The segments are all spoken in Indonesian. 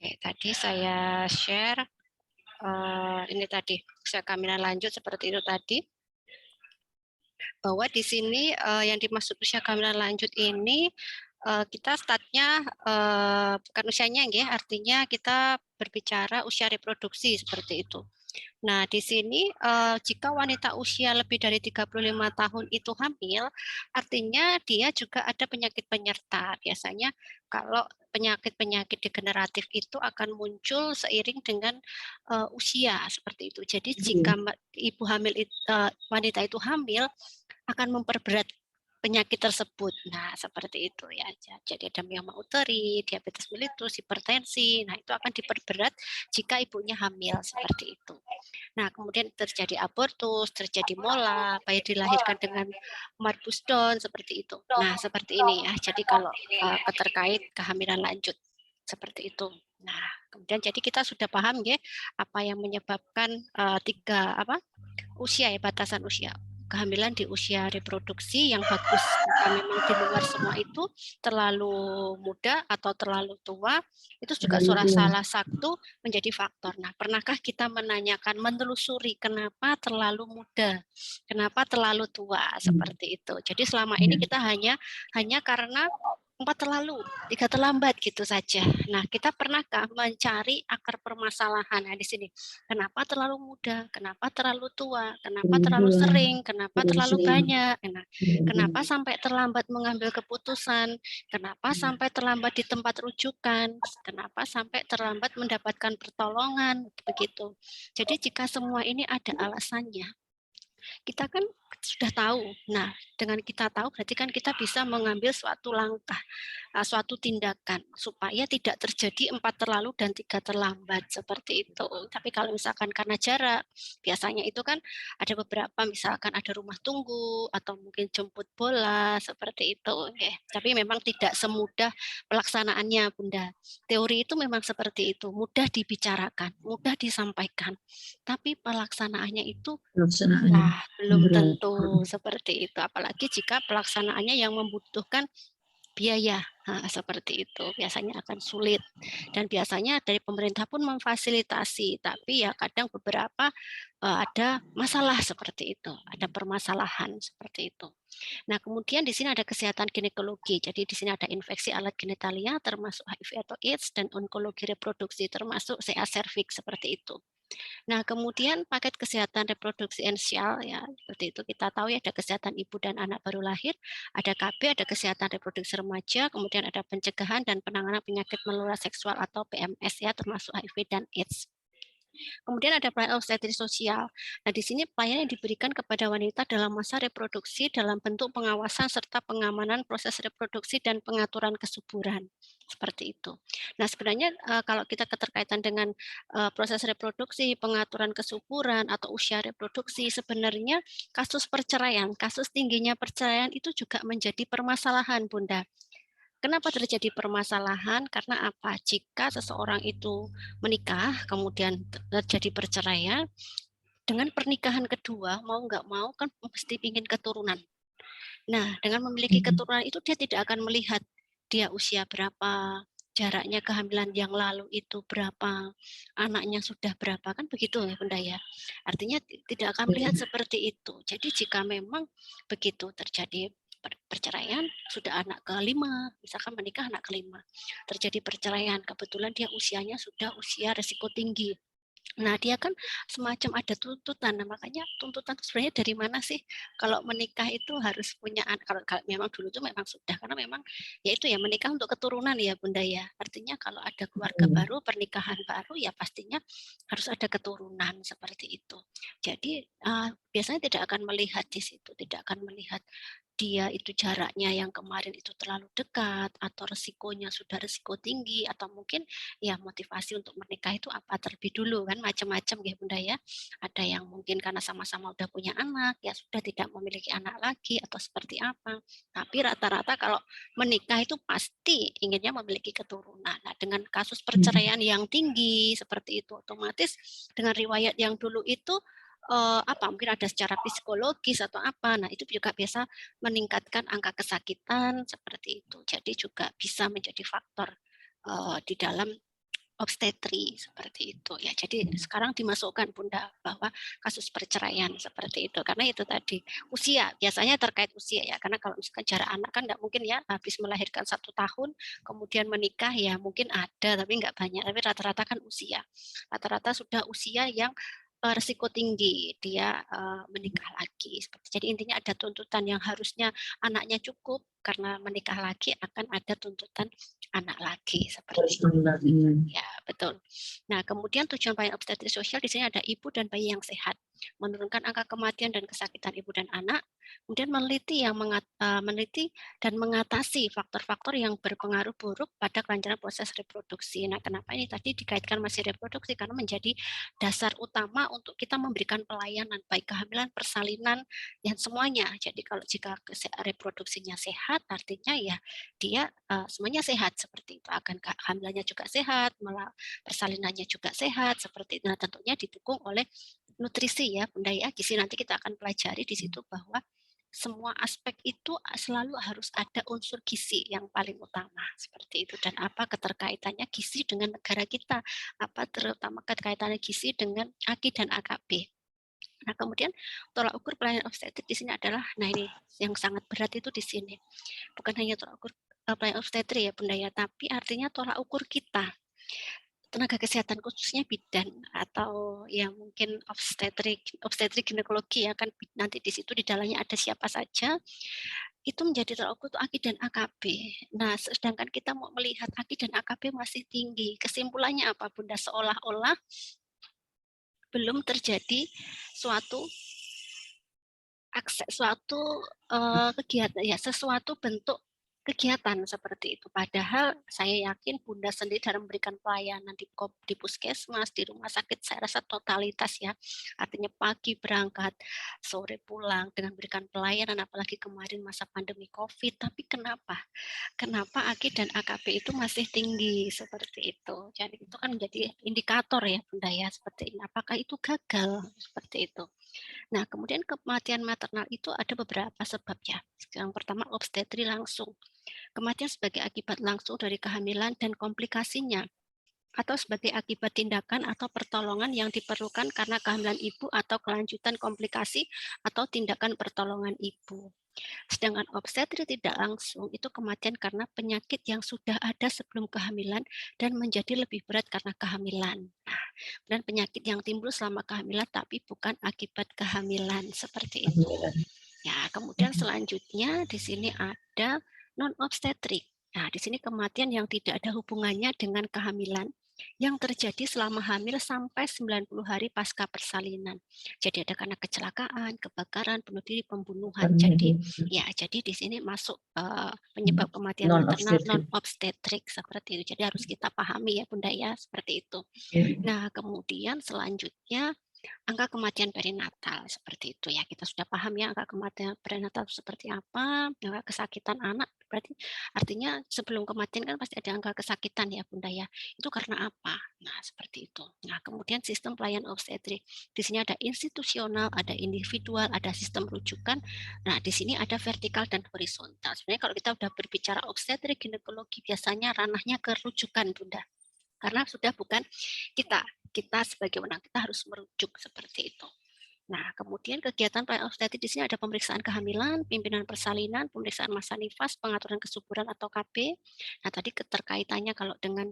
Oke, tadi saya share ini tadi usia kehamilan lanjut seperti itu tadi, bahwa di sini yang dimaksud usia kehamilan lanjut ini kita startnya bukan usianya ya, artinya kita berbicara usia reproduksi seperti itu. Nah, di sini jika wanita usia lebih dari 35 tahun itu hamil, artinya dia juga ada penyakit penyerta. Biasanya kalau penyakit-penyakit degeneratif itu akan muncul seiring dengan usia seperti itu. Jadi jika ibu hamil wanita itu hamil akan memperberat penyakit tersebut. Nah, seperti itu ya. Jadi ada mioma uteri, diabetes mellitus, hipertensi. Nah, itu akan diperberat jika ibunya hamil seperti itu. Nah, kemudian terjadi abortus, terjadi mola, bayi dilahirkan dengan Morbus Down seperti itu. Nah, seperti ini ya. Jadi kalau terkait kehamilan lanjut seperti itu. Nah, kemudian jadi kita sudah paham ya apa yang menyebabkan usia ya, batasan usia kehamilan di usia reproduksi yang bagus. Jika memang di luar semua itu terlalu muda atau terlalu tua, itu juga salah satu menjadi faktor. Nah, pernahkah kita menanyakan, menelusuri kenapa terlalu muda, kenapa terlalu tua seperti itu. Jadi selama ini kita hanya karena 4 terlalu, 3 terlambat gitu saja. Nah, kita pernahkah mencari akar permasalahan? Nah, di sini. Kenapa terlalu muda? Kenapa terlalu tua? Kenapa terlalu sering? Kenapa terlalu banyak? Nah, kenapa sampai terlambat mengambil keputusan? Kenapa sampai terlambat di tempat rujukan? Kenapa sampai terlambat mendapatkan pertolongan? Begitu. Jadi jika semua ini ada alasannya, kita kan sudah tahu. Nah, dengan kita tahu berarti kan kita bisa mengambil suatu langkah, suatu tindakan supaya tidak terjadi 4 terlalu dan 3 terlambat seperti itu. Tapi kalau misalkan karena jarak, biasanya itu kan ada beberapa misalkan ada rumah tunggu atau mungkin jemput bola seperti itu. Okay. Tapi memang tidak semudah pelaksanaannya, Bunda. Teori itu memang seperti itu, mudah dibicarakan, mudah disampaikan. Tapi pelaksanaannya itu belum tentu seperti itu. Apalagi jika pelaksanaannya yang membutuhkan biaya, seperti itu biasanya akan sulit. Dan biasanya dari pemerintah pun memfasilitasi, tapi ya kadang beberapa ada masalah seperti itu, ada permasalahan seperti itu. Nah, kemudian di sini ada kesehatan ginekologi. Jadi di sini ada infeksi alat genitalia termasuk HIV atau AIDS dan onkologi reproduksi termasuk CA cervix seperti itu. Nah, kemudian paket kesehatan reproduksi ensial ya, seperti itu kita tahu ya ada kesehatan ibu dan anak baru lahir, ada KB, ada kesehatan reproduksi remaja, kemudian ada pencegahan dan penanganan penyakit menular seksual atau PMS ya, termasuk HIV dan AIDS. Kemudian ada pelayanan obstetris sosial. Nah, di sini pelayanan yang diberikan kepada wanita dalam masa reproduksi dalam bentuk pengawasan serta pengamanan proses reproduksi dan pengaturan kesuburan. Seperti itu. Nah, sebenarnya kalau kita keterkaitan dengan proses reproduksi, pengaturan kesuburan atau usia reproduksi, sebenarnya kasus perceraian, kasus tingginya perceraian itu juga menjadi permasalahan, Bunda. Kenapa terjadi permasalahan? Karena apa? Jika seseorang itu menikah, kemudian terjadi perceraian, dengan pernikahan kedua, mau nggak mau kan mesti ingin keturunan. Nah, dengan memiliki keturunan itu dia tidak akan melihat dia usia berapa, jaraknya kehamilan yang lalu itu berapa, anaknya sudah berapa, kan begitu ya Bunda ya. Artinya tidak akan melihat seperti itu. Jadi jika memang begitu terjadi perceraian, sudah anak kelima, misalkan menikah anak kelima, terjadi perceraian, kebetulan dia usianya sudah usia resiko tinggi. Nah, dia kan semacam ada tuntutan. Nah, makanya tuntutan itu sebenarnya dari mana sih? Kalau menikah itu harus punya anak. Kalau memang dulu itu memang sudah, karena memang ya itu ya menikah untuk keturunan ya Bunda ya. Artinya kalau ada keluarga baru, pernikahan baru ya pastinya harus ada keturunan seperti itu. Jadi biasanya tidak akan melihat di situ, tidak akan melihat dia itu jaraknya yang kemarin itu terlalu dekat atau resikonya sudah resiko tinggi atau mungkin ya motivasi untuk menikah itu apa terlebih dulu kan macam-macam ya Bunda ya. Ada yang mungkin karena sama-sama udah punya anak ya sudah tidak memiliki anak lagi atau seperti apa. Tapi rata-rata kalau menikah itu pasti inginnya memiliki keturunan. Nah, dengan kasus perceraian yang tinggi seperti itu otomatis dengan riwayat yang dulu itu mungkin ada secara psikologis atau apa. Nah, itu juga biasa meningkatkan angka kesakitan seperti itu. Jadi juga bisa menjadi faktor di dalam obstetri seperti itu ya. Jadi sekarang dimasukkan Bunda bahwa kasus perceraian seperti itu karena itu tadi usia biasanya terkait usia ya karena kalau misalkan jarak anak kan nggak mungkin ya habis melahirkan 1 tahun kemudian menikah ya mungkin ada tapi nggak banyak tapi rata-rata kan usia rata-rata sudah usia yang resiko tinggi dia menikah lagi. Jadi intinya ada tuntutan yang harusnya anaknya cukup karena menikah lagi akan ada tuntutan anak lagi seperti itu. Ya, betul. Nah, kemudian tujuan pelayanan obstetri sosial di sini ada ibu dan bayi yang sehat, menurunkan angka kematian dan kesakitan ibu dan anak, kemudian meneliti dan mengatasi faktor-faktor yang berpengaruh buruk pada kelancaran proses reproduksi. Nah, kenapa ini tadi dikaitkan masih reproduksi? Karena menjadi dasar utama untuk kita memberikan pelayanan baik kehamilan, persalinan, dan semuanya. Jadi kalau jika reproduksinya sehat, artinya ya dia semuanya sehat seperti itu. Akan kehamilannya juga sehat, malah persalinannya juga sehat seperti itu. Nah, tentunya didukung oleh nutrisi ya Bunda ya. Gizi nanti kita akan pelajari di situ bahwa semua aspek itu selalu harus ada unsur gizi yang paling utama seperti itu dan apa keterkaitannya gizi dengan negara kita apa terutama kaitannya gizi dengan AKI dan AKB. Nah, kemudian tolak ukur pelayanan obstetrik di sini adalah nah ini yang sangat berat itu di sini. Bukan hanya tolak ukur pelayanan obstetrik ya Bunda ya, tapi artinya tolak ukur kita tenaga kesehatan khususnya bidan atau yang mungkin obstetrik ginekologi ya kan nanti di situ di dalamnya ada siapa saja itu menjadi tolak ukur untuk AKI dan AKB. Nah, sedangkan kita mau melihat AKI dan AKB masih tinggi. Kesimpulannya apa Bunda? Seolah-olah belum terjadi suatu kegiatan ya sesuatu bentuk kegiatan seperti itu. Padahal saya yakin Bunda sendiri dalam memberikan pelayanan di puskesmas, di rumah sakit, saya rasa totalitas ya. Artinya pagi berangkat, sore pulang dengan memberikan pelayanan, apalagi kemarin masa pandemi COVID. Tapi kenapa? Kenapa AKI dan AKB itu masih tinggi seperti itu? Jadi itu kan menjadi indikator ya Bunda ya seperti ini. Apakah itu gagal seperti itu? Nah, kemudian kematian maternal itu ada beberapa sebabnya. Yang pertama obstetri langsung. Kematian sebagai akibat langsung dari kehamilan dan komplikasinya atau sebagai akibat tindakan atau pertolongan yang diperlukan karena kehamilan ibu atau kelanjutan komplikasi atau tindakan pertolongan ibu. Sedangkan obstetri tidak langsung itu kematian karena penyakit yang sudah ada sebelum kehamilan dan menjadi lebih berat karena kehamilan. Nah, dan penyakit yang timbul selama kehamilan tapi bukan akibat kehamilan seperti itu. Ya, kemudian selanjutnya di sini ada non obstetrik. Nah, di sini kematian yang tidak ada hubungannya dengan kehamilan yang terjadi selama hamil sampai 90 hari pasca persalinan. Jadi ada karena kecelakaan, kebakaran, bunuh diri, pembunuhan. Jadi ya, jadi di sini masuk penyebab kematian maternal non obstetrik seperti itu. Jadi harus kita pahami ya Bunda ya, seperti itu. Nah, kemudian selanjutnya angka kematian perinatal seperti itu ya. Kita sudah paham ya angka kematian perinatal seperti apa, angka kesakitan anak berarti artinya sebelum kematian kan pasti ada angka kesakitan ya Bunda ya. Itu karena apa? Nah, seperti itu. Nah, kemudian sistem pelayanan obstetrik. Di sini ada institusional, ada individual, ada sistem rujukan. Nah, di sini ada vertikal dan horizontal. Sebenarnya kalau kita sudah berbicara obstetrik ginekologi biasanya ranahnya ke rujukan Bunda. Karena sudah bukan kita sebagai menang kita harus merujuk seperti itu. Nah, kemudian kegiatan pelayanan obstetrik di sini ada pemeriksaan kehamilan, pimpinan persalinan, pemeriksaan masa nifas, pengaturan kesuburan atau KB. Nah, tadi keterkaitannya kalau dengan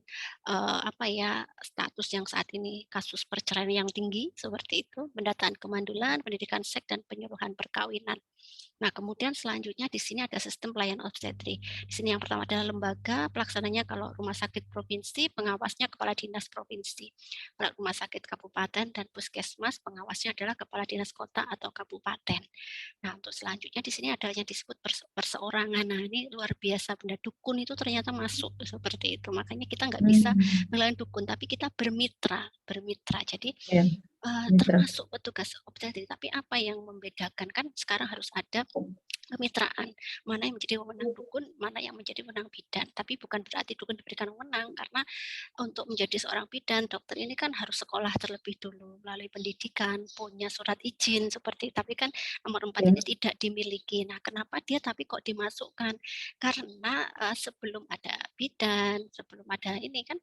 status yang saat ini kasus perceraian yang tinggi seperti itu, pendataan kemandulan, pendidikan seks dan penyuluhan perkawinan. Nah, kemudian selanjutnya di sini ada sistem pelayanan obstetri. Di sini yang pertama adalah lembaga, pelaksananya kalau rumah sakit provinsi, pengawasnya kepala dinas provinsi. Kalau rumah sakit kabupaten dan puskesmas, pengawasnya adalah kepala dinas kota atau kabupaten. Nah, untuk selanjutnya di sini ada yang disebut perseorangan. Nah, ini luar biasa, benda dukun itu ternyata masuk seperti itu. Makanya kita nggak bisa ngelain dukun, tapi kita bermitra. Jadi termasuk petugas obstetri. Tapi apa yang membedakan kan sekarang harus ada kemitraan, mana yang menjadi wewenang dukun, mana yang menjadi wewenang bidan. Tapi bukan berarti dukun diberikan wewenang, karena untuk menjadi seorang bidan, dokter ini kan harus sekolah terlebih dulu, melalui pendidikan, punya surat izin seperti. Tapi kan nomor 4 ini tidak dimiliki. Nah, kenapa dia tapi kok dimasukkan? Karena sebelum ada bidan, sebelum ada ini kan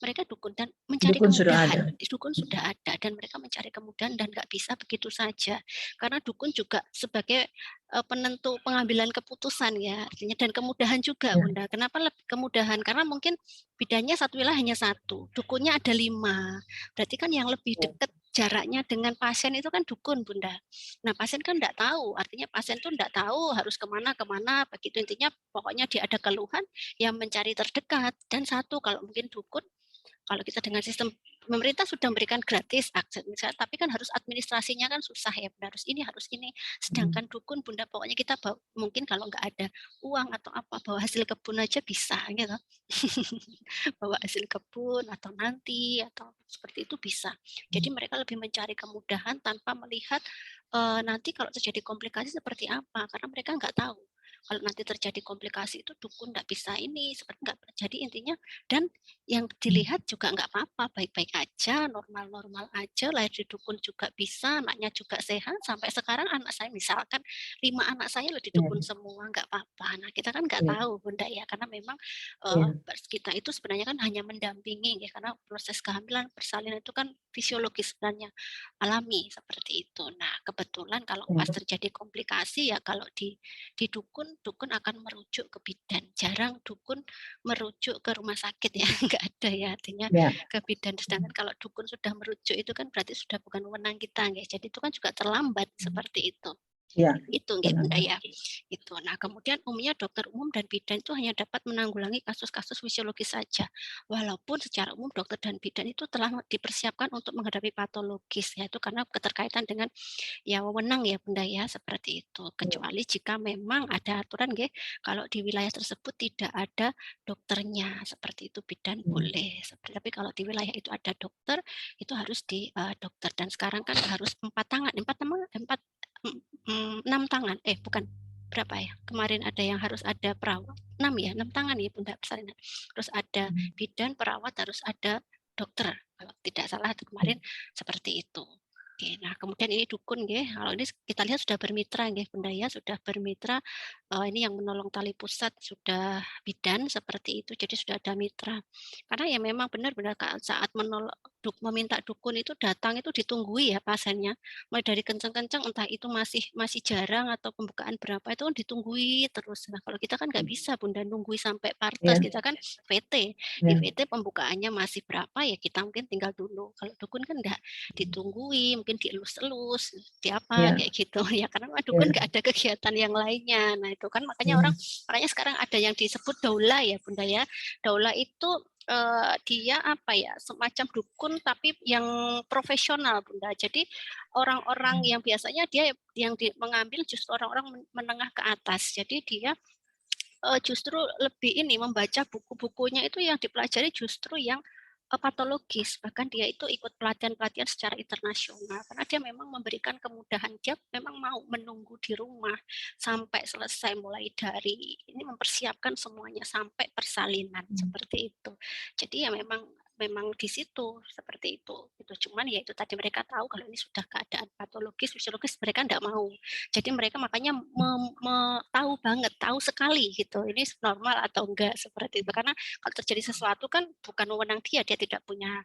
mereka dukun dan mencari Dukun sudah ada. kemudahan. Dukun sudah ada dan mereka mencari kemudahan dan nggak bisa begitu saja. Karena dukun juga sebagai penentu pengambilan keputusan ya, artinya dan kemudahan juga Ya. Bunda. Kenapa lebih kemudahan? Karena mungkin bidannya satu wilayah hanya satu, dukunnya ada 5. Berarti kan yang lebih Ya. dekat jaraknya dengan pasien itu kan dukun Bunda. Nah pasien kan enggak tahu, artinya pasien tuh enggak tahu harus kemana, begitu intinya pokoknya dia ada keluhan yang mencari terdekat. Dan satu kalau mungkin dukun, kalau kita dengan sistem pemerintah sudah memberikan gratis akses misalnya, tapi kan harus administrasinya kan susah ya, Bunda, harus ini harus ini. Sedangkan dukun Bunda pokoknya kita bawa, mungkin kalau nggak ada uang atau apa bawa hasil kebun aja bisa gitu. Bawa hasil kebun atau nanti atau seperti itu bisa. Jadi mereka lebih mencari kemudahan tanpa melihat nanti kalau terjadi komplikasi seperti apa, karena mereka nggak tahu. Kalau nanti terjadi komplikasi itu dukun nggak bisa ini, seperti nggak terjadi intinya. Dan yang dilihat juga nggak apa-apa, baik-baik aja, normal-normal aja, lahir di dukun juga bisa, anaknya juga sehat. Sampai sekarang anak saya misalkan 5 anak saya di dukun semua, nggak apa-apa. Nah kita kan nggak tahu Bunda ya, karena memang kita itu sebenarnya kan hanya mendampingi ya, karena proses kehamilan persalinan itu kan fisiologis sebenarnya alami seperti itu. Nah kebetulan kalau pas terjadi komplikasi ya kalau di dukun akan merujuk ke bidan. Jarang dukun merujuk ke rumah sakit ya, nggak ada ya artinya ke bidan. Sedangkan kalau dukun sudah merujuk itu kan berarti sudah bukan wewenang kita, guys. Jadi itu kan juga terlambat seperti itu. Ya, Itu nggih Bunda ya. Itu. Nah, kemudian umumnya dokter umum dan bidan itu hanya dapat menanggulangi kasus-kasus fisiologis saja. Walaupun secara umum dokter dan bidan itu telah dipersiapkan untuk menghadapi patologis ya, itu karena keterkaitan dengan ya wewenang ya Bunda ya, seperti itu. Kecuali jika memang ada aturan nggih, kalau di wilayah tersebut tidak ada dokternya, seperti itu bidan boleh. Tapi kalau di wilayah itu ada dokter, itu harus di dokter. Dan sekarang kan harus 4 tangan, 6 tangan, bukan berapa ya? Kemarin ada yang harus ada perawat, 6 ya, 6 tangan ya Bunda persalinan. Terus ada bidan, perawat, harus ada dokter. Kalau tidak salah itu kemarin seperti itu. Oke, nah kemudian ini dukun nggih. Kalau ini kita lihat sudah bermitra nggih Bunda ya, sudah bermitra ini yang menolong tali pusat sudah bidan seperti itu, jadi sudah ada mitra. Karena ya memang benar-benar saat meminta dukun itu datang itu ditungguin ya pasiennya. Mulai dari kenceng-kenceng entah itu masih jarang atau pembukaan berapa itu kan ditungguin terus. Nah, kalau kita kan nggak bisa Bunda nunggu sampai partes, kita kan VT. Di VT pembukaannya masih berapa ya kita mungkin tinggal dulu. Kalau dukun kan enggak ditungguin, mungkin dielus-elus, di apa kayak gitu ya karena dukun nggak ada kegiatan yang lainnya. Nah, itu kan makanya makanya sekarang ada yang disebut daula ya Bunda ya. Daula itu dia apa ya semacam dukun tapi yang profesional Bunda. Jadi orang-orang yang biasanya dia yang mengambil justru orang-orang menengah ke atas. Jadi dia justru lebih ini membaca buku-bukunya itu yang dipelajari justru yang patologis, bahkan dia itu ikut pelatihan-pelatihan secara internasional karena dia memang memberikan kemudahan, dia memang mau menunggu di rumah sampai selesai mulai dari ini mempersiapkan semuanya sampai persalinan seperti itu. Jadi ya memang di situ seperti itu. Itu cuman ya itu tadi mereka tahu kalau ini sudah keadaan patologis, fisiologis mereka enggak mau. Jadi mereka makanya tahu banget, tahu sekali gitu. Ini normal atau enggak seperti itu. Karena kalau terjadi sesuatu kan bukan wewenang dia tidak punya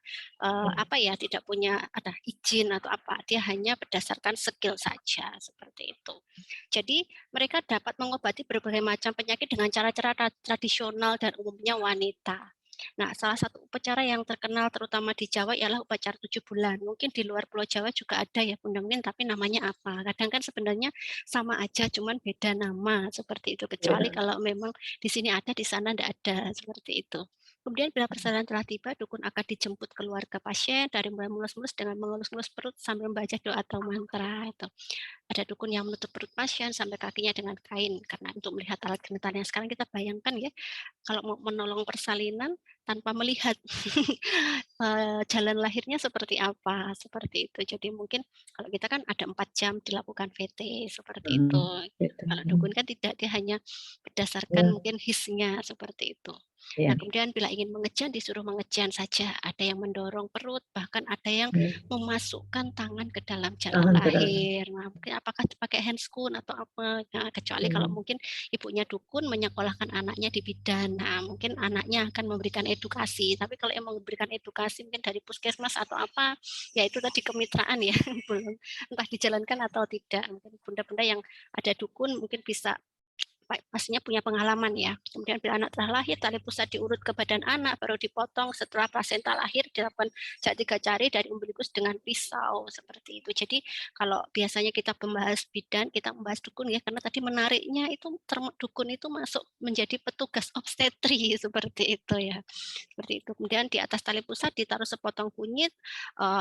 apa ya, tidak punya ada izin atau apa. Dia hanya berdasarkan skill saja seperti itu. Jadi mereka dapat mengobati berbagai macam penyakit dengan cara-cara tradisional dan umumnya wanita. Nah, salah satu upacara yang terkenal terutama di Jawa ialah upacara 7 bulan. Mungkin di luar Pulau Jawa juga ada ya Bunda Min, tapi namanya apa? Kadang kan sebenarnya sama aja, cuman beda nama seperti itu. Kecuali kalau memang di sini ada, di sana tidak ada seperti itu. Kemudian bila persalinan telah tiba, dukun akan dijemput keluarga pasien dari mulai mulus-mulus dengan mengelus-ngelus perut sambil membaca doa atau mantra itu. Ada dukun yang menutup perut pasien sampai kakinya dengan kain karena untuk melihat alat genital yang sekarang kita bayangkan ya kalau mau menolong persalinan tanpa melihat jalan lahirnya seperti apa, seperti itu. Jadi mungkin kalau kita kan ada 4 jam dilakukan VT, seperti itu. Gitu. Kalau dukun kan tidak, dia hanya berdasarkan Iya, mungkin hisnya, seperti itu. Nah, iya, kemudian bila ingin mengejan disuruh mengejan saja, ada yang mendorong perut, bahkan ada yang iya. memasukkan tangan ke dalam jalan Tangan ke dalam. lahir. Nah, mungkin apakah pakai handscoon atau apa, nah, kecuali kalau Iya, mungkin ibunya dukun menyekolahkan anaknya di bidan. Nah, mungkin anaknya akan memberikan edukasi, tapi kalau yang memberikan edukasi mungkin dari puskesmas atau apa, ya itu tadi kemitraan ya, belum entah dijalankan atau tidak. Mungkin bunda-bunda yang ada dukun mungkin bisa pastinya punya pengalaman ya. Kemudian bila anak telah lahir, tali pusat diurut ke badan anak, baru dipotong. Setelah plasenta lahir, dilakukan jak 3 jari dari umbilikus dengan pisau, seperti itu. Jadi kalau biasanya kita membahas bidan, kita membahas dukun ya, karena tadi menariknya itu dukun itu masuk menjadi petugas obstetri, seperti itu ya. Seperti itu. Kemudian di atas tali pusat ditaruh sepotong kunyit,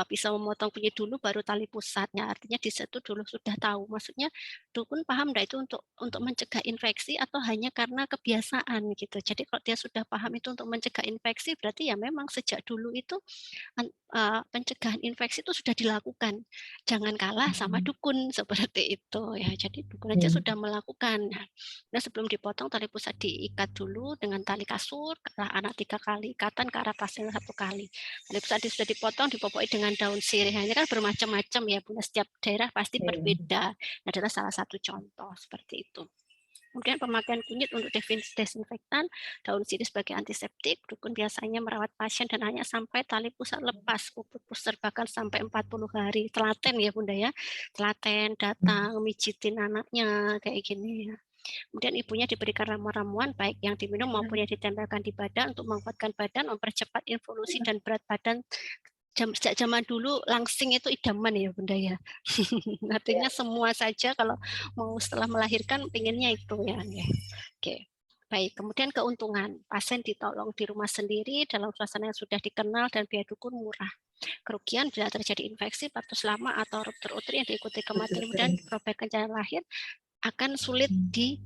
bisa memotong kunyit dulu baru tali pusatnya. Artinya di situ dulu sudah tahu. Maksudnya dukun paham enggak itu untuk mencegah infeksi atau hanya karena kebiasaan gitu. Jadi kalau dia sudah paham itu untuk mencegah infeksi berarti ya memang sejak dulu itu pencegahan infeksi itu sudah dilakukan. Jangan kalah sama mhm, dukun seperti itu ya. Jadi dukun aja iya, sudah melakukan. Nah, sebelum dipotong tali pusat diikat dulu dengan tali kasur, anak 3 kali, ikatan ke arah pasien 1 kali. Tali pusat sudah dipotong, dipopoknya dengan daun sirih. Nah, ini kan bermacam-macam ya, Bunda, setiap daerah pasti iya, berbeda. Ini adalah salah satu contoh seperti itu. Kemudian pemakaian kunyit untuk desinfektan, daun sirih sebagai antiseptik, dukun biasanya merawat pasien dan hanya sampai tali pusat lepas, pupus bahkan sampai 40 hari. Telaten ya Bunda ya, telaten mhm, datang, mijitin anaknya, kayak gini ya. Kemudian ibunya diberikan ramuan-ramuan baik yang diminum maupun yang ditempelkan di badan untuk menguatkan badan, mempercepat involusi dan berat badan. Sejak zaman dulu langsing itu idaman ya Bunda ya. iya, Artinya semua saja kalau mau setelah melahirkan pinginnya itu ya. Oke. Baik, kemudian keuntungan. Pasien ditolong di rumah sendiri dalam suasana yang sudah dikenal dan biaya dukun murah. Kerugian bila terjadi infeksi, patus lama atau ruptur uteri yang diikuti kematian dan betul, perbaikan jalan lahir akan sulit mhm,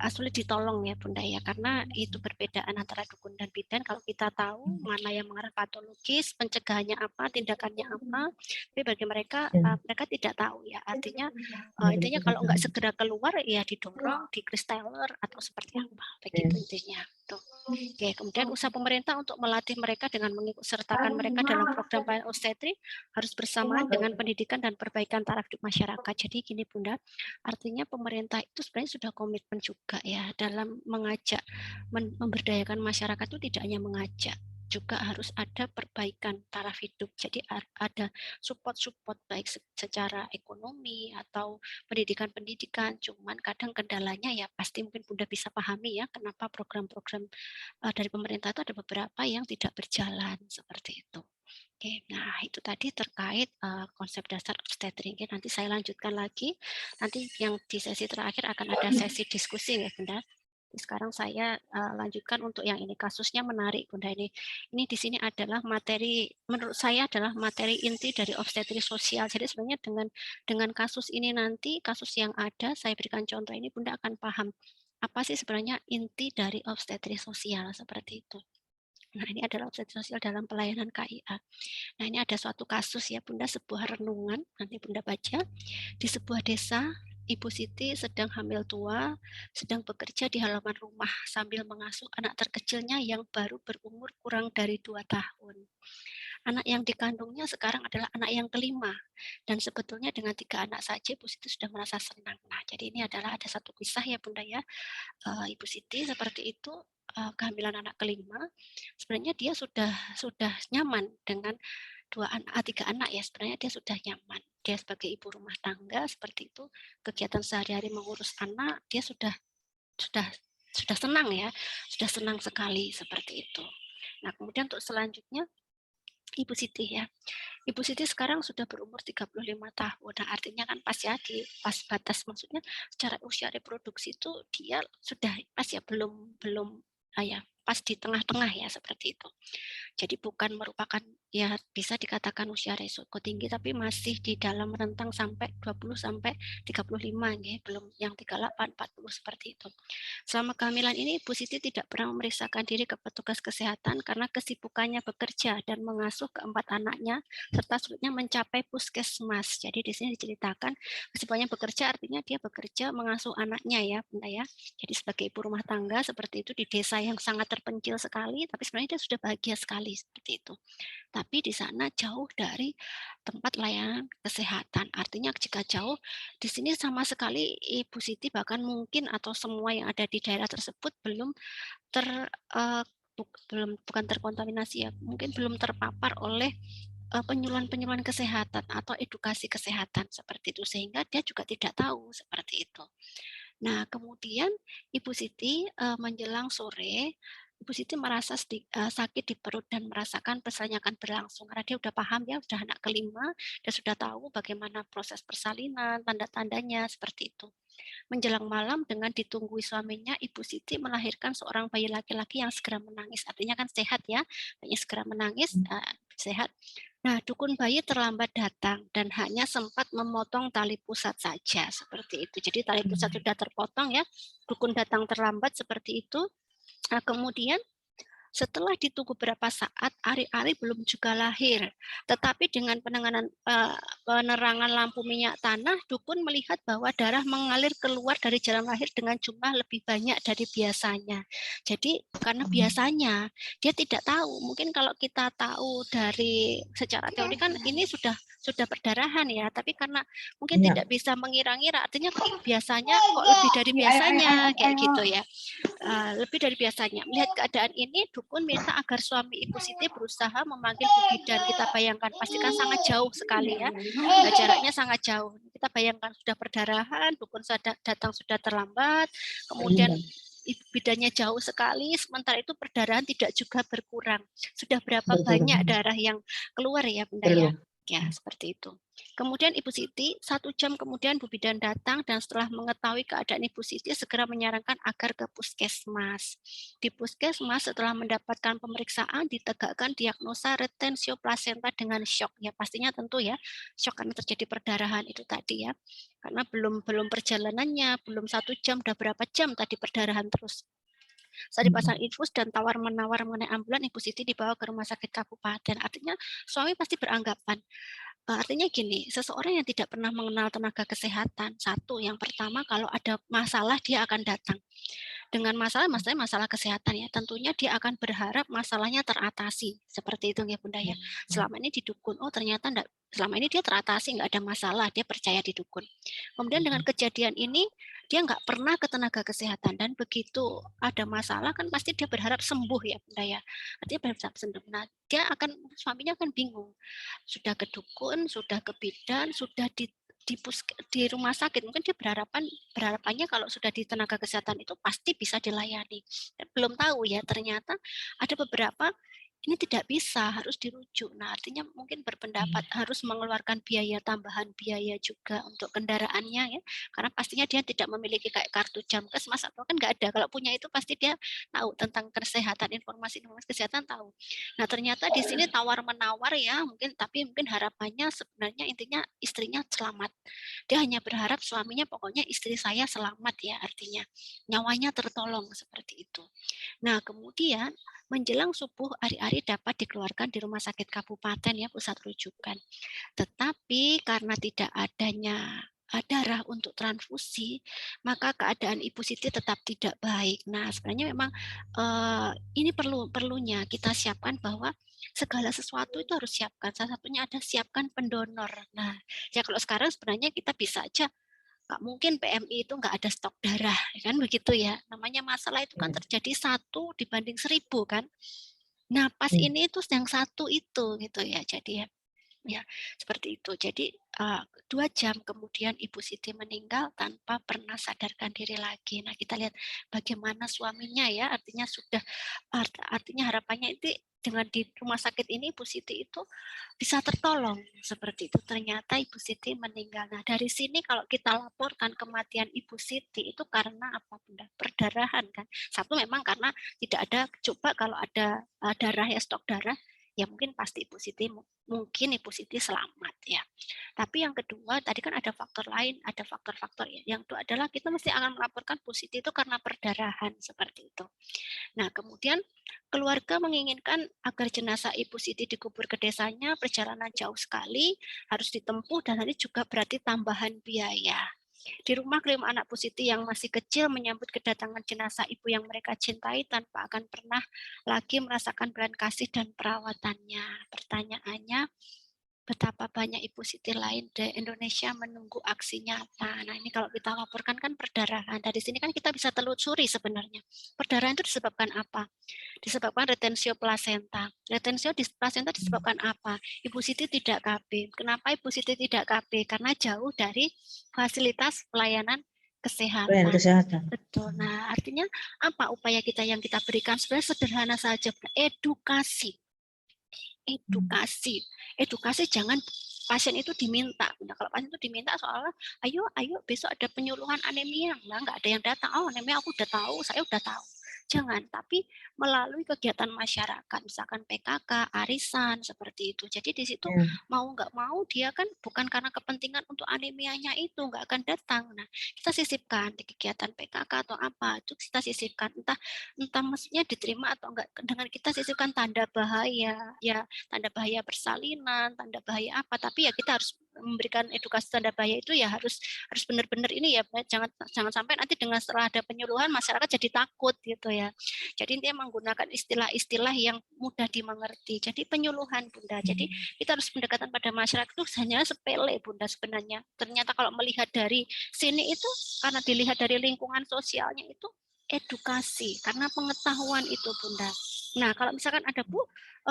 sulit ditolong ya Bunda ya, karena itu perbedaan antara dukun dan bidan. Kalau kita tahu mana yang mengarah patologis, pencegahannya apa, tindakannya apa, tapi bagi mereka iya, mereka tidak tahu ya. Artinya mereka intinya tidak kalau nggak tahu. segera keluar ya didorong, di kristeller atau seperti apa, begitu Iya, intinya. Tuh. Oke, kemudian usaha pemerintah untuk melatih mereka dengan mengikut sertakan mereka dalam program pelayanan obstetri harus bersamaan dengan pendidikan dan perbaikan taraf hidup masyarakat. Jadi gini Bunda, artinya pemerintah itu sebenarnya sudah komitmen juga ya dalam mengajak memberdayakan masyarakat itu tidak hanya mengajak, juga harus ada perbaikan taraf hidup. Jadi ada support-support baik secara ekonomi atau pendidikan-pendidikan. Cuman kadang kendalanya ya pasti mungkin Bunda bisa pahami ya kenapa program-program dari pemerintah itu ada beberapa yang tidak berjalan seperti itu. Oke, nah itu tadi terkait konsep dasar obstetrik. Nanti saya lanjutkan lagi. Nanti yang di sesi terakhir akan ada sesi diskusi ya Bunda. Sekarang saya lanjutkan untuk yang ini kasusnya menarik Bunda ini di sini adalah materi menurut saya adalah materi inti dari obstetri sosial. Jadi sebenarnya dengan kasus ini nanti kasus yang ada saya berikan contoh ini Bunda akan paham apa sih sebenarnya inti dari obstetri sosial seperti itu. Nah, ini adalah obstetri sosial dalam pelayanan KIA. Nah, ini ada suatu kasus ya Bunda, sebuah renungan, nanti Bunda baca. Di sebuah desa, Ibu Siti sedang hamil tua, sedang bekerja di halaman rumah sambil mengasuh anak terkecilnya yang baru berumur kurang dari 2 tahun. Anak yang dikandungnya sekarang adalah anak yang kelima. Dan sebetulnya dengan 3 anak saja Ibu Siti sudah merasa senang. Nah, jadi ini adalah ada satu kisah ya Bunda ya, Ibu Siti seperti itu, kehamilan anak kelima, sebenarnya dia sudah nyaman dengan 3 anak ya, sebenarnya dia sudah nyaman. Dia sebagai ibu rumah tangga seperti itu, kegiatan sehari-hari mengurus anak, dia sudah sudah senang ya, sudah senang sekali seperti itu. Nah, kemudian untuk selanjutnya Ibu Siti ya. Ibu Siti sekarang sudah berumur 35 tahun. Nah, artinya kan pas ya di pas batas maksudnya secara usia reproduksi itu dia sudah pas ya belum belum ya pas di tengah-tengah ya seperti itu. Jadi bukan merupakan ya bisa dikatakan usia resiko tinggi, tapi masih di dalam rentang sampai 20 sampai 35 nggih, belum yang 38, 40 seperti itu. Selama kehamilan ini Ibu Siti tidak pernah memeriksakan diri ke petugas kesehatan karena kesibukannya bekerja dan mengasuh keempat anaknya serta sulitnya mencapai puskesmas. Jadi di sini diceritakan kesibukannya bekerja artinya dia bekerja mengasuh anaknya ya, Bunda ya. Jadi sebagai ibu rumah tangga seperti itu di desa yang sangat terpencil sekali, tapi sebenarnya dia sudah bahagia sekali seperti itu. Tapi di sana jauh dari tempat layanan kesehatan. Artinya jika jauh, di sini sama sekali Ibu Siti bahkan mungkin atau semua yang ada di daerah tersebut belum ter eee, bukan terkontaminasi ya, mungkin belum terpapar oleh, penyuluhan-penyuluhan kesehatan atau edukasi kesehatan seperti itu, sehingga dia juga tidak tahu seperti itu. Nah, kemudian Ibu Siti, menjelang sore, Ibu Siti merasa sakit di perut dan merasakan persalinan akan berlangsung, karena dia udah paham ya, udah anak kelima, dia sudah tahu bagaimana proses persalinan, tanda-tandanya, seperti itu. Menjelang malam dengan ditunggui suaminya, Ibu Siti melahirkan seorang bayi laki-laki yang segera menangis, artinya kan sehat ya, bayinya segera menangis, sehat. Nah, dukun bayi terlambat datang dan hanya sempat memotong tali pusat saja, seperti itu. Jadi tali pusat sudah terpotong ya, dukun datang terlambat seperti itu. Nah, kemudian setelah ditunggu beberapa saat, Ari-Ari belum juga lahir. Tetapi dengan penerangan lampu minyak tanah, dukun melihat bahwa darah mengalir keluar dari jalan lahir dengan jumlah lebih banyak dari biasanya. Jadi karena biasanya dia tidak tahu. Mungkin kalau kita tahu dari secara teori kan ini sudah perdarahan ya, tapi karena mungkin tidak bisa mengira-ngira, artinya kok biasanya kok lebih dari biasanya kayak gitu ya. Lebih dari biasanya. Melihat keadaan ini, dukun minta agar suami Ibu Siti berusaha memanggil Bu Bidan. Kita bayangkan, pastikan sangat jauh sekali ya. Jaraknya sangat jauh. Kita bayangkan sudah perdarahan, dukun datang sudah terlambat, kemudian Ibu bidannya jauh sekali, sementara itu perdarahan tidak juga berkurang. Sudah berapa banyak darah yang keluar ya Bunda ya? Ya, seperti itu. Kemudian Ibu Siti, 1 jam kemudian Bu Bidan datang dan setelah mengetahui keadaan Ibu Siti segera menyarankan agar ke puskesmas. Di puskesmas setelah mendapatkan pemeriksaan ditegakkan diagnosa retensio plasenta dengan shock. Ya pastinya tentu ya, shock karena terjadi perdarahan itu tadi ya. Karena belum belum perjalanannya, belum 1 jam, udah berapa jam tadi perdarahan terus. Saat dipasang infus dan tawar-menawar mengenai ambulan, Ibu Siti dibawa ke rumah sakit kabupaten. Artinya suami pasti beranggapan, artinya gini, seseorang yang tidak pernah mengenal tenaga kesehatan, satu, yang pertama kalau ada masalah dia akan datang. Dengan maksudnya masalah kesehatan ya, tentunya dia akan berharap masalahnya teratasi. Seperti itu ya Bunda ya. Selama ini didukun, oh ternyata enggak, selama ini dia teratasi, nggak ada masalah, dia percaya di dukun. Kemudian dengan kejadian ini, dia nggak pernah ke tenaga kesehatan dan begitu ada masalah kan pasti dia berharap sembuh ya Bunda ya. Artinya berharap sembuh. Nah, suaminya akan bingung. Sudah ke dukun, sudah ke bidan, sudah di rumah sakit. Mungkin dia berharapannya kalau sudah di tenaga kesehatan itu pasti bisa dilayani. Belum tahu ya, ternyata ada beberapa ini tidak bisa, harus dirujuk. Nah, artinya mungkin berpendapat harus mengeluarkan biaya tambahan, biaya juga untuk kendaraannya ya, karena pastinya dia tidak memiliki kayak kartu Jamkes, Mas, atau kan nggak ada. Kalau punya itu pasti dia tahu tentang kesehatan, informasi kesehatan tahu. Nah, ternyata di sini tawar-menawar ya, mungkin harapannya sebenarnya intinya istrinya selamat. Dia hanya berharap suaminya pokoknya istri saya selamat ya, artinya nyawanya tertolong seperti itu. Nah, kemudian menjelang subuh Ari-Ari dapat dikeluarkan di rumah sakit kabupaten ya, pusat rujukan. Tetapi karena tidak adanya darah untuk transfusi, maka keadaan Ibu Siti tetap tidak baik. Nah, sebenarnya memang ini perlunya kita siapkan bahwa segala sesuatu itu harus siapkan. Salah satunya ada siapkan pendonor. Nah, ya kalau sekarang sebenarnya kita bisa aja nggak mungkin PMI itu nggak ada stok darah, kan begitu ya. Namanya masalah itu kan terjadi 1 dibanding 1000 kan. Nah, pas ini itu yang satu itu gitu ya. Jadi ya seperti itu. Jadi 2 jam kemudian Ibu Siti meninggal tanpa pernah sadarkan diri lagi. Nah kita lihat bagaimana suaminya ya, artinya artinya harapannya itu dengan di rumah sakit ini Ibu Siti itu bisa tertolong seperti itu. Ternyata Ibu Siti meninggal. Nah dari sini kalau kita laporkan kematian Ibu Siti itu karena apa Bunda? Perdarahan kan. Satu memang karena tidak ada, coba kalau ada darah ya, stok darah ya mungkin pasti Ibu Siti mungkin Ibu Siti selamat ya. Tapi yang kedua tadi kan ada faktor lain, ada faktor-faktor ya. Yang itu adalah kita mesti akan melaporkan Bu Siti itu karena perdarahan seperti itu. Nah, kemudian keluarga menginginkan agar jenazah Ibu Siti dikubur ke desanya, perjalanan jauh sekali, harus ditempuh dan nanti juga berarti tambahan biaya. Di rumah kelima anak Bu Siti yang masih kecil menyambut kedatangan jenazah ibu yang mereka cintai tanpa akan pernah lagi merasakan belas kasih dan perawatannya. Pertanyaannya, betapa banyak Ibu Siti lain di Indonesia menunggu aksi nyata. Nah, ini kalau kita laporkan kan perdarahan. Dari sini kan kita bisa telusuri sebenarnya. Perdarahan itu disebabkan apa? Disebabkan retensio plasenta. Retensio di plasenta disebabkan apa? Ibu Siti tidak KB. Kenapa Ibu Siti tidak KB? Karena jauh dari fasilitas pelayanan Pelayanan kesehatan. kesehatan. Betul. Nah, artinya apa upaya kita yang kita berikan? Sebenarnya sederhana saja, edukasi. Edukasi jangan pasien itu diminta. Nah, kalau pasien itu diminta soalnya, ayo besok ada penyuluhan anemia, nah nggak ada yang datang. Oh, anemia aku udah tahu, saya udah tahu. Jangan, tapi melalui kegiatan masyarakat, misalkan PKK, arisan, seperti itu. Jadi di situ mau nggak mau dia kan bukan karena kepentingan untuk anemianya itu nggak akan datang. Nah, kita sisipkan di kegiatan PKK atau apa, itu kita sisipkan entah maksudnya diterima atau enggak, dengan kita sisipkan tanda bahaya, ya tanda bahaya persalinan, tanda bahaya apa, tapi ya kita harus memberikan edukasi tanda bahaya itu ya harus benar-benar ini ya, jangan sampai nanti dengan setelah ada penyuluhan masyarakat jadi takut gitu ya. Jadi intinya menggunakan istilah-istilah yang mudah dimengerti. Jadi penyuluhan Bunda. Jadi kita harus pendekatan pada masyarakat itu hanya sepele Bunda sebenarnya. Ternyata kalau melihat dari sini itu karena dilihat dari lingkungan sosialnya itu edukasi karena pengetahuan itu Bunda. Nah, kalau misalkan ada Bu,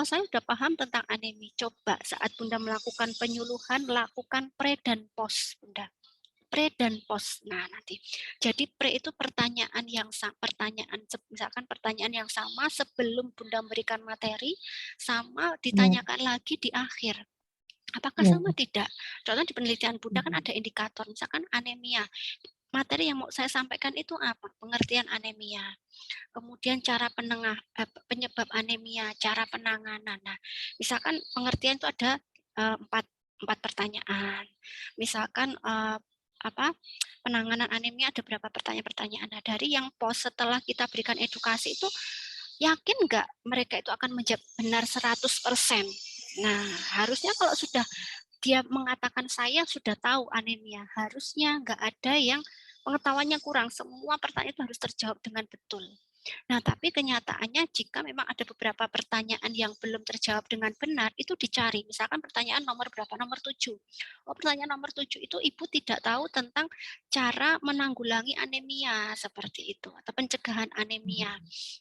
saya sudah paham tentang anemi. Coba saat Bunda melakukan penyuluhan, lakukan pre dan post, Bunda. Pre dan post. Nah, nanti. Jadi pre itu pertanyaan misalkan pertanyaan yang sama sebelum Bunda memberikan materi, sama ditanyakan lagi di akhir. Apakah sama tidak? Contohnya di penelitian Bunda kan ada indikator, misalkan anemia. Materi yang mau saya sampaikan itu apa? Pengertian anemia. Kemudian cara penyebab anemia, cara penanganan. Nah, misalkan pengertian itu ada empat pertanyaan. Misalkan penanganan anemia ada berapa pertanyaan-pertanyaan. Nah, dari yang post setelah kita berikan edukasi itu yakin nggak mereka itu akan menjawab benar 100%. Nah, harusnya kalau sudah dia mengatakan saya sudah tahu anemia, harusnya nggak ada yang pengetahuannya kurang. Semua pertanyaan itu harus terjawab dengan betul. Nah, tapi kenyataannya jika memang ada beberapa pertanyaan yang belum terjawab dengan benar, itu dicari. Misalkan pertanyaan nomor berapa? Nomor 7. Oh, pertanyaan nomor 7 itu Ibu tidak tahu tentang cara menanggulangi anemia seperti itu atau pencegahan anemia.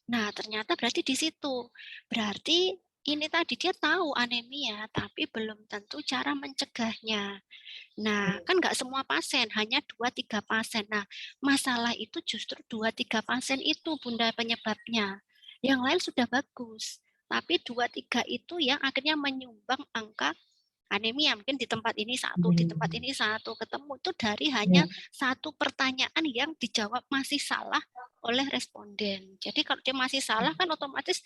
Nah, ternyata berarti di situ. Berarti ini tadi dia tahu anemia, tapi belum tentu cara mencegahnya. Nah, kan nggak semua pasien, hanya 2-3 pasien. Nah, masalah itu justru 2-3 pasien itu Bunda penyebabnya. Yang lain sudah bagus, tapi 2-3 itu yang akhirnya menyumbang angka anemia. Mungkin di tempat ini satu, di tempat ini satu. Ketemu itu dari hanya satu pertanyaan yang dijawab masih salah oleh responden. Jadi kalau dia masih salah kan otomatis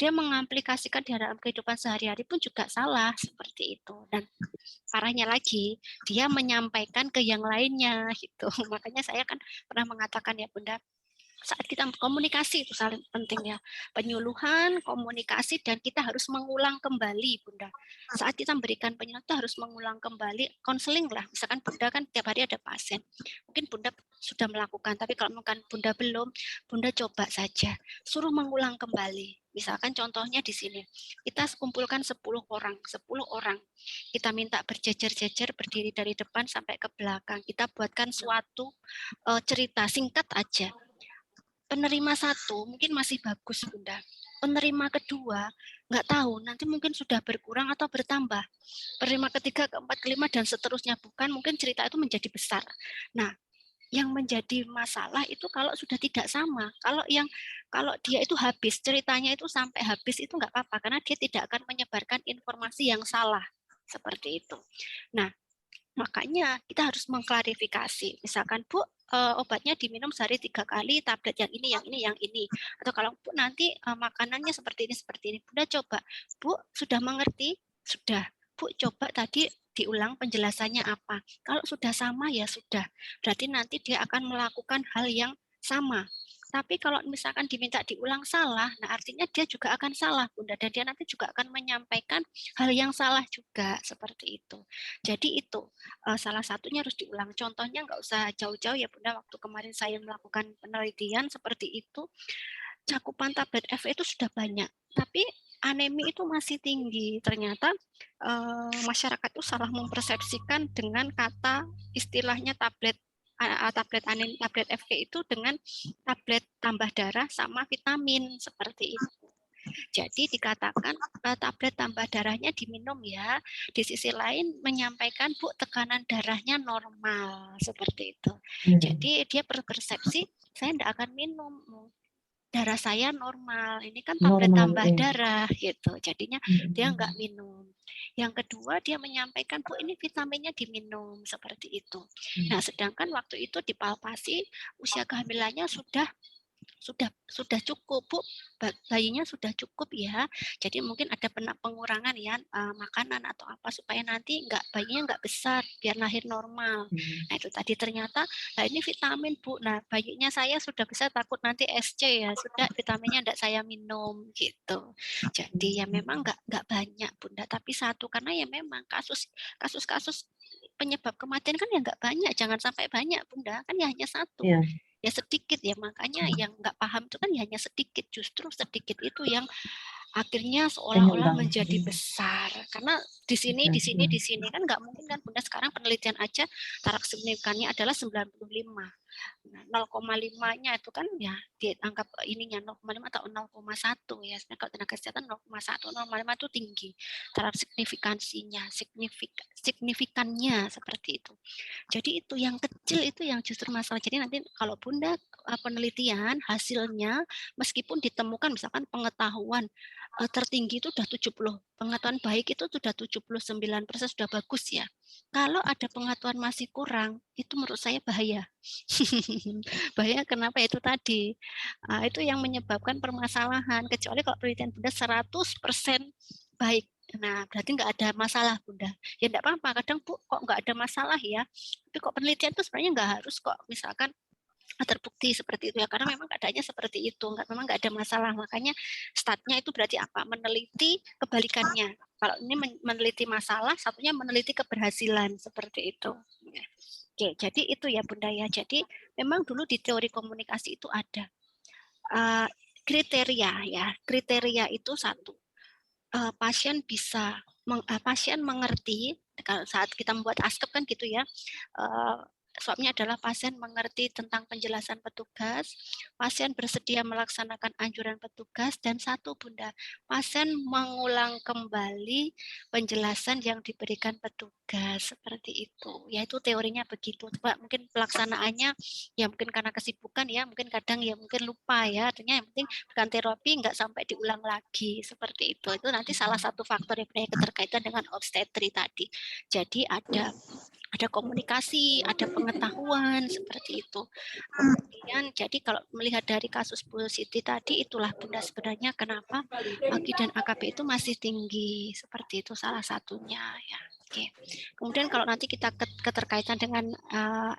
dia mengaplikasikan di dalam kehidupan sehari-hari pun juga salah seperti itu. Dan parahnya lagi, dia menyampaikan ke yang lainnya gitu. Makanya saya kan pernah mengatakan ya Bunda, saat kita komunikasi itu saling penting ya. Penyuluhan, komunikasi, dan kita harus mengulang kembali Bunda. Saat kita memberikan penyuluhan kita harus mengulang kembali, konseling lah. Misalkan Bunda kan tiap hari ada pasien. Mungkin Bunda sudah melakukan, tapi kalau mungkin Bunda belum, Bunda coba saja. Suruh mengulang kembali. Misalkan contohnya di sini, kita kumpulkan 10 orang, 10 orang. Kita minta berjejer-jejer, berdiri dari depan sampai ke belakang. Kita buatkan suatu cerita singkat aja. Penerima 1 mungkin masih bagus Bunda. Penerima kedua nggak tahu, nanti mungkin sudah berkurang atau bertambah. Penerima ketiga, keempat, kelima, dan seterusnya. Bukan mungkin cerita itu menjadi besar. Nah, yang menjadi masalah itu kalau sudah tidak sama. Kalau dia itu habis, ceritanya itu sampai habis itu nggak apa-apa, karena dia tidak akan menyebarkan informasi yang salah. Seperti itu. Nah, Makanya kita harus mengklarifikasi. Misalkan, Bu, obatnya diminum sehari 3 kali, tablet yang ini, yang ini, yang ini. Atau kalau Bu nanti makanannya seperti ini, seperti ini. Bunda coba, Bu sudah mengerti? Sudah. Bu coba tadi diulang penjelasannya apa. Kalau sudah sama ya sudah. Berarti nanti dia akan melakukan hal yang sama. Tapi kalau misalkan diminta diulang salah, nah artinya dia juga akan salah, Bunda. Dan dia nanti juga akan menyampaikan hal yang salah juga, seperti itu. Jadi itu salah satunya harus diulang. Contohnya nggak usah jauh-jauh ya Bunda, waktu kemarin saya melakukan penelitian seperti itu, cakupan tablet F itu sudah banyak, tapi anemi itu masih tinggi. Ternyata masyarakat itu salah mempersepsikan dengan kata istilahnya tablet FG itu dengan tablet tambah darah sama vitamin seperti itu. Jadi dikatakan tablet tambah darahnya diminum ya. Di sisi lain menyampaikan Bu tekanan darahnya normal seperti itu. Jadi dia berpersepsi saya tidak akan minum, darah saya normal. Ini kan tablet tambah darah gitu. Jadinya dia nggak minum. Yang kedua dia menyampaikan Bu ini vitaminnya diminum seperti itu. Nah sedangkan waktu itu dipalpasi usia kehamilannya sudah cukup Bu, bayinya sudah cukup ya. Jadi mungkin ada pengurangan ya makanan atau apa supaya nanti bayinya nggak besar biar lahir normal. Nah itu tadi ternyata nah ini vitamin Bu. Nah bayinya saya sudah besar takut nanti SC ya sudah vitaminnya enggak saya minum gitu. Jadi ya memang nggak banyak Bunda tapi satu karena ya memang kasus penyebab kematian kan ya nggak banyak, jangan sampai banyak Bunda kan ya hanya satu. Ya sedikit ya makanya yang nggak paham itu kan hanya sedikit, justru sedikit itu yang akhirnya seolah-olah menjadi besar karena di sini kan nggak mungkin kan Bunda sekarang penelitian aja tarak signifikannya adalah 95. Nah, 0,5-nya itu kan ya dianggap ininya 0,5 atau 0,1 ya. Sebenarnya kalau tenaga kesehatan 0,1 0,5 itu tinggi. Taraf signifikansinya, signifikannya seperti itu. Jadi itu yang kecil itu yang justru masalah. Jadi nanti kalau Bunda penelitian hasilnya meskipun ditemukan misalkan pengetahuan tertinggi itu sudah 70, pengetahuan baik itu sudah 79% sudah bagus ya. Kalau ada pengetahuan masih kurang, itu menurut saya bahaya. Bahaya kenapa itu tadi. Itu yang menyebabkan permasalahan. Kecuali kalau penelitian Bunda 100% baik. Nah, berarti nggak ada masalah Bunda. Ya enggak apa-apa, kadang Bu kok nggak ada masalah ya. Tapi kok penelitian itu sebenarnya nggak harus kok misalkan terbukti seperti itu ya karena memang keadaannya seperti itu memang nggak ada masalah makanya statnya itu berarti apa meneliti kebalikannya kalau ini meneliti masalah satunya meneliti keberhasilan seperti itu. Oke jadi itu ya Bunda ya jadi memang dulu di teori komunikasi itu ada kriteria itu satu pasien bisa pasien mengerti kalau saat kita membuat askep kan gitu ya sebabnya adalah pasien mengerti tentang penjelasan petugas, pasien bersedia melaksanakan anjuran petugas, dan satu Bunda, pasien mengulang kembali penjelasan yang diberikan petugas, seperti itu. Ya itu teorinya begitu. Coba mungkin pelaksanaannya ya mungkin karena kesibukan ya, mungkin kadang ya mungkin lupa ya, artinya yang penting bukan terapi nggak sampai diulang lagi, seperti itu. Itu nanti salah satu faktor yang punya keterkaitan dengan obstetri tadi. Jadi ada komunikasi, ada pengetahuan seperti itu. Kemudian jadi kalau melihat dari kasus Bu Siti tadi itulah Bunda sebenarnya kenapa AGI dan AKB itu masih tinggi seperti itu salah satunya ya. Oke. Kemudian kalau nanti kita keterkaitan dengan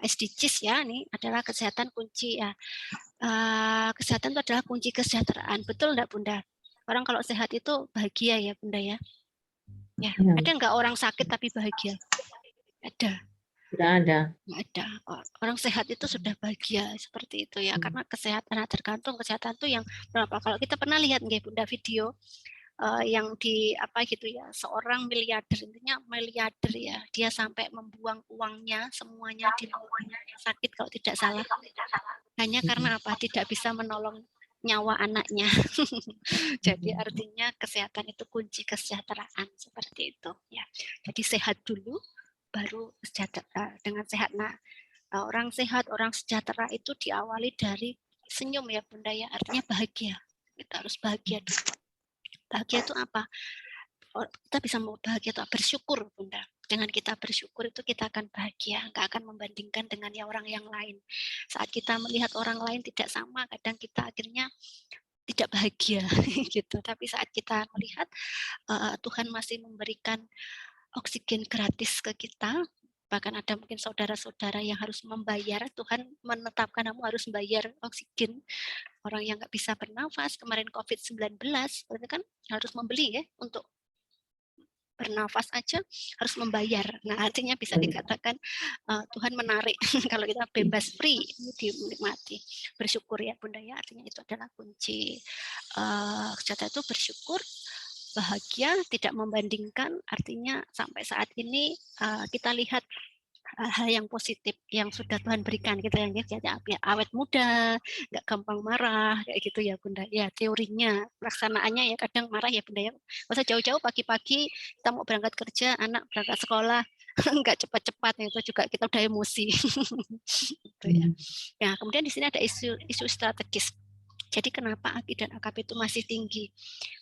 SDGs ya, ini adalah kesehatan kunci ya. Kesehatan itu adalah kunci kesejahteraan. Betul enggak Bunda? Orang kalau sehat itu bahagia ya Bunda ya. Ya, ada enggak orang sakit tapi bahagia? Ada. Tidak ada. Nggak ada. Orang sehat itu sudah bahagia seperti itu ya. Karena kesehatan tergantung kesehatan itu yang berapa. Kalau kita pernah lihat nggih Bunda video yang di apa gitu ya, seorang miliarder intinya miliarder ya. Dia sampai membuang uangnya semuanya di rumah sakit kalau tidak salah. Hanya karena apa? Tidak bisa menolong nyawa anaknya. Jadi artinya kesehatan itu kunci kesejahteraan seperti itu ya. Jadi sehat dulu baru sejahtera dengan sehat. Nah, orang sehat, orang sejahtera itu diawali dari senyum ya Bunda ya, artinya bahagia. Kita harus bahagia dulu. Bahagia itu apa? kita bisa mau bahagia atau bersyukur, Bunda. Dengan kita bersyukur itu kita akan bahagia, nggak akan membandingkan dengan orang yang lain. Saat kita melihat orang lain tidak sama, kadang kita akhirnya tidak bahagia gitu. Tapi saat kita melihat Tuhan masih memberikan oksigen gratis ke kita, bahkan ada mungkin saudara-saudara yang harus membayar, Tuhan menetapkan kamu harus membayar oksigen. Orang yang nggak bisa bernafas, kemarin COVID-19, berarti kan harus membeli ya untuk bernafas aja harus membayar. Nah, artinya bisa dikatakan Tuhan menarik kalau kita bebas free dinikmati. Bersyukur ya Bunda ya, artinya itu adalah kunci kesejahteraan itu bersyukur, bahagia, tidak membandingkan. Artinya sampai saat ini kita lihat hal-hal yang positif yang sudah Tuhan berikan gitu ya, jadi awet muda, nggak gampang marah kayak gitu ya Bunda. Ya teorinya, pelaksanaannya ya kadang marah ya Bunda ya. Masa jauh-jauh pagi-pagi kita mau berangkat kerja, anak berangkat sekolah, nggak cepat-cepat itu juga kita udah emosi. Gitu ya. Ya, kemudian di sini ada isu strategis. Jadi kenapa AKI dan AKP itu masih tinggi?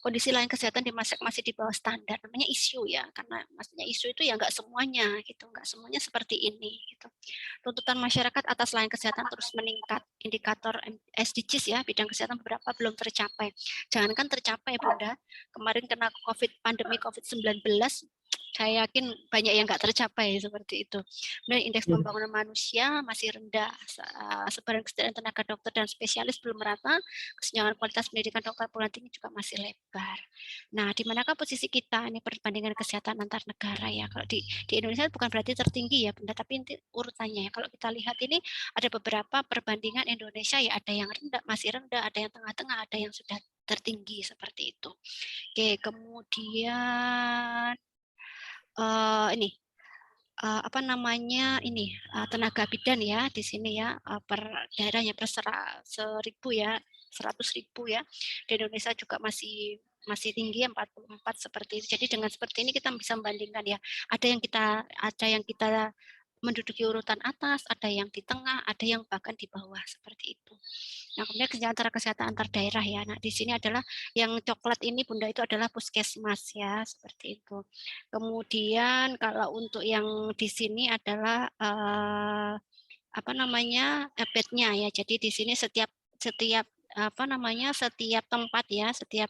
Kondisi lain kesehatan di masyarakat masih di bawah standar, namanya isu ya, karena maksudnya isu itu ya nggak semuanya gitu, nggak semuanya seperti ini gitu. Tuntutan masyarakat atas layanan kesehatan terus meningkat, indikator SDGs ya bidang kesehatan beberapa belum tercapai. Jangankan tercapai Bunda, kemarin kena pandemi COVID-19 saya yakin banyak yang nggak tercapai seperti itu. Kemudian indeks pembangunan manusia masih rendah, sebaran kesejahteraan tenaga dokter dan spesialis belum merata, kesenjangan kualitas pendidikan dokter perguruan tinggi juga masih lebar. Nah, di manakah posisi kita ini perbandingan kesehatan antar negara ya? Kalau di Indonesia bukan berarti tertinggi ya, Bunda, tapi ini urutannya ya. Kalau kita lihat ini ada beberapa perbandingan Indonesia ya, ada yang rendah, masih rendah, ada yang tengah-tengah, ada yang sudah tertinggi seperti itu. Oke, kemudian ini apa namanya ini tenaga bidan ya di sini ya per daerahnya per 1.000 ya 100.000 ya di Indonesia juga masih tinggi 44 seperti itu. Jadi dengan seperti ini kita bisa membandingkan ya ada yang kita menduduki urutan atas, ada yang di tengah, ada yang bahkan di bawah seperti itu. Nah, kemudian antara kesehatan antar daerah ya. Nah, di sini adalah yang coklat ini Bunda itu adalah puskesmas ya, seperti itu. Kemudian kalau untuk yang di sini adalah apa namanya? Bednya ya. Jadi di sini setiap setiap apa namanya? Setiap tempat ya, setiap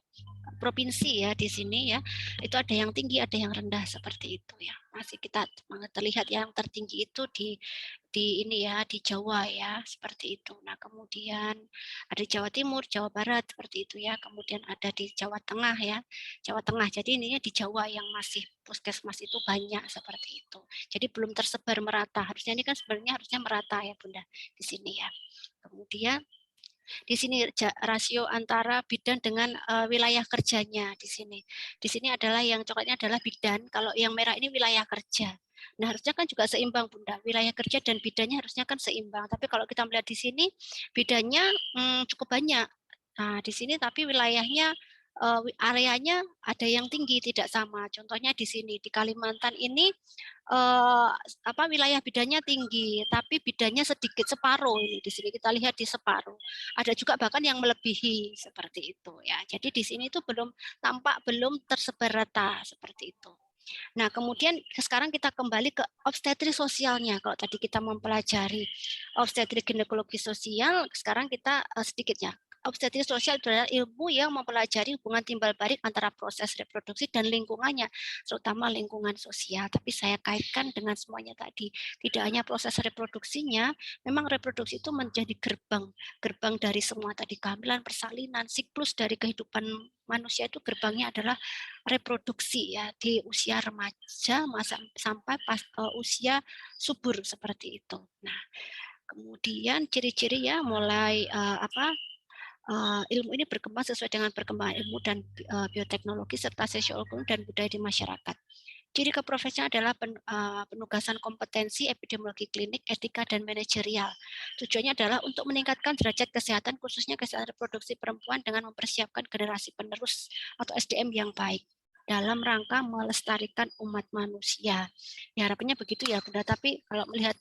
provinsi ya di sini ya itu ada yang tinggi ada yang rendah seperti itu ya masih kita terlihat yang tertinggi itu di ini ya di Jawa ya seperti itu. Nah kemudian ada Jawa Timur, Jawa Barat seperti itu ya. Kemudian ada di Jawa Tengah ya, Jawa Tengah. Jadi ininya di Jawa yang masih puskesmas itu banyak seperti itu. Jadi belum tersebar merata. Harusnya ini kan sebenarnya harusnya merata ya Bunda di sini ya. Kemudian di sini rasio antara bidan dengan wilayah kerjanya di sini. Di sini adalah yang coklatnya adalah bidan, kalau yang merah ini wilayah kerja. Nah, harusnya kan juga seimbang, Bunda. Wilayah kerja dan bidannya harusnya kan seimbang. Tapi kalau kita melihat di sini, bidannya cukup banyak. Nah, di sini tapi wilayahnya areanya ada yang tinggi tidak sama. Contohnya di sini di Kalimantan ini apa wilayah bidannya tinggi, tapi bidannya sedikit separuh ini di sini kita lihat di separuh. Ada juga bahkan yang melebihi seperti itu ya. Jadi di sini itu tampak belum tersebar rata seperti itu. Nah, kemudian sekarang kita kembali ke obstetri sosialnya. Kalau tadi kita mempelajari obstetri ginekologi sosial, sekarang kita sedikitnya obstetri sosial adalah ilmu yang mempelajari hubungan timbal balik antara proses reproduksi dan lingkungannya, terutama lingkungan sosial. Tapi saya kaitkan dengan semuanya tadi. Tidak hanya proses reproduksinya, memang reproduksi itu menjadi gerbang dari semua tadi kehamilan, persalinan, siklus dari kehidupan manusia itu gerbangnya adalah reproduksi ya di usia remaja sampai usia subur seperti itu. Nah, kemudian ciri-ciri ya mulai ilmu ini berkembang sesuai dengan perkembangan ilmu dan bioteknologi serta sosiologi dan budaya di masyarakat. Ciri keprofesian adalah penugasan kompetensi epidemiologi klinik, etika, dan manajerial. Tujuannya adalah untuk meningkatkan derajat kesehatan, khususnya kesehatan reproduksi perempuan dengan mempersiapkan generasi penerus atau SDM yang baik dalam rangka melestarikan umat manusia. Ya, harapannya begitu ya Bunda, tapi kalau melihat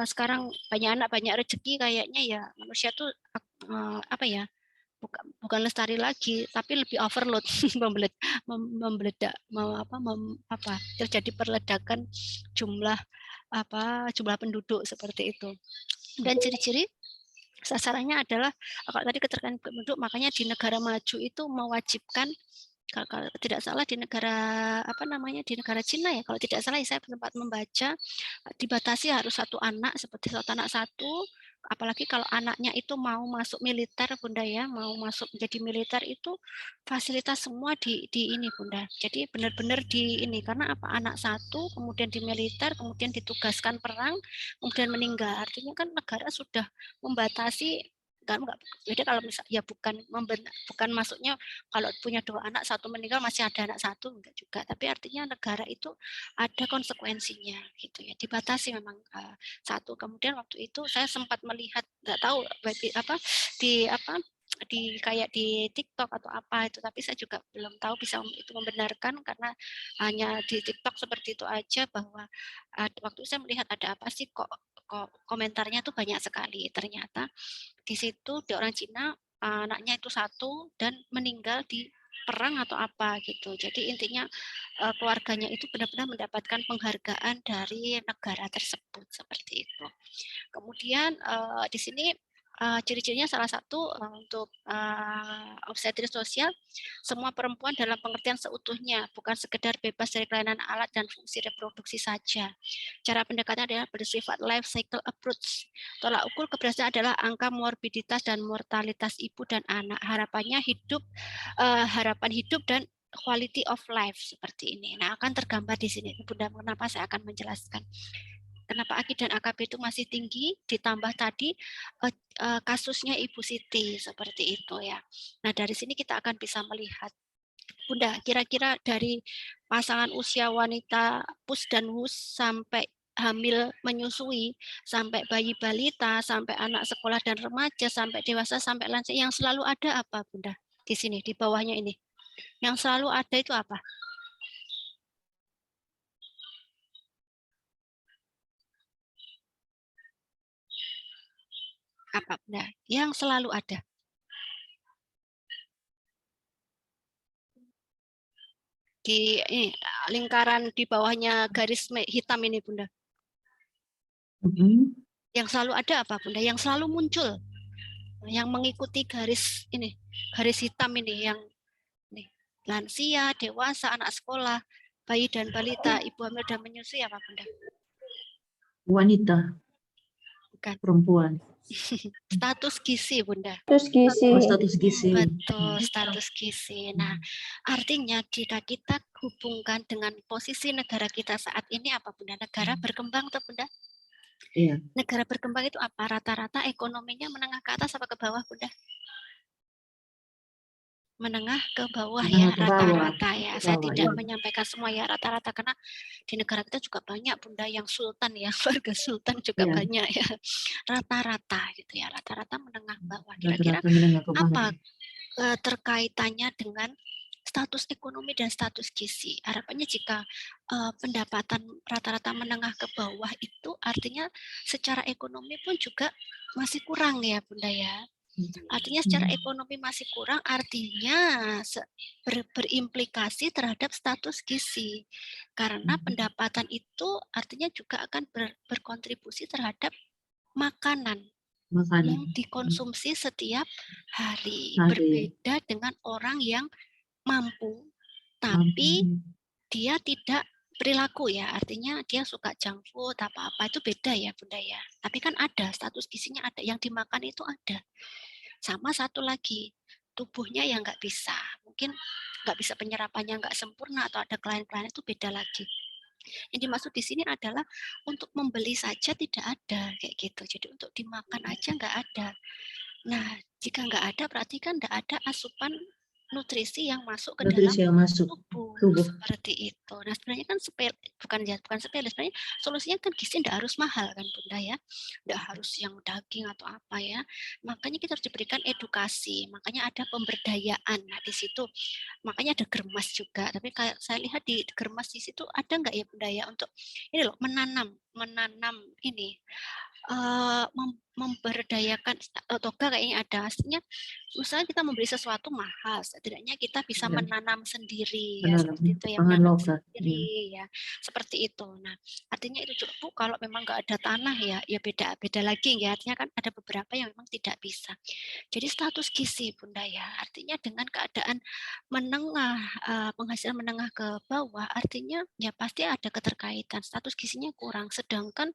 sekarang banyak anak, banyak rezeki kayaknya ya manusia tuh apa ya, bukan lestari lagi, tapi lebih overload, membeledak, terjadi perledakan jumlah jumlah penduduk seperti itu. Dan ciri-ciri sasarannya adalah kalau tadi keterkaitan penduduk, makanya di negara maju itu mewajibkan, kalau tidak salah di negara di negara Cina ya, kalau tidak salah saya sempat membaca dibatasi harus satu anak, seperti satu anak satu, apalagi kalau anaknya itu mau masuk militer Bunda ya, mau masuk menjadi militer itu fasilitas semua di ini Bunda. Jadi benar-benar di ini, karena apa, anak satu kemudian di militer, kemudian ditugaskan perang, kemudian meninggal. Artinya kan negara sudah membatasi, kan enggak, jadi kalau misalnya ya bukan maksudnya kalau punya 2 anak, satu meninggal masih ada anak satu, enggak juga, tapi artinya negara itu ada konsekuensinya gitu ya, dibatasi memang satu. Kemudian waktu itu saya sempat melihat, nggak tahu kayak di TikTok atau apa itu, tapi saya juga belum tahu bisa itu membenarkan, karena hanya di TikTok seperti itu aja, bahwa waktu saya melihat ada apa sih kok komentarnya tuh banyak sekali. Ternyata di situ di orang Cina anaknya itu satu dan meninggal di perang atau apa gitu. Jadi intinya keluarganya itu benar-benar mendapatkan penghargaan dari negara tersebut seperti itu. Kemudian di sini ciri-cirinya salah satu untuk obstetris sosial, semua perempuan dalam pengertian seutuhnya, bukan sekedar bebas dari kelainan alat dan fungsi reproduksi saja. Cara pendekatan adalah bersifat life cycle approach. Tolak ukur keberhasilan adalah angka morbiditas dan mortalitas ibu dan anak. Harapan hidup dan quality of life seperti ini. Nah, akan tergambar di sini. Bunda, kenapa saya akan menjelaskan? Kenapa AKI dan AKB itu masih tinggi, ditambah tadi kasusnya Ibu Siti seperti itu ya. Nah, dari sini kita akan bisa melihat, Bunda, kira-kira dari pasangan usia wanita pus dan wus sampai hamil menyusui, sampai bayi balita, sampai anak sekolah dan remaja, sampai dewasa, sampai lansia, yang selalu ada apa, Bunda? Di sini, di bawahnya ini. Yang selalu ada itu apa? Apa, Bunda? Yang selalu ada. Di ini, lingkaran di bawahnya garis hitam ini, Bunda. Yang selalu ada apa, Bunda? Yang selalu muncul, yang mengikuti garis ini, garis hitam ini, yang nih, lansia, dewasa, anak sekolah, bayi dan balita, ibu hamil dan menyusui, apa, Bunda? Wanita. Bukan. Perempuan. Status gizi, Bunda. Status gizi. Oh, status gizi. Betul, status gizi. Nah, artinya jika kita hubungkan dengan posisi negara kita saat ini apa, Bunda? Negara berkembang tuh, Bunda? Iya. Negara berkembang itu apa? Rata-rata ekonominya menengah ke atas apa ke bawah, Bunda? Menengah ke bawah ya, rata-rata ya. Saya tidak menyampaikan semua ya, rata-rata, karena di negara kita juga banyak, Bunda, yang sultan ya, keluarga sultan juga banyak ya. Rata-rata gitu ya, rata-rata menengah bawah. Kira-kira apa terkaitannya dengan status ekonomi dan status gizi? Harapannya jika pendapatan rata-rata menengah ke bawah itu artinya secara ekonomi pun juga masih kurang ya, Bunda ya. Artinya secara ekonomi masih kurang, artinya berimplikasi terhadap status gizi. Karena pendapatan itu artinya juga akan berkontribusi terhadap makanan yang dikonsumsi setiap hari. Berbeda dengan orang yang mampu, tapi dia tidak perilaku ya, artinya dia suka junk food, apa-apa, itu beda ya, Bunda ya. Tapi kan ada, status gizinya ada, yang dimakan itu ada. Sama satu lagi, tubuhnya yang nggak bisa, mungkin nggak bisa, penyerapannya nggak sempurna atau ada kelainan-kelainan, itu beda lagi. Yang dimaksud di sini adalah untuk membeli saja tidak ada kayak gitu. Jadi untuk dimakan aja nggak ada. Nah, jika nggak ada berarti kan nggak ada asupan nutrisi yang masuk ke dalam tubuh seperti itu. Nah, sebenarnya kan bukan sepele, sebenarnya solusinya kan gizi tidak harus mahal kan, Bunda ya, tidak harus yang daging atau apa ya. Makanya kita harus diberikan edukasi, makanya ada pemberdayaan. Nah, di situ makanya ada germas juga. Tapi kayak saya lihat di germas di situ ada nggak ya, Bunda ya, untuk ini loh, menanam ini memberdayakan toga kayaknya ada. Artinya misalnya kita membeli sesuatu mahal, setidaknya kita bisa Ya, menanam sendiri ya, benar. seperti itu ya, Pangan menanam lokal. Ya, sendiri ya, seperti itu. Nah, artinya itu juga Bu, kalau memang nggak ada tanah ya beda lagi ya. Artinya kan ada beberapa yang memang tidak bisa. Jadi status gizi Bunda ya, artinya dengan keadaan menengah, penghasilan menengah ke bawah, artinya ya pasti ada keterkaitan, status gizinya kurang. Sedangkan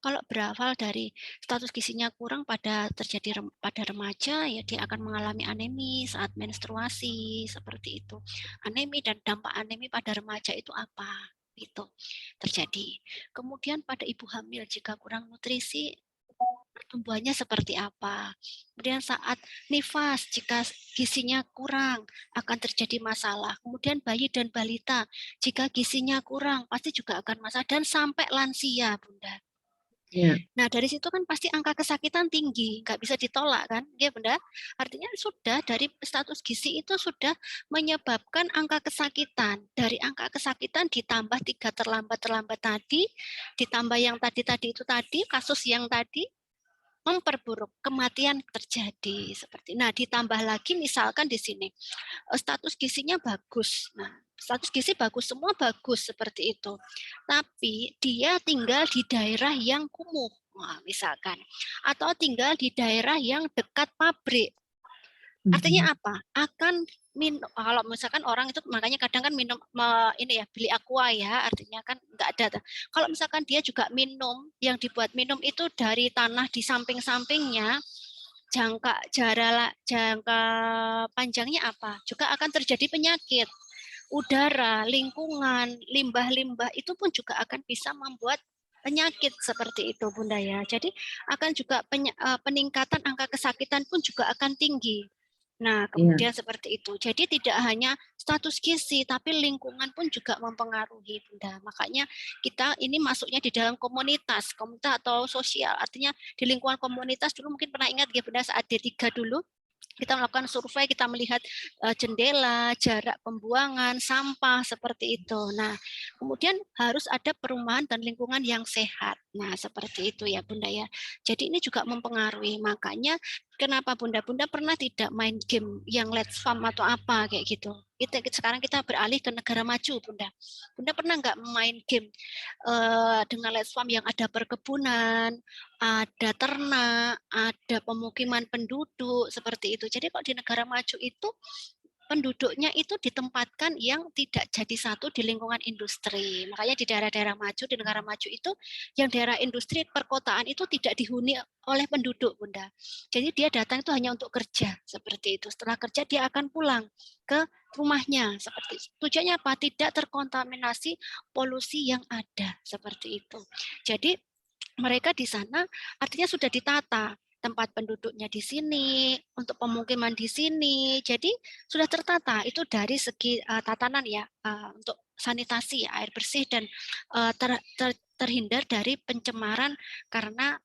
kalau berawal dari status gizinya kurang pada terjadi pada remaja, ya dia akan mengalami anemi saat menstruasi, seperti itu. Anemi dan dampak anemi pada remaja itu apa? Itu terjadi. Kemudian pada ibu hamil jika kurang nutrisi, pertumbuhannya seperti apa. Kemudian saat nifas, jika gizinya kurang, akan terjadi masalah. Kemudian bayi dan balita, jika gizinya kurang, pasti juga akan masalah. Dan sampai lansia, Bunda. ya, Nah, dari situ kan pasti angka kesakitan tinggi, nggak bisa ditolak kan, ya Bunda? Artinya sudah dari status gizi itu sudah menyebabkan angka kesakitan. Dari angka kesakitan ditambah 3 terlambat-terlambat tadi, ditambah yang tadi-tadi itu tadi, kasus yang tadi, memperburuk, kematian terjadi seperti. Nah, ditambah lagi misalkan di sini status gizinya bagus. Nah, status gizi bagus semua bagus seperti itu. Tapi dia tinggal di daerah yang kumuh. Nah, misalkan atau tinggal di daerah yang dekat pabrik. Artinya apa? Akan kalau misalkan orang itu makanya kadang kan minum ini ya beli aqua ya, artinya kan nggak ada. Kalau misalkan dia juga minum yang dibuat minum itu dari tanah di samping-sampingnya, jangka panjangnya apa? Juga akan terjadi penyakit. Udara, lingkungan, limbah-limbah itu pun juga akan bisa membuat penyakit seperti itu Bunda ya. Jadi akan juga peningkatan angka kesakitan pun juga akan tinggi. Nah, ya, kemudian seperti itu. Jadi tidak hanya status gizi, tapi lingkungan pun juga mempengaruhi, Bunda. Makanya kita ini masuknya di dalam komunitas atau sosial. Artinya di lingkungan komunitas dulu mungkin pernah ingat ya Bunda saat D3 dulu kita melakukan survei, kita melihat jendela, jarak pembuangan, sampah, seperti itu. Nah, kemudian harus ada perumahan dan lingkungan yang sehat. Nah, seperti itu ya Bunda ya. Jadi ini juga mempengaruhi. Makanya kenapa Bunda pernah tidak main game yang Let's Farm atau apa kayak gitu. Sekarang kita beralih ke negara maju Bunda. Bunda pernah nggak main game dengan Let's Farm yang ada perkebunan, ada ternak, ada pemukiman penduduk, seperti itu. Jadi kalau di negara maju itu penduduknya itu ditempatkan yang tidak jadi satu di lingkungan industri. Makanya di daerah-daerah maju, di negara maju itu, yang daerah industri perkotaan itu tidak dihuni oleh penduduk, Bunda. Jadi dia datang itu hanya untuk kerja, seperti itu. Setelah kerja dia akan pulang ke rumahnya, seperti itu. Tujuannya apa? Tidak terkontaminasi polusi yang ada, seperti itu. Jadi mereka di sana artinya sudah ditata tempat penduduknya di sini, untuk pemukiman di sini. Jadi sudah tertata itu dari segi tatanan ya, untuk sanitasi, air bersih dan terhindar dari pencemaran karena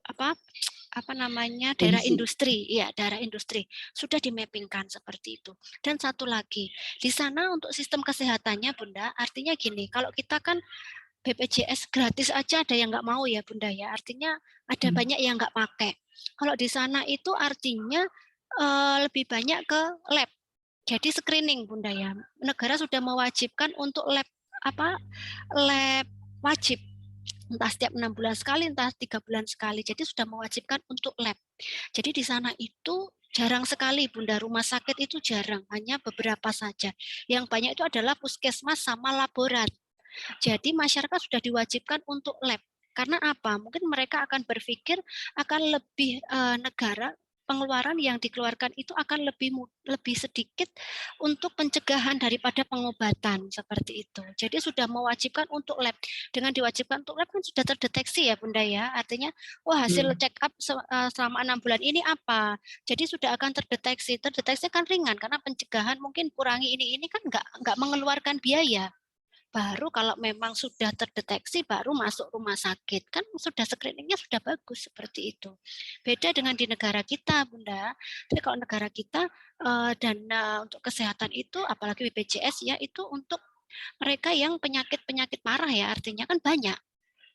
apa namanya daerah polusi. industri, ya daerah industri sudah dimappingkan seperti itu. Dan satu lagi di sana untuk sistem kesehatannya Bunda, artinya gini, kalau kita kan BPJS gratis aja ada yang nggak mau ya Bunda ya. Artinya ada banyak yang nggak pakai. Kalau di sana itu artinya lebih banyak ke lab. Jadi screening Bunda ya. Negara sudah mewajibkan untuk lab wajib. Entah setiap 6 bulan sekali, entah 3 bulan sekali. Jadi sudah mewajibkan untuk lab. Jadi di sana itu jarang sekali Bunda, rumah sakit itu jarang, hanya beberapa saja. Yang banyak itu adalah puskesmas sama laborat. Jadi masyarakat sudah diwajibkan untuk lab. Karena apa? Mungkin mereka akan berpikir akan lebih negara pengeluaran yang dikeluarkan itu akan lebih sedikit untuk pencegahan daripada pengobatan seperti itu. Jadi sudah mewajibkan untuk lab. Dengan diwajibkan untuk lab kan sudah terdeteksi ya Bunda ya. Artinya wah hasil check up selama 6 bulan ini apa. Jadi sudah akan terdeteksi. Terdeteksi kan ringan karena pencegahan mungkin kurangi ini kan nggak mengeluarkan biaya. Baru kalau memang sudah terdeteksi baru masuk rumah sakit. Kan sudah screeningnya sudah bagus seperti itu. Beda dengan di negara kita, Bunda. Jadi kalau negara kita dana untuk kesehatan itu apalagi BPJS ya itu untuk mereka yang penyakit-penyakit parah ya, artinya kan banyak.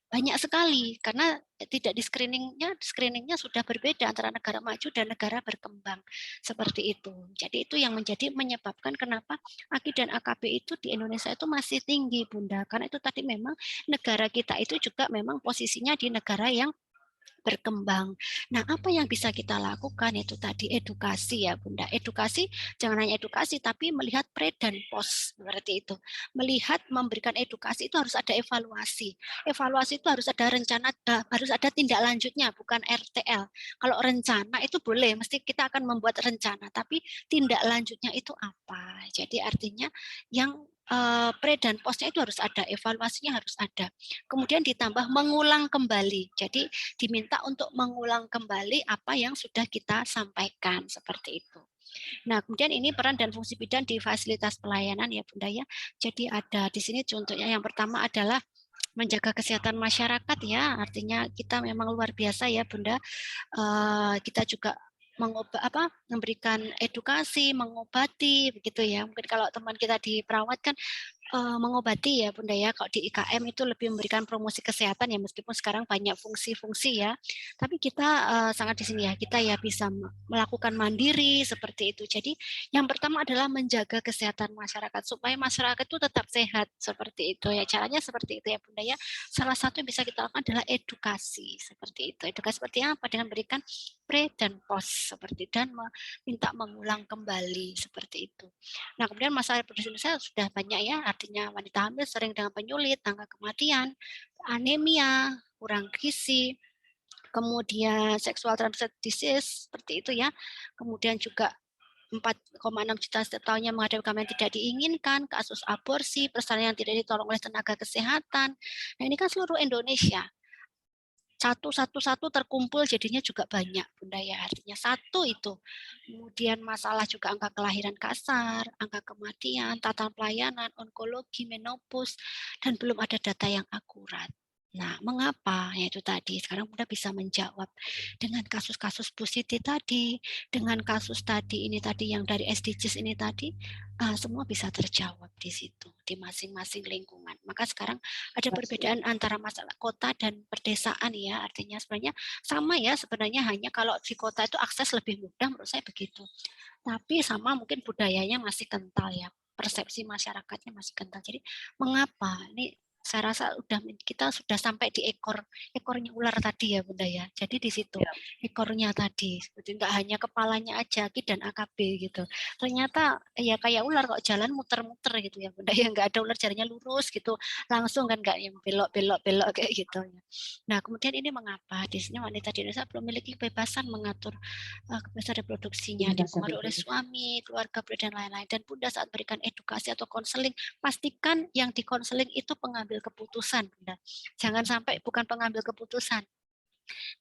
banyak sekali karena tidak screeningnya sudah berbeda antara negara maju dan negara berkembang seperti itu. Jadi itu yang menyebabkan kenapa AKI dan AKB itu di Indonesia itu masih tinggi, Bunda, karena itu tadi memang negara kita itu juga memang posisinya di negara yang berkembang. Nah, apa yang bisa kita lakukan itu tadi edukasi ya, Bunda. Edukasi, jangan hanya edukasi, tapi melihat pre dan post seperti itu. Melihat, memberikan edukasi itu harus ada evaluasi. Evaluasi itu harus ada rencana, harus ada tindak lanjutnya, bukan RTL. Kalau rencana itu boleh, mesti kita akan membuat rencana, tapi tindak lanjutnya itu apa? Jadi artinya yang pre dan postnya itu harus ada, evaluasinya harus ada. Kemudian ditambah mengulang kembali. Jadi diminta untuk mengulang kembali apa yang sudah kita sampaikan seperti itu. Nah, kemudian ini peran dan fungsi bidan di fasilitas pelayanan ya Bunda ya. Jadi ada di sini contohnya yang pertama adalah menjaga kesehatan masyarakat ya, artinya kita memang luar biasa ya Bunda. Kita juga memberikan edukasi, mengobati begitu ya. Mungkin kalau teman kita di perawat kan mengobati ya Bunda ya. Kalau di IKM itu lebih memberikan promosi kesehatan ya, meskipun sekarang banyak fungsi-fungsi ya. Tapi kita sangat di sini ya, kita ya bisa melakukan mandiri seperti itu. Jadi yang pertama adalah menjaga kesehatan masyarakat supaya masyarakat itu tetap sehat seperti itu ya. Caranya seperti itu ya Bunda ya. Salah satu yang bisa kita lakukan adalah edukasi seperti itu. Edukasi seperti apa? Dengan memberikan pre dan post seperti dan minta mengulang kembali seperti itu. Nah, kemudian masalah reproduksi Indonesia sudah banyak ya, artinya wanita hamil sering dengan penyulit, angka kematian, anemia, kurang gizi, kemudian sexual transmitted disease seperti itu ya. Kemudian juga 4,6 juta setiap tahunnya menghadapi kehamilan tidak diinginkan, kasus aborsi, persalinan yang tidak ditolong oleh tenaga kesehatan. Nah, ini kan seluruh Indonesia. Satu terkumpul jadinya juga banyak Bunda ya, artinya satu itu. Kemudian masalah juga angka kelahiran kasar, angka kematian, tata pelayanan, onkologi, menopause, dan belum ada data yang akurat. Nah, mengapa? Ya itu tadi, sekarang Bunda bisa menjawab dengan kasus-kasus Bu Siti tadi, dengan kasus tadi ini tadi yang dari SDGs ini tadi, semua bisa terjawab di situ, di masing-masing lingkungan. Maka sekarang ada perbedaan antara masalah kota dan perdesaan ya, artinya sebenarnya sama ya, sebenarnya hanya kalau di kota itu akses lebih mudah menurut saya begitu. Tapi sama mungkin budayanya masih kental ya, persepsi masyarakatnya masih kental. Jadi mengapa? Ini saya rasa kita sudah sampai di ekornya ular tadi ya Bunda ya. Jadi di situ Ya. ekornya tadi, seperti enggak hanya kepalanya aja KI dan AKB gitu. Ternyata ya kayak ular kok jalan muter-muter gitu ya Bunda ya, enggak ada ular jalannya lurus gitu langsung kan, enggak yang belok-belok kayak gitu ya. Nah, kemudian ini mengapa di sini wanita di Indonesia belum memiliki kebebasan mengatur kebebasan reproduksinya, dipengaruhi oleh suami, keluarga, dan lain-lain. Dan Bunda saat berikan edukasi atau konseling, pastikan yang dikonseling itu pengambil keputusan, Bunda. Jangan sampai bukan pengambil keputusan.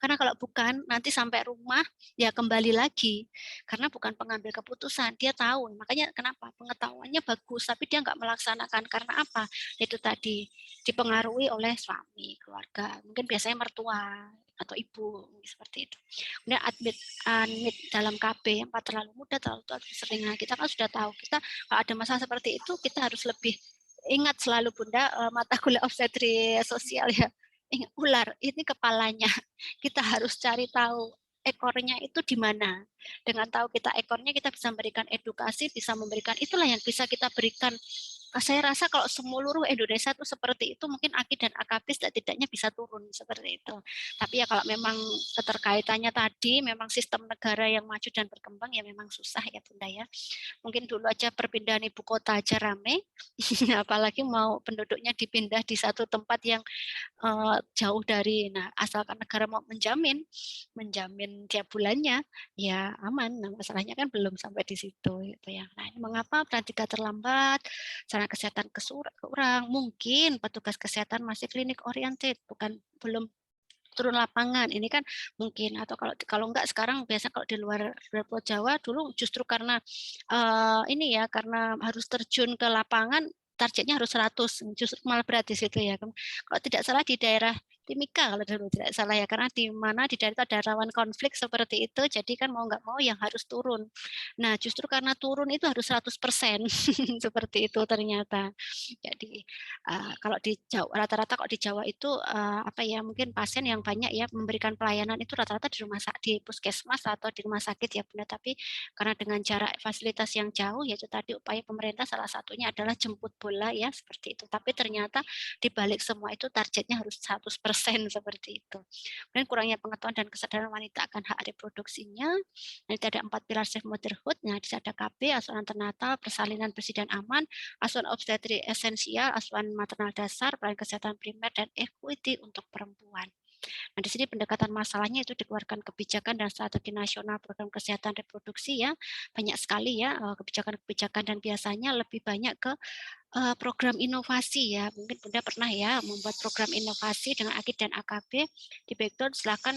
Karena kalau bukan, nanti sampai rumah, ya kembali lagi. Karena bukan pengambil keputusan, dia tahu. Makanya kenapa? Pengetahuannya bagus, tapi dia nggak melaksanakan. Karena apa? Itu tadi, dipengaruhi oleh suami, keluarga. Mungkin biasanya mertua atau ibu, seperti itu. Kemudian admit dalam KB, yang terlalu muda, terlalu tua, sering. Nah, kita kan sudah tahu, kita kalau ada masalah seperti itu, kita harus lebih ingat selalu Bunda, mata kuliah obstetri sosial ya. Ingat, ular, ini kepalanya kita harus cari tahu ekornya itu di mana. Dengan tahu kita ekornya, kita bisa memberikan edukasi, bisa memberikan, itulah yang bisa kita berikan. Saya rasa kalau seluruh Indonesia itu seperti itu, mungkin AKI dan AKB setidaknya bisa turun seperti itu. Tapi ya kalau memang keterkaitannya tadi, memang sistem negara yang maju dan berkembang, ya memang susah ya Bunda ya. Mungkin dulu aja perpindahan ibu kota aja rame, apalagi mau penduduknya dipindah di satu tempat yang jauh dari, nah asalkan negara mau menjamin tiap bulannya, ya aman. Nah masalahnya kan belum sampai di situ gitu ya. Nah ini mengapa perhatikan terlambat, sarana kesehatan kurang, mungkin petugas kesehatan masih klinik oriented, belum turun lapangan. Ini kan mungkin, atau kalau enggak sekarang biasa kalau di luar Pulau Jawa dulu justru karena ini ya, karena harus terjun ke lapangan targetnya harus 100, justru malah berat di situ ya. Kalau tidak salah di daerah Timika kalau dulu tidak salah ya, karena di mana di daerah itu ada rawan konflik seperti itu, jadi kan mau nggak mau yang harus turun. Nah, justru karena turun itu harus 100% seperti itu ternyata. Jadi, kalau di Jawa rata-rata kok di Jawa itu, apa ya, mungkin pasien yang banyak ya memberikan pelayanan itu rata-rata di puskesmas atau di rumah sakit ya Bunda, tapi karena dengan jarak fasilitas yang jauh, yaitu tadi upaya pemerintah salah satunya adalah jemput bola ya, seperti itu. Tapi ternyata di balik semua itu targetnya harus 100% seperti itu. Kemudian kurangnya pengetahuan dan kesadaran wanita akan hak reproduksinya. Nanti ada 4 pilar safe motherhood. Nah, di sini ada KB, asuhan antenatal, persalinan bersih dan aman, asuhan obstetri esensial, asuhan maternal dasar, pelayanan kesehatan primer, dan equity untuk perempuan. Nah, di sini pendekatan masalahnya itu dikeluarkan kebijakan dan strategi nasional program kesehatan reproduksi ya. Banyak sekali ya kebijakan-kebijakan dan biasanya lebih banyak ke program inovasi ya. Mungkin Bunda pernah ya membuat program inovasi dengan AKID dan AKB di background silakan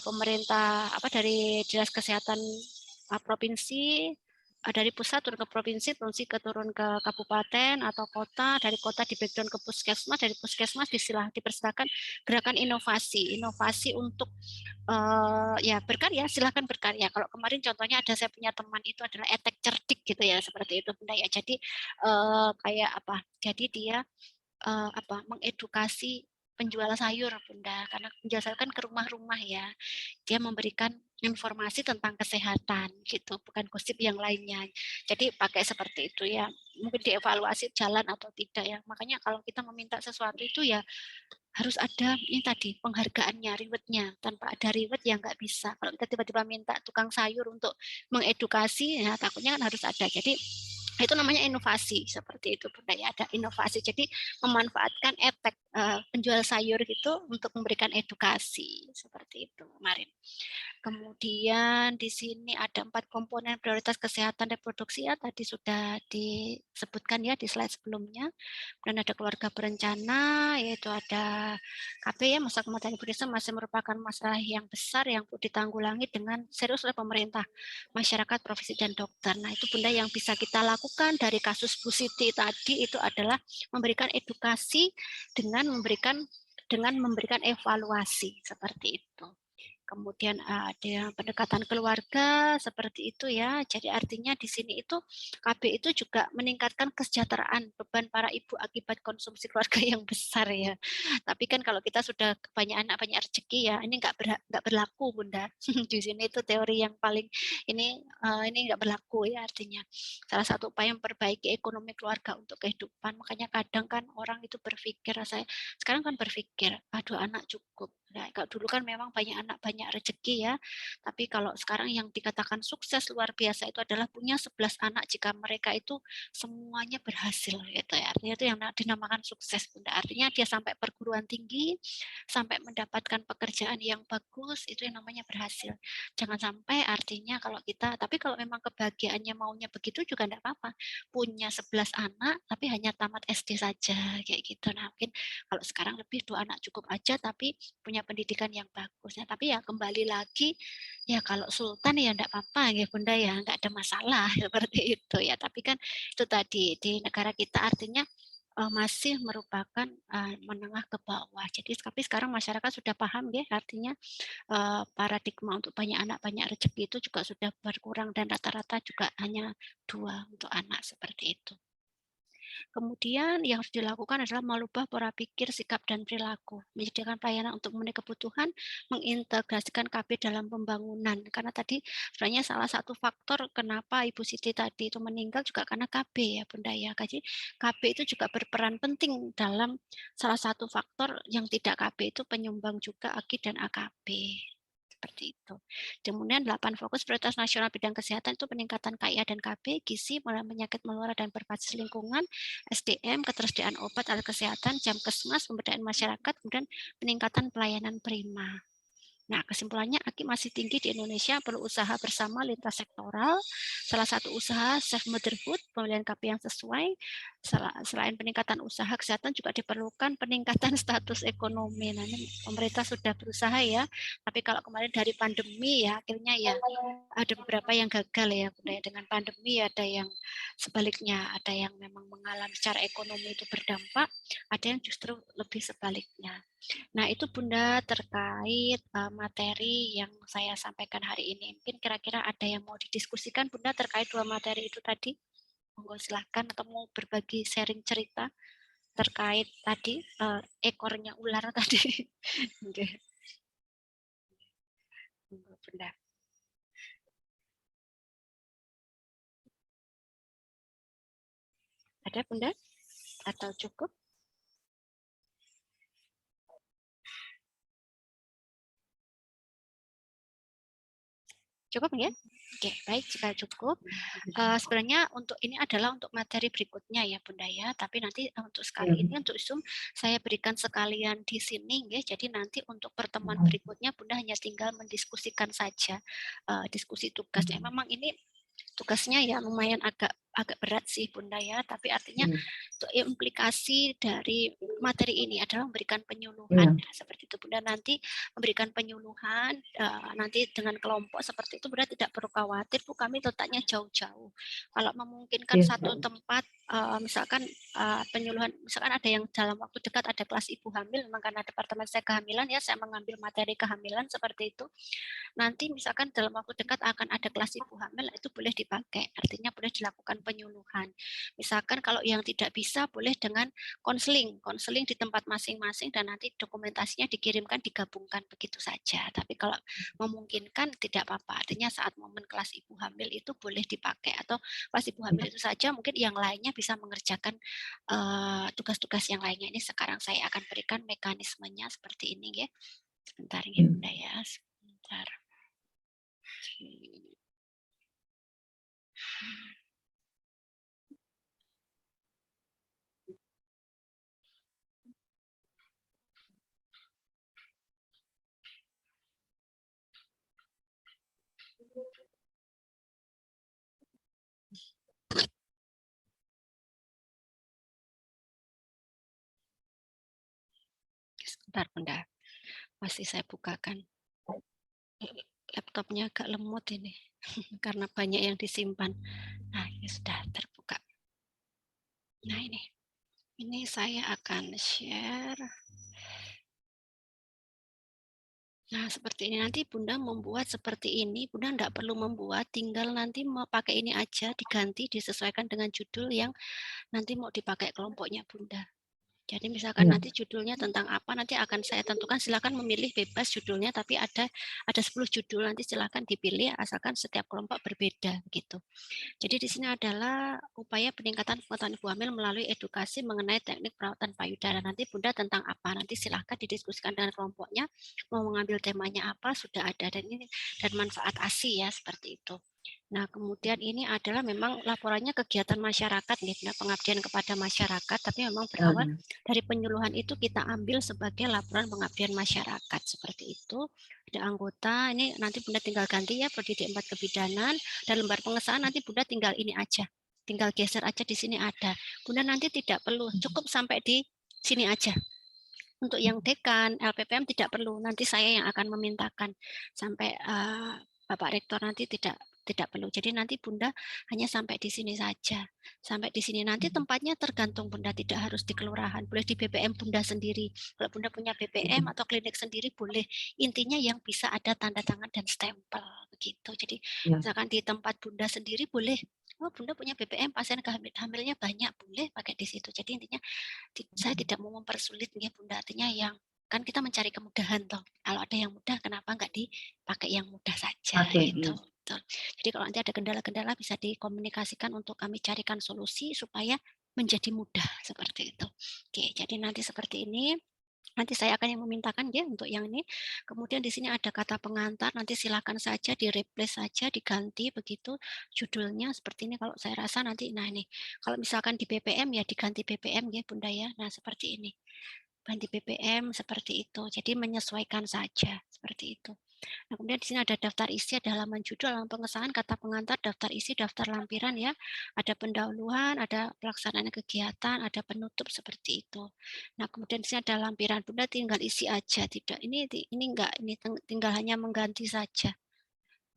pemerintah dari Dinas Kesehatan provinsi dari pusat turun ke provinsi, provinsi turun ke kabupaten atau kota, dari kota di background ke puskesmas, dari puskesmas dipersilakan gerakan inovasi untuk ya berkarya, silahkan berkarya. Kalau kemarin contohnya ada saya punya teman itu adalah etek cerdik gitu ya, seperti itu Bunda ya. Jadi kayak apa? Jadi dia mengedukasi penjual sayur Bunda, karena penjual sayur kan ke rumah-rumah ya. Dia memberikan informasi tentang kesehatan gitu, bukan gosip yang lainnya. Jadi pakai seperti itu ya. Mungkin dievaluasi jalan atau tidak ya. Makanya kalau kita meminta sesuatu itu ya harus ada ini tadi penghargaannya, rewardnya. Tanpa ada reward ya nggak bisa. Kalau kita tiba-tiba minta tukang sayur untuk mengedukasi, ya takutnya kan harus ada. Jadi itu namanya inovasi seperti itu Bunda ya, ada inovasi. Jadi memanfaatkan etek penjual sayur gitu untuk memberikan edukasi seperti itu kemarin. Kemudian di sini ada 4 komponen prioritas kesehatan reproduksi ya, tadi sudah disebutkan ya di slide sebelumnya. Dan ada keluarga berencana, yaitu ada KB ya, masa kematian ibu desa masih merupakan masalah yang besar yang perlu ditanggulangi dengan serius oleh pemerintah, masyarakat, profesi, dan dokter. Nah, itu Bunda yang bisa kita lakukan dari kasus Bu Siti tadi itu adalah memberikan edukasi dengan memberikan evaluasi seperti itu. Kemudian ada pendekatan keluarga seperti itu ya. Jadi artinya di sini itu KB itu juga meningkatkan kesejahteraan beban para ibu akibat konsumsi keluarga yang besar ya. Tapi kan kalau kita sudah banyak anak banyak rezeki ya, ini nggak berlaku Bunda. Di sini itu teori yang paling ini nggak berlaku ya artinya. Salah satu upaya memperbaiki ekonomi keluarga untuk kehidupan. Makanya kadang kan orang itu berpikir saya sekarang kan berpikir, aduh anak cukup. Nah, kalau dulu kan memang banyak anak banyak rezeki ya. Tapi kalau sekarang yang dikatakan sukses luar biasa itu adalah punya 11 anak jika mereka itu semuanya berhasil gitu ya. Artinya itu yang dinamakan sukses Bunda. Artinya dia sampai perguruan tinggi, sampai mendapatkan pekerjaan yang bagus, itu yang namanya berhasil. Jangan sampai artinya kalau kita, tapi kalau memang kebahagiaannya maunya begitu juga enggak apa-apa. Punya 11 anak tapi hanya tamat SD saja kayak gitu. Nah, mungkin kalau sekarang lebih 2 anak cukup aja tapi punya pendidikan yang bagus. Nah, tapi ya kembali lagi ya kalau sultan ya enggak apa-apa ya Bunda ya, enggak ada masalah seperti itu ya. Tapi kan itu tadi di negara kita artinya masih merupakan menengah ke bawah. Jadi tapi sekarang masyarakat sudah paham ya artinya paradigma untuk banyak anak banyak rezeki itu juga sudah berkurang dan rata-rata juga hanya 2 untuk anak seperti itu. Kemudian yang harus dilakukan adalah merubah pola pikir, sikap, dan perilaku. Menyediakan pelayanan untuk memenuhi kebutuhan, mengintegrasikan KB dalam pembangunan. Karena tadi sebenarnya salah satu faktor kenapa Ibu Siti tadi itu meninggal juga karena KB ya Bunda ya. Jadi KB itu juga berperan penting dalam salah satu faktor yang tidak KB itu penyumbang juga AKI dan AKB. Seperti itu. Kemudian 8 fokus prioritas nasional bidang kesehatan itu peningkatan KIA dan KB, gizi, penyakit menular dan berbasis lingkungan, SDM, ketersediaan obat, alat kesehatan, Jamkesmas, pemberdayaan masyarakat, kemudian peningkatan pelayanan prima. Nah, kesimpulannya AKI masih tinggi di Indonesia, perlu usaha bersama lintas sektoral. Salah satu usaha safe motherhood, pemilihan KP yang sesuai. Selain peningkatan usaha kesehatan juga diperlukan peningkatan status ekonomi. Nah, ini pemerintah sudah berusaha ya, tapi kalau kemarin dari pandemi ya akhirnya ya ada beberapa yang gagal ya, dengan pandemi ada yang sebaliknya, ada yang memang mengalami secara ekonomi itu berdampak, ada yang justru lebih sebaliknya. Nah, itu Bunda terkait materi yang saya sampaikan hari ini. Mungkin kira-kira ada yang mau didiskusikan Bunda terkait dua materi itu tadi? Monggo silahkan atau mau berbagi sharing cerita terkait tadi ekornya ular tadi. Oke. Monggo Bunda. Ada Bunda? Atau cukup? Cukup ya? Oke, baik jika cukup. Sebenarnya untuk ini adalah untuk materi berikutnya ya Bunda ya, tapi nanti untuk sekali ini untuk Zoom saya berikan sekalian di sini ya. Jadi nanti untuk pertemuan berikutnya Bunda hanya tinggal mendiskusikan saja diskusi tugasnya. Memang ini tugasnya ya lumayan agak berat sih Bunda ya, tapi artinya implikasi dari materi ini adalah memberikan penyuluhan seperti itu Bunda, nanti memberikan penyuluhan nanti dengan kelompok seperti itu Bunda tidak perlu khawatir Bu, kami letaknya jauh-jauh. Kalau memungkinkan satu tempat misalkan penyuluhan, misalkan ada yang dalam waktu dekat ada kelas ibu hamil, memang karena departemen saya kehamilan ya, saya mengambil materi kehamilan seperti itu. Nanti misalkan dalam waktu dekat akan ada kelas ibu hamil, itu boleh dipakai, artinya boleh dilakukan penyuluhan. Misalkan kalau yang tidak bisa boleh dengan konseling di tempat masing-masing dan nanti dokumentasinya dikirimkan digabungkan begitu saja. Tapi kalau memungkinkan tidak apa-apa. Artinya saat momen kelas ibu hamil itu boleh dipakai atau kelas ibu hamil itu saja mungkin yang lainnya bisa mengerjakan tugas-tugas yang lainnya. Ini sekarang saya akan berikan mekanismenya seperti ini ya. Sebentar ya Bunda ya. Sebentar. Sebentar Bunda, masih saya bukakan. Laptopnya agak lemot ini karena banyak yang disimpan. Nah, ini sudah terbuka. Nah, ini saya akan share. Nah, seperti ini nanti Bunda membuat seperti ini. Bunda tidak perlu membuat, tinggal nanti mau pakai ini aja, diganti, disesuaikan dengan judul yang nanti mau dipakai kelompoknya Bunda. Jadi misalkan nanti judulnya tentang apa, nanti akan saya tentukan, silakan memilih bebas judulnya, tapi ada 10 judul, nanti silakan dipilih, asalkan setiap kelompok berbeda gitu. Jadi di sini adalah upaya peningkatan pengetahuan ibu hamil melalui edukasi mengenai teknik perawatan payudara. Nanti Bunda tentang apa, nanti silakan didiskusikan dengan kelompoknya, mau mengambil temanya apa, sudah ada, dan manfaat ASI ya, seperti itu. Nah, kemudian ini adalah memang laporannya kegiatan masyarakat, nih, pengabdian kepada masyarakat, tapi memang berawal dari penyuluhan itu kita ambil sebagai laporan pengabdian masyarakat, seperti itu. Ada anggota, ini nanti Bunda tinggal ganti ya, Prodi D4 Kebidanan, dan lembar pengesahan nanti Bunda tinggal ini aja, tinggal geser aja di sini ada. Bunda nanti tidak perlu, cukup sampai di sini aja. Untuk yang dekan, LPPM tidak perlu, nanti saya yang akan memintakan sampai Bapak Rektor nanti tidak perlu. Jadi nanti Bunda hanya sampai di sini saja. Sampai di sini nanti tempatnya tergantung Bunda, tidak harus di kelurahan, boleh di BPM Bunda sendiri. Kalau Bunda punya BPM atau klinik sendiri boleh. Intinya yang bisa ada tanda tangan dan stempel begitu. Jadi misalkan di tempat Bunda sendiri boleh. Oh, Bunda punya BPM, pasien hamilnya banyak, boleh pakai di situ. Jadi intinya saya tidak mau mempersulit ya Bunda, artinya yang kan kita mencari kemudahan toh. Kalau ada yang mudah, kenapa nggak dipakai yang mudah saja gitu. Betul. Jadi kalau nanti ada kendala-kendala bisa dikomunikasikan untuk kami carikan solusi supaya menjadi mudah seperti itu. Oke, jadi nanti seperti ini. Nanti saya akan yang memintakan ya untuk yang ini. Kemudian di sini ada kata pengantar, nanti silakan saja di-replace saja, diganti begitu judulnya seperti ini. Kalau saya rasa nanti, nah ini, kalau misalkan di BPM ya diganti BPM ya Bunda ya. Nah seperti ini, ganti BPM seperti itu. Jadi menyesuaikan saja seperti itu. Nah, kemudian di sini ada daftar isi, ada halaman judul, halaman pengesahan, kata pengantar, daftar isi, daftar lampiran ya. Ada pendahuluan, ada pelaksanaan kegiatan, ada penutup seperti itu. Nah, kemudian di sini ada lampiran. Bunda tinggal isi aja, tidak. Ini enggak, ini tinggal hanya mengganti saja.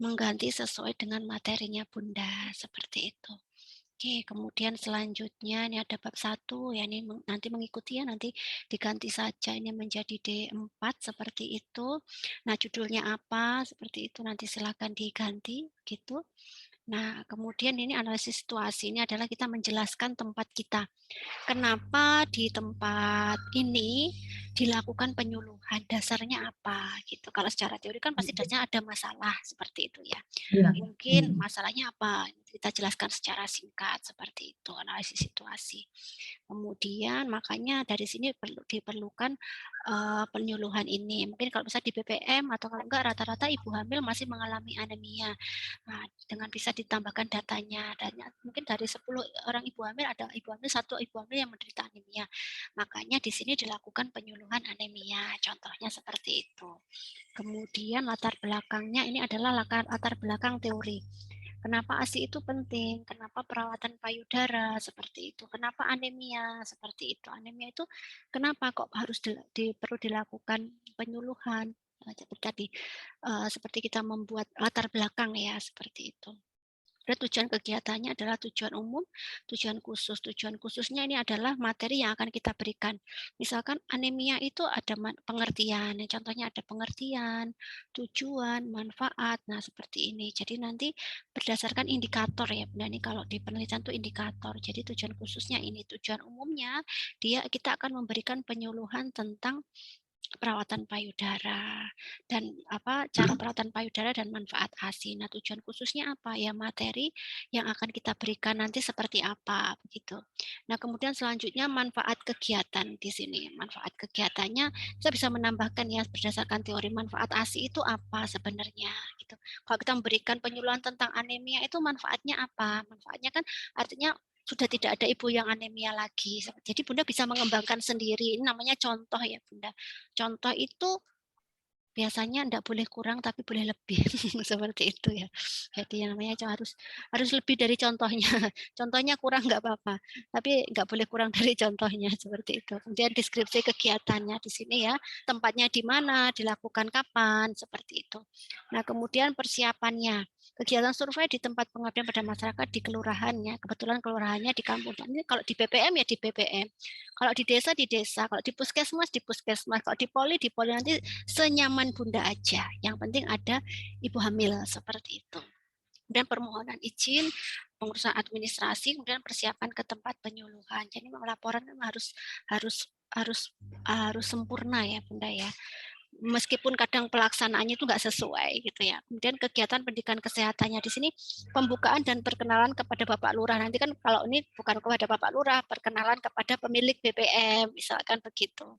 Mengganti sesuai dengan materinya Bunda, seperti itu. Oke, kemudian selanjutnya ini ada bab 1 ya, ini nanti mengikuti ya, nanti diganti saja ini menjadi D4 seperti itu. Nah, judulnya apa, seperti itu nanti silakan diganti gitu. Nah, kemudian ini analisis situasi, ini adalah kita menjelaskan tempat kita. Kenapa di tempat ini dilakukan penyuluhan, dasarnya apa gitu. Kalau secara teori kan pasti dasarnya ada masalah seperti itu ya. Iya. Mungkin masalahnya apa, kita jelaskan secara singkat seperti itu, analisis situasi. Kemudian makanya dari sini diperlukan penyuluhan ini. Mungkin kalau bisa di BPM atau kalau enggak rata-rata ibu hamil masih mengalami anemia. Nah, dengan bisa ditambahkan datanya dan mungkin dari 10 orang ibu hamil ada ibu hamil 1 ibu hamil yang menderita anemia. Makanya di sini dilakukan penyuluhan anemia. Contohnya seperti itu. Kemudian latar belakangnya ini adalah latar belakang teori. Kenapa ASI itu penting? Kenapa perawatan payudara seperti itu? Kenapa anemia seperti itu? Anemia itu kenapa kok harus perlu dilakukan penyuluhan? Seperti tadi, seperti kita membuat latar belakang ya seperti itu. Dan tujuan kegiatannya adalah tujuan umum, tujuan khusus. Tujuan khususnya ini adalah materi yang akan kita berikan. Misalkan anemia itu ada pengertian, contohnya ada pengertian, tujuan, manfaat, nah seperti ini. Jadi nanti berdasarkan indikator ya, Bunda, ini kalau di penelitian itu indikator. Jadi tujuan khususnya ini, tujuan umumnya kita akan memberikan penyuluhan tentang perawatan payudara dan cara perawatan payudara dan manfaat ASI. Nah, tujuan khususnya apa? Ya materi yang akan kita berikan nanti seperti apa begitu. Nah, kemudian selanjutnya manfaat kegiatan di sini. Manfaat kegiatannya saya bisa menambahkan ya berdasarkan teori manfaat ASI itu apa sebenarnya gitu. Kalau kita memberikan penyuluhan tentang anemia itu manfaatnya apa? Manfaatnya kan artinya sudah tidak ada ibu yang anemia lagi. Jadi Bunda bisa mengembangkan sendiri. Ini namanya contoh ya Bunda. Contoh itu biasanya enggak boleh kurang tapi boleh lebih seperti itu ya. Jadi yang namanya harus lebih dari contohnya. Contohnya kurang nggak apa-apa, tapi nggak boleh kurang dari contohnya seperti itu. Kemudian deskripsi kegiatannya di sini ya, tempatnya di mana, dilakukan kapan, seperti itu. Nah, kemudian persiapannya. Kegiatan survei di tempat pengabdian pada masyarakat di kelurahannya. Kebetulan kelurahannya di kampung. Ini kalau di BPM ya di BPM. Kalau di desa, kalau di puskesmas, kalau di poli, nanti senyaman Bunda aja. Yang penting ada ibu hamil seperti itu. Dan permohonan izin, pengurusan administrasi, kemudian persiapan ke tempat penyuluhan. Jadi laporan harus harus harus harus sempurna ya Bunda ya. Meskipun kadang pelaksanaannya itu nggak sesuai gitu ya. Kemudian kegiatan pendidikan kesehatannya di sini pembukaan dan perkenalan kepada Bapak Lurah. Nanti kan kalau ini bukan kepada Bapak Lurah, perkenalan kepada pemilik BPM, misalkan begitu.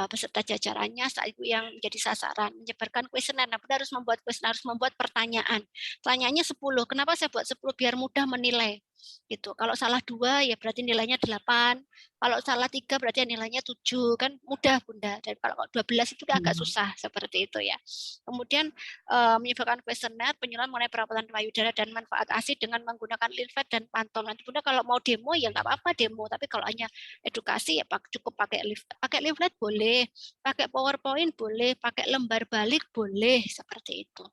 Beserta jajarannya saat ibu yang menjadi sasaran, menyebarkan kuesioner. Nah, Bunda harus membuat kuesioner, harus membuat pertanyaan. Pertanyaannya 10. Kenapa saya buat 10? Biar mudah menilai. Gitu. Kalau salah 2 ya berarti nilainya 8. Kalau salah 3 berarti nilainya 7, kan mudah Bunda. Dan kalau 12 itu agak susah seperti itu ya. Kemudian menyebarkan kuesioner penyuluhan mengenai perawatan payudara dan manfaat ASI dengan menggunakan leaflet dan pantol. Nanti Bunda kalau mau demo ya nggak apa-apa demo, tapi kalau hanya edukasi ya cukup pakai leaflet. Pakai leaflet boleh, pakai PowerPoint boleh, pakai lembar balik boleh, seperti itu.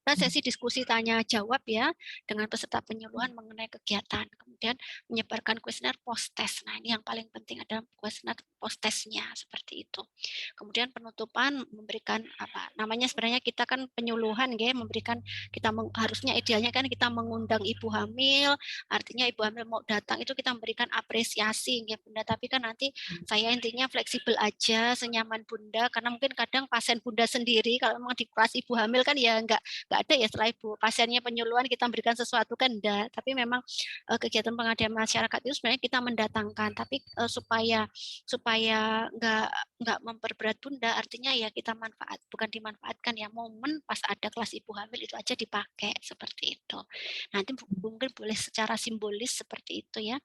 Sesi diskusi tanya jawab ya dengan peserta penyuluhan mengenai kegiatan. Kemudian menyebarkan kuesioner post test. Nah, ini yang paling penting ada kuesioner post testnya seperti itu. Kemudian penutupan memberikan namanya sebenarnya kita kan penyuluhan ya, memberikan kita harusnya idealnya kan kita mengundang ibu hamil, artinya ibu hamil mau datang itu kita memberikan apresiasi ya Bunda, tapi kan nanti saya intinya fleksibel aja, senyaman Bunda karena mungkin kadang pasien Bunda sendiri kalau memang di kelas ibu hamil kan ya nggak ada ya setelah ibu pasiennya penyuluhan kita memberikan sesuatu kan enggak, tapi memang kegiatan pengabdian masyarakat itu sebenarnya kita mendatangkan, tapi supaya nggak memperberat Bunda, artinya ya kita bukan dimanfaatkan ya, momen pas ada kelas ibu hamil itu aja dipakai seperti itu. Nanti mungkin boleh secara simbolis seperti itu ya.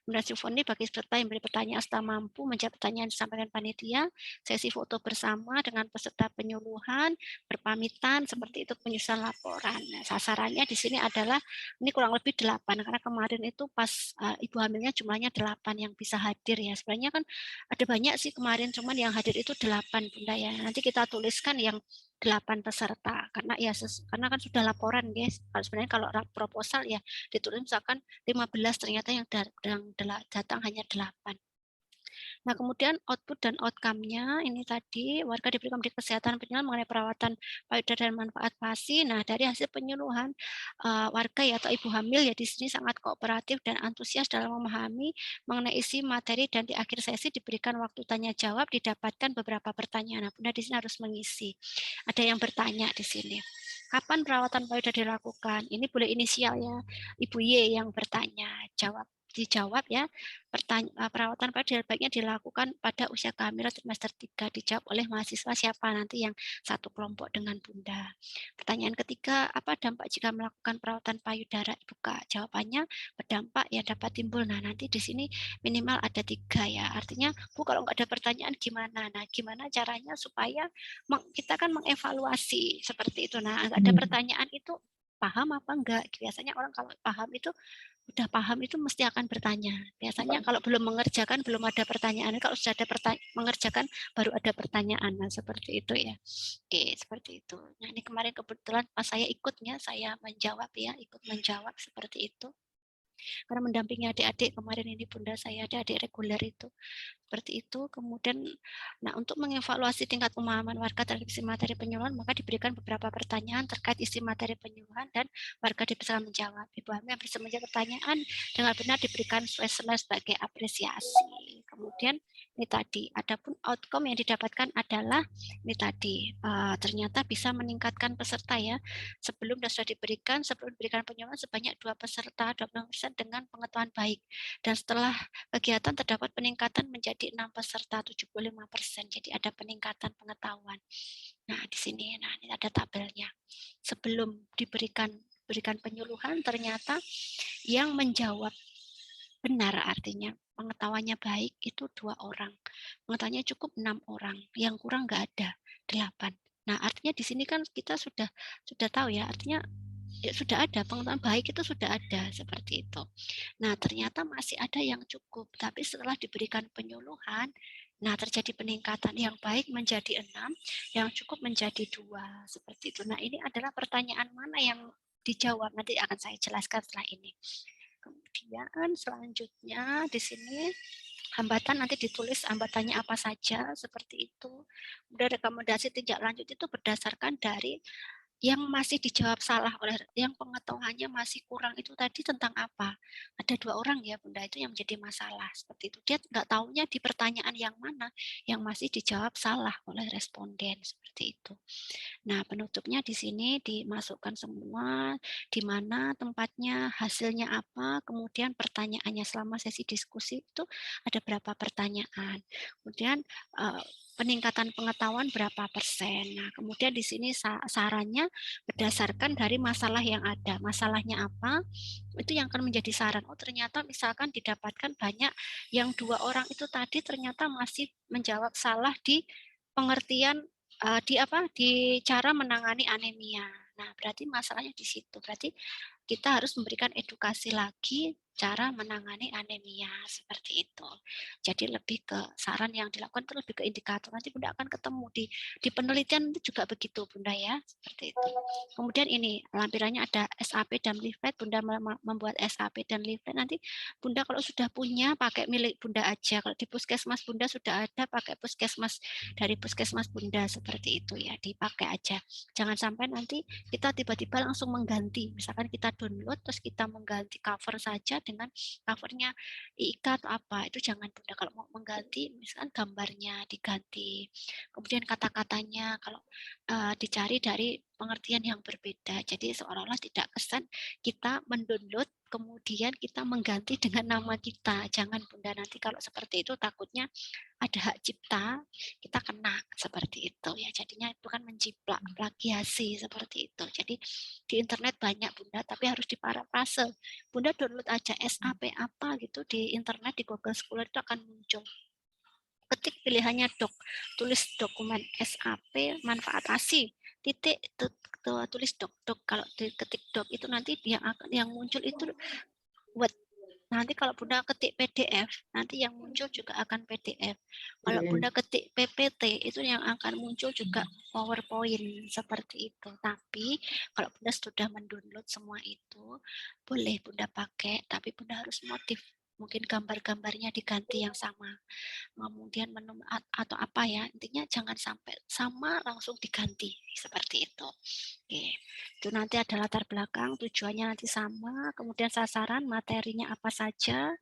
Bunda Sufoni bagi peserta yang beri pertanyaan setelah mampu menjawab pertanyaan yang disampaikan panitia, sesi foto bersama dengan peserta penyuluhan, berpamitan seperti itu, penyusunan pembuatan laporan. Nah, sasarannya di sini adalah ini kurang lebih 8 karena kemarin itu pas ibu hamilnya jumlahnya 8 yang bisa hadir ya. Sebenarnya kan ada banyak sih kemarin, cuman yang hadir itu 8 Bunda ya. Nanti kita tuliskan yang 8 peserta karena ya karena kan sudah laporan guys. Kalau sebenarnya kalau proposal ya ditulis misalkan 15, ternyata yang datang hanya 8. Nah, kemudian output dan outcome-nya ini tadi warga diberi komunikasi kesehatan penyuluhan mengenai perawatan payudara dan manfaat PASI. Nah, dari hasil penyuluhan warga ya atau ibu hamil ya di sini sangat kooperatif dan antusias dalam memahami mengenai isi materi, dan di akhir sesi diberikan waktu tanya jawab, didapatkan beberapa pertanyaan. Nah, Bunda di sini harus mengisi. Ada yang bertanya di sini. Kapan perawatan payudara dilakukan? Ini boleh inisial ya. Ibu Y yang bertanya, dijawab ya. Perawatan payudara baiknya dilakukan pada usia kehamilan trimester 3. Dijawab oleh mahasiswa siapa nanti yang satu kelompok dengan Bunda. Pertanyaan ketiga, apa dampak jika melakukan perawatan payudara? Buka. Jawabannya berdampak ya dapat timbul. Nah, nanti di sini minimal ada 3 ya. Artinya, Bu, kalau nggak ada pertanyaan gimana? Nah, gimana caranya supaya kita kan mengevaluasi seperti itu. Nah, nggak ada pertanyaan itu paham apa enggak? Biasanya orang kalau paham itu udah paham itu mesti akan bertanya. Biasanya kalau belum mengerjakan belum ada pertanyaan. Kalau sudah ada mengerjakan baru ada pertanyaan. Nah, seperti itu ya. Oke, seperti itu. Nah, ini kemarin kebetulan pas saya ikutnya saya menjawab ya, ikut menjawab seperti itu. Karena mendampingi adik-adik kemarin ini Bunda saya adik-adik reguler itu. Seperti itu. Kemudian nah untuk mengevaluasi tingkat pemahaman warga terhadap isi materi penyuluhan, maka diberikan beberapa pertanyaan terkait isi materi penyuluhan dan warga dipersilakan menjawab. Ibu hamil yang bisa menjawab pertanyaan dengan benar diberikan suasana sebagai apresiasi. Kemudian ini tadi, adapun outcome yang didapatkan adalah ini tadi ternyata bisa meningkatkan peserta ya. Sebelum sudah diberikan penyuluhan sebanyak 2 peserta 20% dengan pengetahuan baik, dan setelah kegiatan terdapat peningkatan menjadi 6 peserta 75%. Jadi ada peningkatan pengetahuan. Nah, di sini ini ada tabelnya. Sebelum diberikan penyuluhan ternyata yang menjawab benar artinya pengetahuannya baik itu 2 orang. Pengetahuannya cukup 6 orang, yang kurang nggak ada 8. Nah, artinya di sini kan kita sudah tahu ya, artinya ya sudah ada pengetahuan baik itu sudah ada seperti itu. Nah, ternyata masih ada yang cukup, tapi setelah diberikan penyuluhan, nah terjadi peningkatan yang baik menjadi 6, yang cukup menjadi 2 seperti itu. Nah, ini adalah pertanyaan mana yang dijawab nanti akan saya jelaskan setelah ini. Kemudian selanjutnya di sini hambatan nanti ditulis hambatannya apa saja seperti itu. Kemudian rekomendasi tindak lanjut itu berdasarkan dari yang masih dijawab salah oleh yang pengetahuannya masih kurang itu tadi tentang apa? Ada 2 orang ya Bunda itu yang menjadi masalah seperti itu. Dia nggak tahunya di pertanyaan yang mana yang masih dijawab salah oleh responden seperti itu. Nah, penutupnya di sini dimasukkan semua, di mana tempatnya, hasilnya apa, kemudian pertanyaannya selama sesi diskusi itu ada berapa pertanyaan. Kemudian peningkatan pengetahuan berapa persen. Nah, kemudian di sini sarannya berdasarkan dari masalah yang ada. Masalahnya apa? Itu yang akan menjadi saran. Oh, ternyata misalkan didapatkan banyak yang 2 orang itu tadi ternyata masih menjawab salah di pengertian di cara menangani anemia. Nah, berarti masalahnya di situ. Berarti kita harus memberikan edukasi lagi cara menangani anemia seperti itu. Jadi lebih ke saran yang dilakukan itu lebih ke indikator. Nanti Bunda akan ketemu di penelitian itu juga begitu Bunda ya, seperti itu. Kemudian ini lampirannya ada SAP dan leaflet. Bunda membuat SAP dan leaflet. Nanti Bunda kalau sudah punya pakai milik Bunda aja. Kalau di puskesmas Bunda sudah ada pakai puskesmas dari puskesmas Bunda seperti itu ya, dipakai aja. Jangan sampai nanti kita tiba-tiba langsung mengganti. Misalkan kita download terus kita mengganti cover saja dengan covernya IIK atau apa, itu jangan Bunda. Kalau mau mengganti misalkan gambarnya diganti, kemudian kata-katanya kalau dicari dari pengertian yang berbeda. Jadi seolah-olah tidak kesan kita mendownload kemudian kita mengganti dengan nama kita. Jangan Bunda, nanti kalau seperti itu takutnya ada hak cipta, kita kena seperti itu ya. Jadinya itu kan menciplak, plagiasi seperti itu. Jadi di internet banyak Bunda, tapi harus diparafrase. Bunda download aja SAP apa gitu di internet, di Google Scholar itu akan muncul. Ketik pilihannya tulis dokumen SAP manfaat ASI, titik tulis dok. Kalau diketik dok itu nanti yang muncul itu Word. Nanti kalau Bunda ketik PDF, nanti yang muncul juga akan PDF. Kalau Bunda ketik PPT, itu yang akan muncul juga PowerPoint seperti itu. Tapi kalau Bunda sudah mendownload semua itu, boleh Bunda pakai, tapi Bunda harus motif. Mungkin gambar-gambarnya diganti yang sama. Kemudian menu atau apa ya, intinya jangan sampai sama langsung diganti seperti itu. Oke, itu nanti ada latar belakang, tujuannya nanti sama, kemudian sasaran materinya apa saja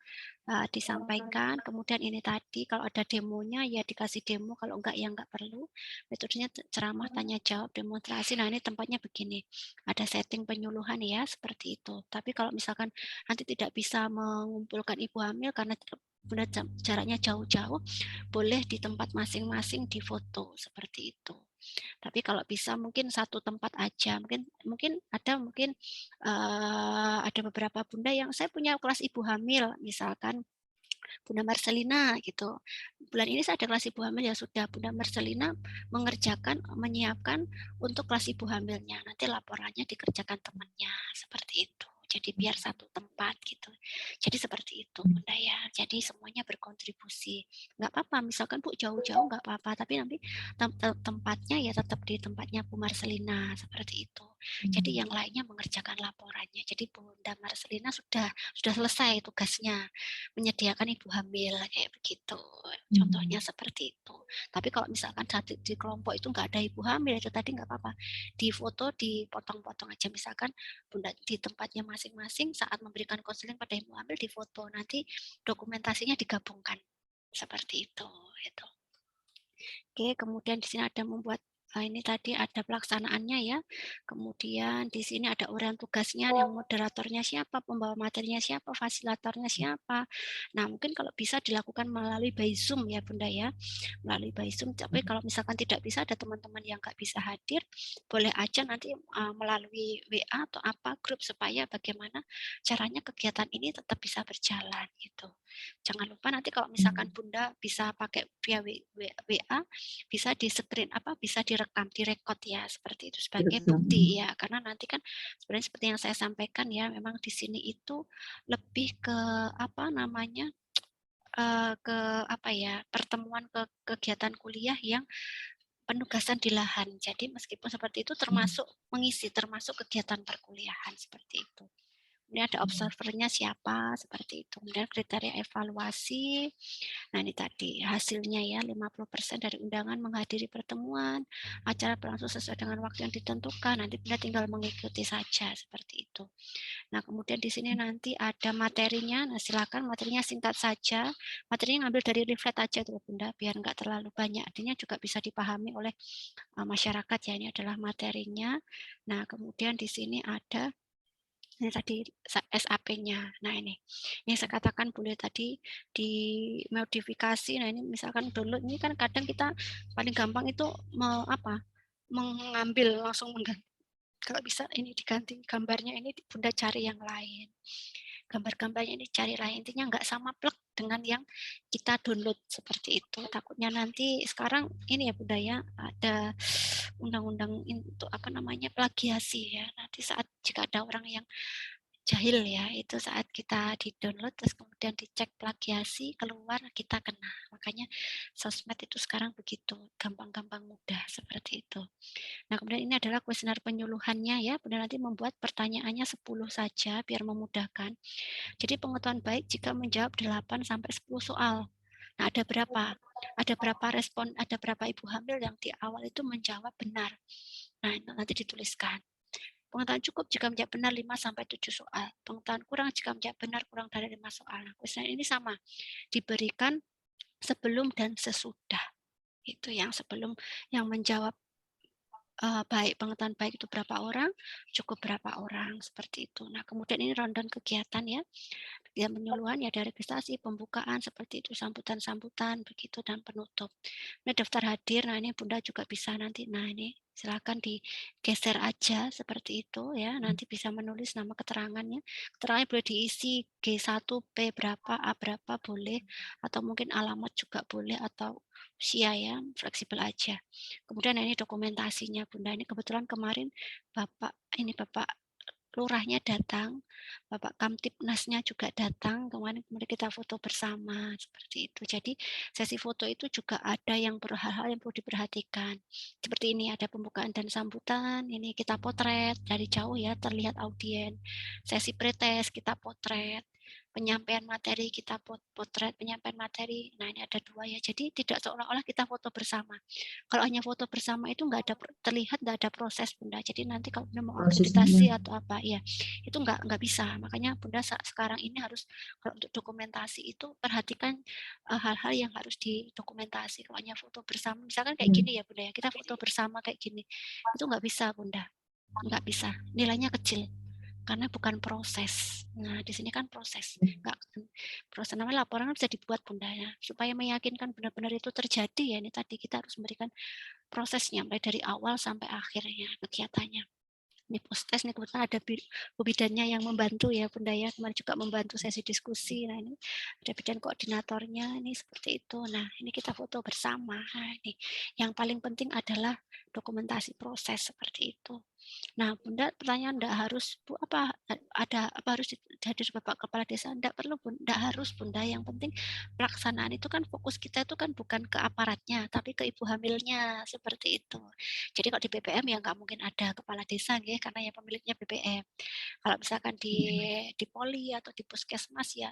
disampaikan, kemudian ini tadi kalau ada demonya ya dikasih demo, kalau enggak ya enggak perlu. Metodenya ceramah, tanya jawab, demonstrasi. Nah ini tempatnya begini, ada setting penyuluhan ya seperti itu. Tapi kalau misalkan nanti tidak bisa mengumpulkan ibu hamil karena Bunda jaraknya jauh-jauh, boleh di tempat masing-masing difoto seperti itu. Tapi kalau bisa mungkin satu tempat aja. Mungkin ada beberapa bunda yang saya punya kelas ibu hamil, misalkan Bunda Marcelina gitu. Bulan ini saya ada kelas ibu hamil, ya sudah Bunda Marcelina menyiapkan untuk kelas ibu hamilnya. Nanti laporannya dikerjakan temannya seperti itu. Jadi biar satu tempat gitu. Jadi seperti itu Bunda ya. Jadi semuanya berkontribusi. Nggak apa-apa, misalkan Bu jauh-jauh nggak apa-apa, tapi nanti tempatnya ya tetap di tempatnya Bu Marcelina seperti itu. Jadi yang lainnya mengerjakan laporannya. Jadi Bunda Marcelina sudah selesai tugasnya, menyediakan ibu hamil kayak begitu. Contohnya seperti itu. Tapi kalau misalkan di kelompok itu nggak ada ibu hamil, itu tadi nggak apa-apa. Di foto dipotong-potong aja, misalkan Bunda di tempatnya masing-masing saat memberikan konseling pada ibu hamil di foto, nanti dokumentasinya digabungkan seperti itu. Gitu. Oke, kemudian di sini ada membuat ini tadi ada pelaksanaannya ya. Kemudian di sini ada uraian tugasnya, yang moderatornya siapa, pembawa materinya siapa, fasilitatornya siapa. Nah, mungkin kalau bisa dilakukan melalui by Zoom ya Bunda ya. Melalui by Zoom, tapi kalau misalkan tidak bisa, ada teman-teman yang nggak bisa hadir, boleh aja nanti melalui WA atau apa grup, supaya bagaimana caranya kegiatan ini tetap bisa berjalan gitu. Jangan lupa nanti kalau misalkan Bunda bisa pakai via WA, bisa di screen bisa direkam, direkod ya seperti itu sebagai bukti ya, karena nanti kan sebenarnya seperti yang saya sampaikan ya, memang di sini itu lebih ke ke pertemuan kegiatan kuliah yang penugasan di lahan. Jadi meskipun seperti itu termasuk mengisi, termasuk kegiatan perkuliahan seperti itu. Ini ada observernya siapa, seperti itu. Kemudian kriteria evaluasi. Nah, ini tadi hasilnya ya, 50% dari undangan menghadiri pertemuan, acara berlangsung sesuai dengan waktu yang ditentukan, nanti Bunda tinggal mengikuti saja, seperti itu. Nah, kemudian di sini nanti ada materinya, nah silakan materinya singkat saja, materinya ngambil dari leaflet aja tuh Bunda, biar nggak terlalu banyak, artinya juga bisa dipahami oleh masyarakat ya, ini adalah materinya. Nah, kemudian di sini ada ini tadi SAP-nya. Nah ini saya katakan boleh tadi dimodifikasi. Nah ini misalkan download, ini kan kadang kita paling gampang itu mengambil langsung mengganti. Kalau bisa ini diganti gambarnya, ini Bunda cari yang lain. Gambar-gambarnya ini cari lain, intinya nggak sama plek dengan yang kita download seperti itu. Takutnya nanti sekarang ini ya Bunda ya, ada undang-undang untuk plagiasi ya. Nanti saat jika ada orang yang jahil ya, itu saat kita di-download terus kemudian dicek plagiasi, keluar kita kena. Makanya sosmed itu sekarang begitu, gampang-gampang mudah seperti itu. Nah, kemudian ini adalah kuesioner penyuluhannya ya. Kemudian nanti membuat pertanyaannya 10 saja biar memudahkan. Jadi pengetahuan baik jika menjawab 8 sampai 10 soal. Nah, ada berapa? Ada berapa respon, ada berapa ibu hamil yang di awal itu menjawab benar. Nah, nanti dituliskan. Pengetahuan cukup jika menjawab benar 5 sampai 7 soal. Pengetahuan kurang jika menjawab benar kurang dari 5 soal. Nah, kuesioner ini sama, diberikan sebelum dan sesudah. Itu yang sebelum, yang menjawab baik, pengetahuan baik itu berapa orang, cukup berapa orang, seperti itu. Nah, kemudian ini rundown kegiatan ya. Kegiatan penyuluhan ya, dari registrasi, pembukaan, seperti itu, sambutan-sambutan, begitu, dan penutup. Ini daftar hadir, nah ini Bunda juga bisa nanti, nah ini Silakan digeser aja seperti itu ya, nanti bisa menulis nama keterangannya. Keterangannya boleh diisi G1, P berapa, A berapa boleh, atau mungkin alamat juga boleh, atau usia ya, fleksibel aja. Kemudian ini dokumentasinya Bunda, ini kebetulan kemarin Bapak Lurahnya datang, Bapak Kamtibnasnya juga datang, kemudian kita foto bersama, seperti itu. Jadi sesi foto itu juga ada hal-hal yang perlu diperhatikan. Seperti ini ada pembukaan dan sambutan, ini kita potret dari jauh ya, terlihat audien. Sesi pretest kita potret, penyampaian materi kita potret, penyampaian materi. Nah, ini ada 2 ya. Jadi tidak seolah-olah kita foto bersama. Kalau hanya foto bersama itu terlihat nggak ada proses Bunda. Jadi nanti kalau Bunda mau akreditasi prosesnya. atau apa ya, itu nggak bisa. Makanya Bunda sekarang ini harus kalau untuk dokumentasi itu perhatikan hal-hal yang harus didokumentasi. Kalau hanya foto bersama, misalkan kayak gini ya Bunda ya, kita foto bersama kayak gini, itu nggak bisa Bunda, nggak bisa. Nilainya kecil karena bukan proses. Nah, di sini kan proses, nggak proses namanya laporan bisa dibuat Bunda ya, supaya meyakinkan benar-benar itu terjadi ya. Ini tadi kita harus memberikan prosesnya mulai dari awal sampai akhirnya kegiatannya. Ini post-test nih kebetulan ada Bu Bidannya yang membantu ya Bunda ya, kemarin juga membantu sesi diskusi. Nah ini ada bidan koordinatornya, ini seperti itu. Nah ini kita foto bersama. Nah, ini yang paling penting adalah dokumentasi proses seperti itu. Nah, Bunda pertanyaan enggak harus Bu apa harus hadir Bapak Kepala Desa? Enggak perlu Bunda, enggak harus Bunda. Yang penting pelaksanaan itu kan fokus kita itu kan bukan ke aparatnya, tapi ke ibu hamilnya seperti itu. Jadi kalau di BPM ya nggak mungkin ada kepala desa ya, karena yang pemiliknya BPM. Kalau misalkan di Poli atau di Puskesmas ya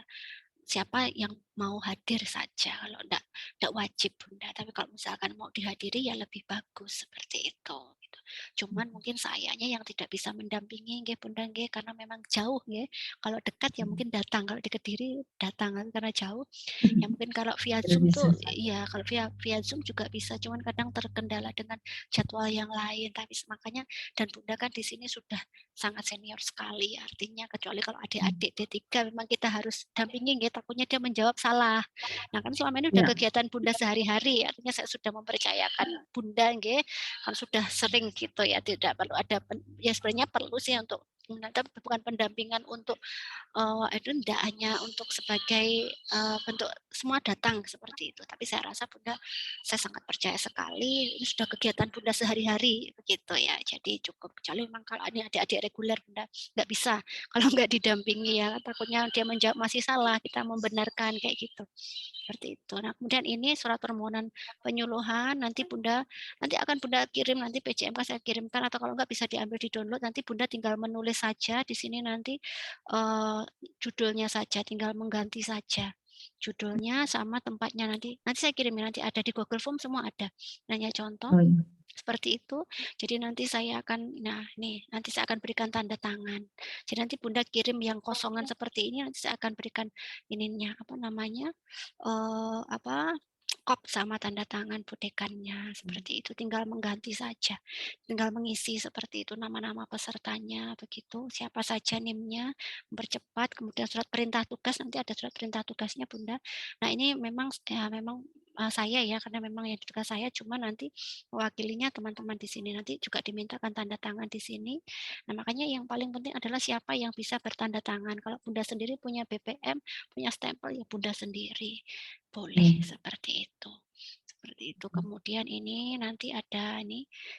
siapa yang mau hadir saja, kalau enggak wajib Bunda, tapi kalau misalkan mau dihadiri ya lebih bagus seperti itu gitu. Cuman mungkin sayanya yang tidak bisa mendampingi nggih Bunda nggih, karena memang jauh nggih. Kalau dekat ya mungkin datang, kalau di Kediri datang, karena jauh ya mungkin kalau via Tidak Zoom bisa. tuh ya kalau via Zoom juga bisa, cuman kadang terkendala dengan jadwal yang lain. Tapi makanya dan Bunda kan di sini sudah sangat senior sekali, artinya kecuali kalau adik-adik D3 memang kita harus dampingi nggih, takutnya dia menjawab salah. Nah, kan selama ini udah Ya, kegiatan Bunda sehari-hari, artinya saya sudah mempercayakan Bunda nggih, kan sudah sering gitu ya, tidak perlu ada ya sebenarnya perlu sih untuk tapi bukan pendampingan untuk itu tidak hanya untuk sebagai bentuk semua datang seperti itu, tapi saya rasa Bunda, saya sangat percaya sekali ini sudah kegiatan Bunda sehari-hari begitu ya, jadi cukup. Kecuali memang kalau ini adik-adik reguler Bunda nggak bisa kalau nggak didampingi ya, takutnya dia menjawab masih salah, kita membenarkan kayak gitu. Seperti itu. Nah, kemudian ini surat permohonan penyuluhan nanti akan Bunda kirim nanti PJMK saya kirimkan atau kalau enggak bisa diambil di download nanti Bunda tinggal menulis saja di sini nanti judulnya saja, tinggal mengganti saja judulnya sama tempatnya nanti saya kirimin nanti ada di Google Form semua ada. Nanya contoh oh iya. seperti itu. Jadi nanti saya akan nanti saya akan berikan tanda tangan. Jadi nanti Bunda kirim yang kosongan seperti ini nanti saya akan berikan ininya apa namanya? Kop sama tanda tangan budekannya seperti itu, tinggal mengganti saja, tinggal mengisi seperti itu nama-nama pesertanya begitu, siapa saja NIM-nya, mempercepat, kemudian surat perintah tugas nanti ada surat perintah tugasnya Bunda. Nah ini memang saya ya karena memang yang tugas saya cuma nanti mewakilinya teman-teman di sini nanti juga dimintakan tanda tangan di sini. Nah makanya yang paling penting adalah siapa yang bisa bertanda tangan. Kalau Bunda sendiri punya BPM, punya stempel ya Bunda sendiri. Boleh seperti itu. Seperti itu. Kemudian ini nanti ada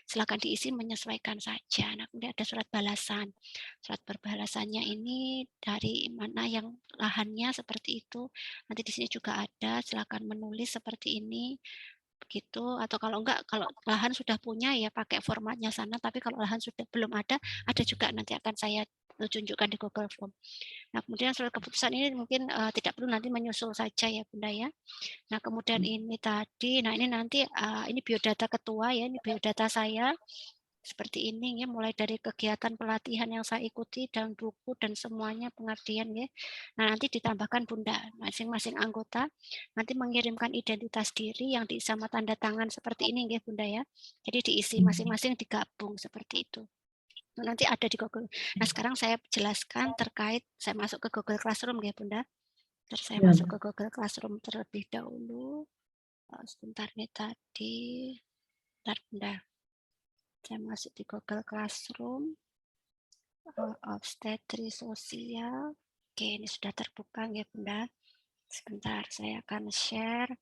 silakan diisi menyesuaikan saja. Nah, kemudian ada surat balasan. Surat berbalasannya ini dari mana yang lahannya seperti itu. Nanti di sini juga ada, silakan menulis seperti ini begitu atau kalau enggak kalau lahan sudah punya ya pakai formatnya sana tapi kalau lahan sudah belum ada juga nanti akan saya tunjukkan di Google Form. Nah, kemudian surat keputusan ini mungkin tidak perlu nanti menyusul saja ya Bunda ya. Nah, kemudian ini tadi, nah ini nanti ini biodata ketua ya, ini biodata saya seperti ini ya, mulai dari kegiatan pelatihan yang saya ikuti dan buku dan semuanya pengabdian ya. Nah, nanti ditambahkan Bunda, masing-masing anggota nanti mengirimkan identitas diri yang diisi sama tanda tangan seperti ini ya Bunda ya. Jadi diisi masing-masing digabung seperti itu. Nanti ada di Google. Nah, sekarang saya jelaskan terkait saya masuk ke Google Classroom ya Bunda. Terus saya masuk ke Google Classroom terlebih dahulu. Sebentar nih tadi. Bentar, Bunda. Saya masuk di Google Classroom, obstetri sosial. Oke, ini sudah terbuka ya Bunda. Sebentar, saya akan share.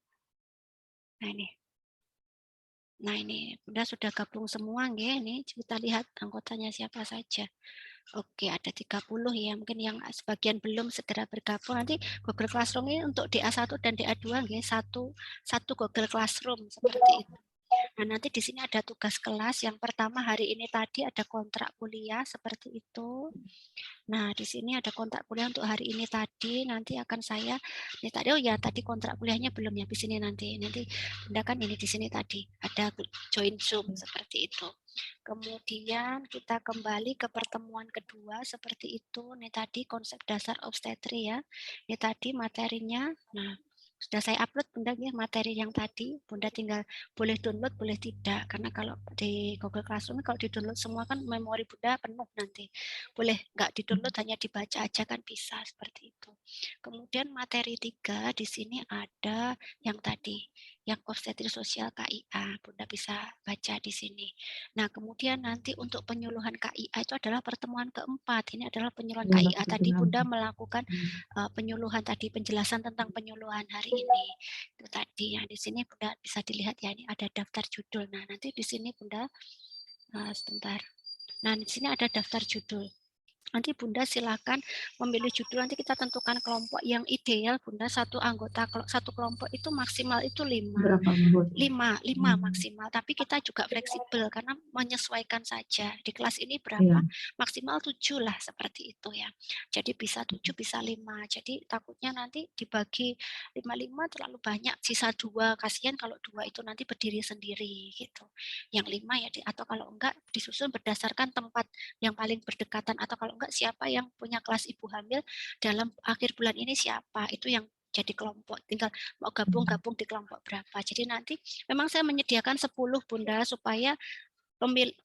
Nah ini. Nah ini, Bunda sudah gabung semua nggih. Ini kita lihat anggotanya siapa saja. Oke, ada 30 ya. Mungkin yang sebagian belum segera bergabung. Nanti Google Classroom ini untuk DA1 dan DA2 nggih, satu Google Classroom seperti itu. Nah, nanti di sini ada tugas kelas. Yang pertama hari ini tadi ada kontrak kuliah seperti itu. Nah, di sini ada kontrak kuliah untuk hari ini tadi. Nanti akan saya ini tadi, oh ya tadi kontrak kuliahnya belum ya, di sini nanti Bunda kan ini di sini tadi ada join Zoom seperti itu. Kemudian kita kembali ke pertemuan kedua seperti itu. Ini tadi konsep dasar obstetri ya. Ini tadi materinya. Nah, sudah saya upload Bunda ya materi yang tadi. Bunda tinggal boleh download, boleh tidak. Karena kalau di Google Classroom kalau di-download semua kan memori Bunda penuh nanti. Boleh nggak di-download, hanya dibaca aja kan bisa seperti itu. Kemudian materi 3 di sini ada yang tadi, yang obstetri sosial KIA. Bunda bisa baca di sini. Nah, kemudian nanti untuk penyuluhan KIA itu adalah pertemuan keempat. Ini adalah penyuluhan KIA. Tadi Bunda melakukan penyuluhan tadi, penjelasan tentang penyuluhan hari ini. Itu tadi yang di sini Bunda bisa dilihat ya, ini ada daftar judul. Nah, nanti di sini Bunda sebentar. Nah, di sini ada daftar judul. Nanti Bunda silakan memilih judul, nanti kita tentukan kelompok yang ideal Bunda, satu anggota satu kelompok itu maksimal itu 5. Berapa anggota? 5 maksimal, tapi kita juga fleksibel karena menyesuaikan saja. Di kelas ini berapa? Iya. Maksimal 7 lah seperti itu ya. Jadi bisa 7 bisa 5. Jadi takutnya nanti dibagi 5 terlalu banyak, sisa 2. Kasihan kalau 2 itu nanti berdiri sendiri gitu. Yang 5 ya atau kalau enggak disusun berdasarkan tempat yang paling berdekatan, atau kalau enggak siapa yang punya kelas ibu hamil dalam akhir bulan ini siapa, itu yang jadi kelompok, tinggal mau gabung di kelompok berapa. Jadi nanti memang saya menyediakan 10 Bunda supaya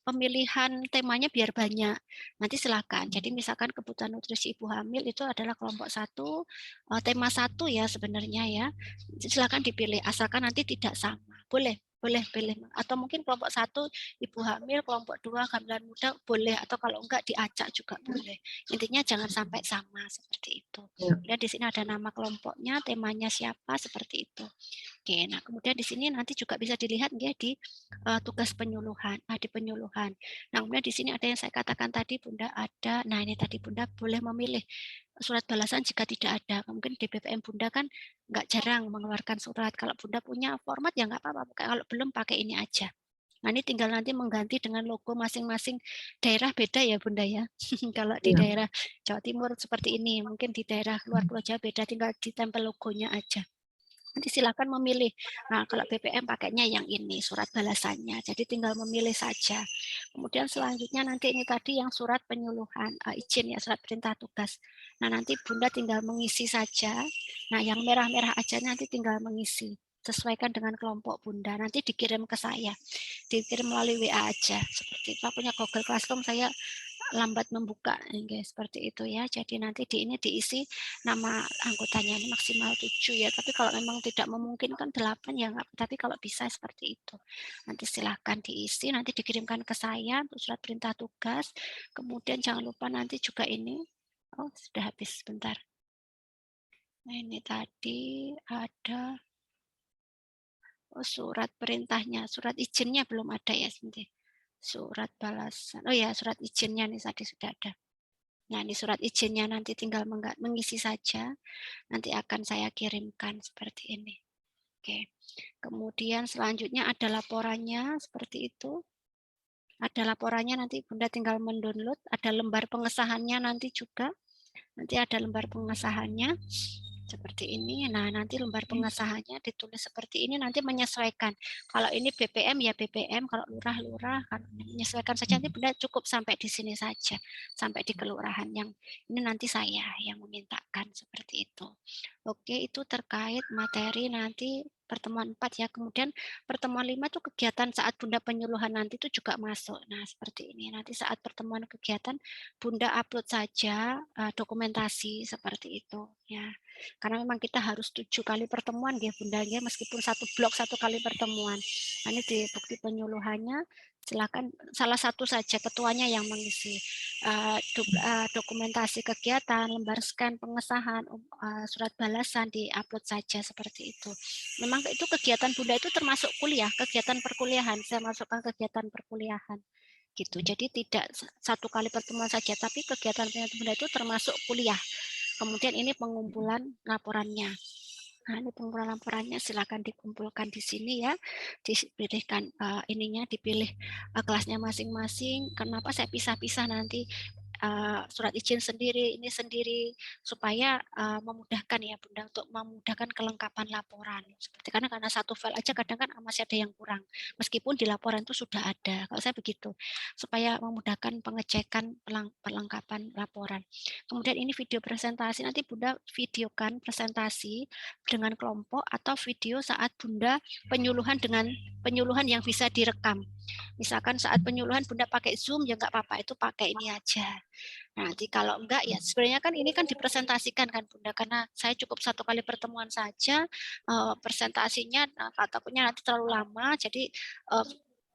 pemilihan temanya biar banyak. Nanti silakan. Jadi misalkan kebutuhan nutrisi ibu hamil itu adalah kelompok 1, tema 1 ya sebenarnya ya. Silakan dipilih asalkan nanti tidak sama. Boleh pilih. Atau mungkin kelompok 1 ibu hamil, kelompok 2 kehamilan muda boleh, atau kalau enggak diacak juga boleh. Intinya jangan sampai sama seperti itu. Lihat di sini ada nama kelompoknya, temanya siapa seperti itu. Oke, nah kemudian di sini nanti juga bisa dilihat ya di tugas penyuluhan, di penyuluhan. Nah, kemudian di sini ada yang saya katakan tadi Bunda ada. Nah, ini tadi Bunda boleh memilih surat balasan jika tidak ada. Mungkin di BPM Bunda kan nggak jarang mengeluarkan surat. Kalau Bunda punya format ya nggak apa-apa. Kalau belum pakai ini aja. Nah, ini tinggal nanti mengganti dengan logo masing-masing daerah beda ya Bunda ya. Kalau di daerah Jawa Timur seperti ini, mungkin di daerah luar Pulau Jawa beda, tinggal ditempel logonya aja. Nanti silakan memilih. Nah, kalau BPM pakainya yang ini, surat balasannya. Jadi tinggal memilih saja. Kemudian selanjutnya nanti ini tadi yang surat penyuluhan, izin ya, surat perintah tugas. Nah, nanti Bunda tinggal mengisi saja. Nah, yang merah-merah aja nanti tinggal mengisi. Sesuaikan dengan kelompok Bunda. Nanti dikirim ke saya. Dikirim melalui WA aja. Seperti itu. Punya Google Classroom saya lambat membuka seperti itu ya. Jadi nanti ini diisi nama anggotanya ini maksimal 7 ya. Tapi kalau memang tidak memungkinkan 8 ya enggak, tapi kalau bisa seperti itu. Nanti silahkan diisi, nanti dikirimkan ke saya untuk surat perintah tugas. Kemudian jangan lupa nanti juga ini. Oh, sudah habis sebentar. Nah, ini tadi ada surat perintahnya, surat izinnya belum ada ya sebentar. Surat balasan. Oh ya, surat izinnya nih tadi sudah ada. Nah, ini surat izinnya nanti tinggal mengisi saja, nanti akan saya kirimkan seperti ini. Oke. Kemudian selanjutnya ada laporannya seperti itu. Ada laporannya nanti Bunda tinggal mendownload, ada lembar pengesahannya nanti juga. Nanti ada lembar pengesahannya seperti ini. Nah, nanti lembar pengesahannya ditulis seperti ini, nanti menyesuaikan. Kalau ini BPM ya BPM, kalau lurah-lurah, kalau menyesuaikan saja. Nanti Bunda cukup sampai di sini saja, sampai di kelurahan. Yang ini nanti saya yang memintakan seperti itu. Oke, itu terkait materi nanti pertemuan 4 ya. Kemudian pertemuan 5 itu kegiatan saat Bunda penyuluhan nanti itu juga masuk. Nah, seperti ini. Nanti saat pertemuan kegiatan Bunda upload saja dokumentasi seperti itu ya. Karena memang kita harus 7 kali pertemuan ya Bunda ya, meskipun satu blok 1 kali pertemuan. Nah, ini di bukti penyuluhannya Silakan salah satu saja ketuanya yang mengisi dokumentasi kegiatan, lembar scan pengesahan, surat balasan diupload saja seperti itu. Memang itu kegiatan Bunda itu termasuk kuliah, kegiatan perkuliahan. Saya masukkan kegiatan perkuliahan gitu. Jadi tidak satu kali pertemuan saja, tapi kegiatan Bunda itu termasuk kuliah. Kemudian ini pengumpulan laporannya. Nah, ini pengumpulan laporannya silakan dikumpulkan di sini ya. Dipilihkan dipilih kelasnya masing-masing. Kenapa saya pisah-pisah nanti surat izin sendiri, ini sendiri supaya memudahkan ya Bunda untuk memudahkan kelengkapan laporan. Seperti karena satu file aja kadang kan masih ada yang kurang. Meskipun di laporan itu sudah ada. Kalau saya begitu. Supaya memudahkan pengecekan perlengkapan laporan. Kemudian ini video presentasi, nanti Bunda videokan presentasi dengan kelompok atau video saat Bunda penyuluhan dengan penyuluhan yang bisa direkam. Misalkan saat penyuluhan Bunda pakai Zoom ya nggak apa-apa, itu pakai ini aja. Nanti kalau enggak ya sebenarnya kan ini kan dipresentasikan kan Bunda, karena saya cukup satu kali pertemuan saja, presentasinya takutnya nanti terlalu lama, jadi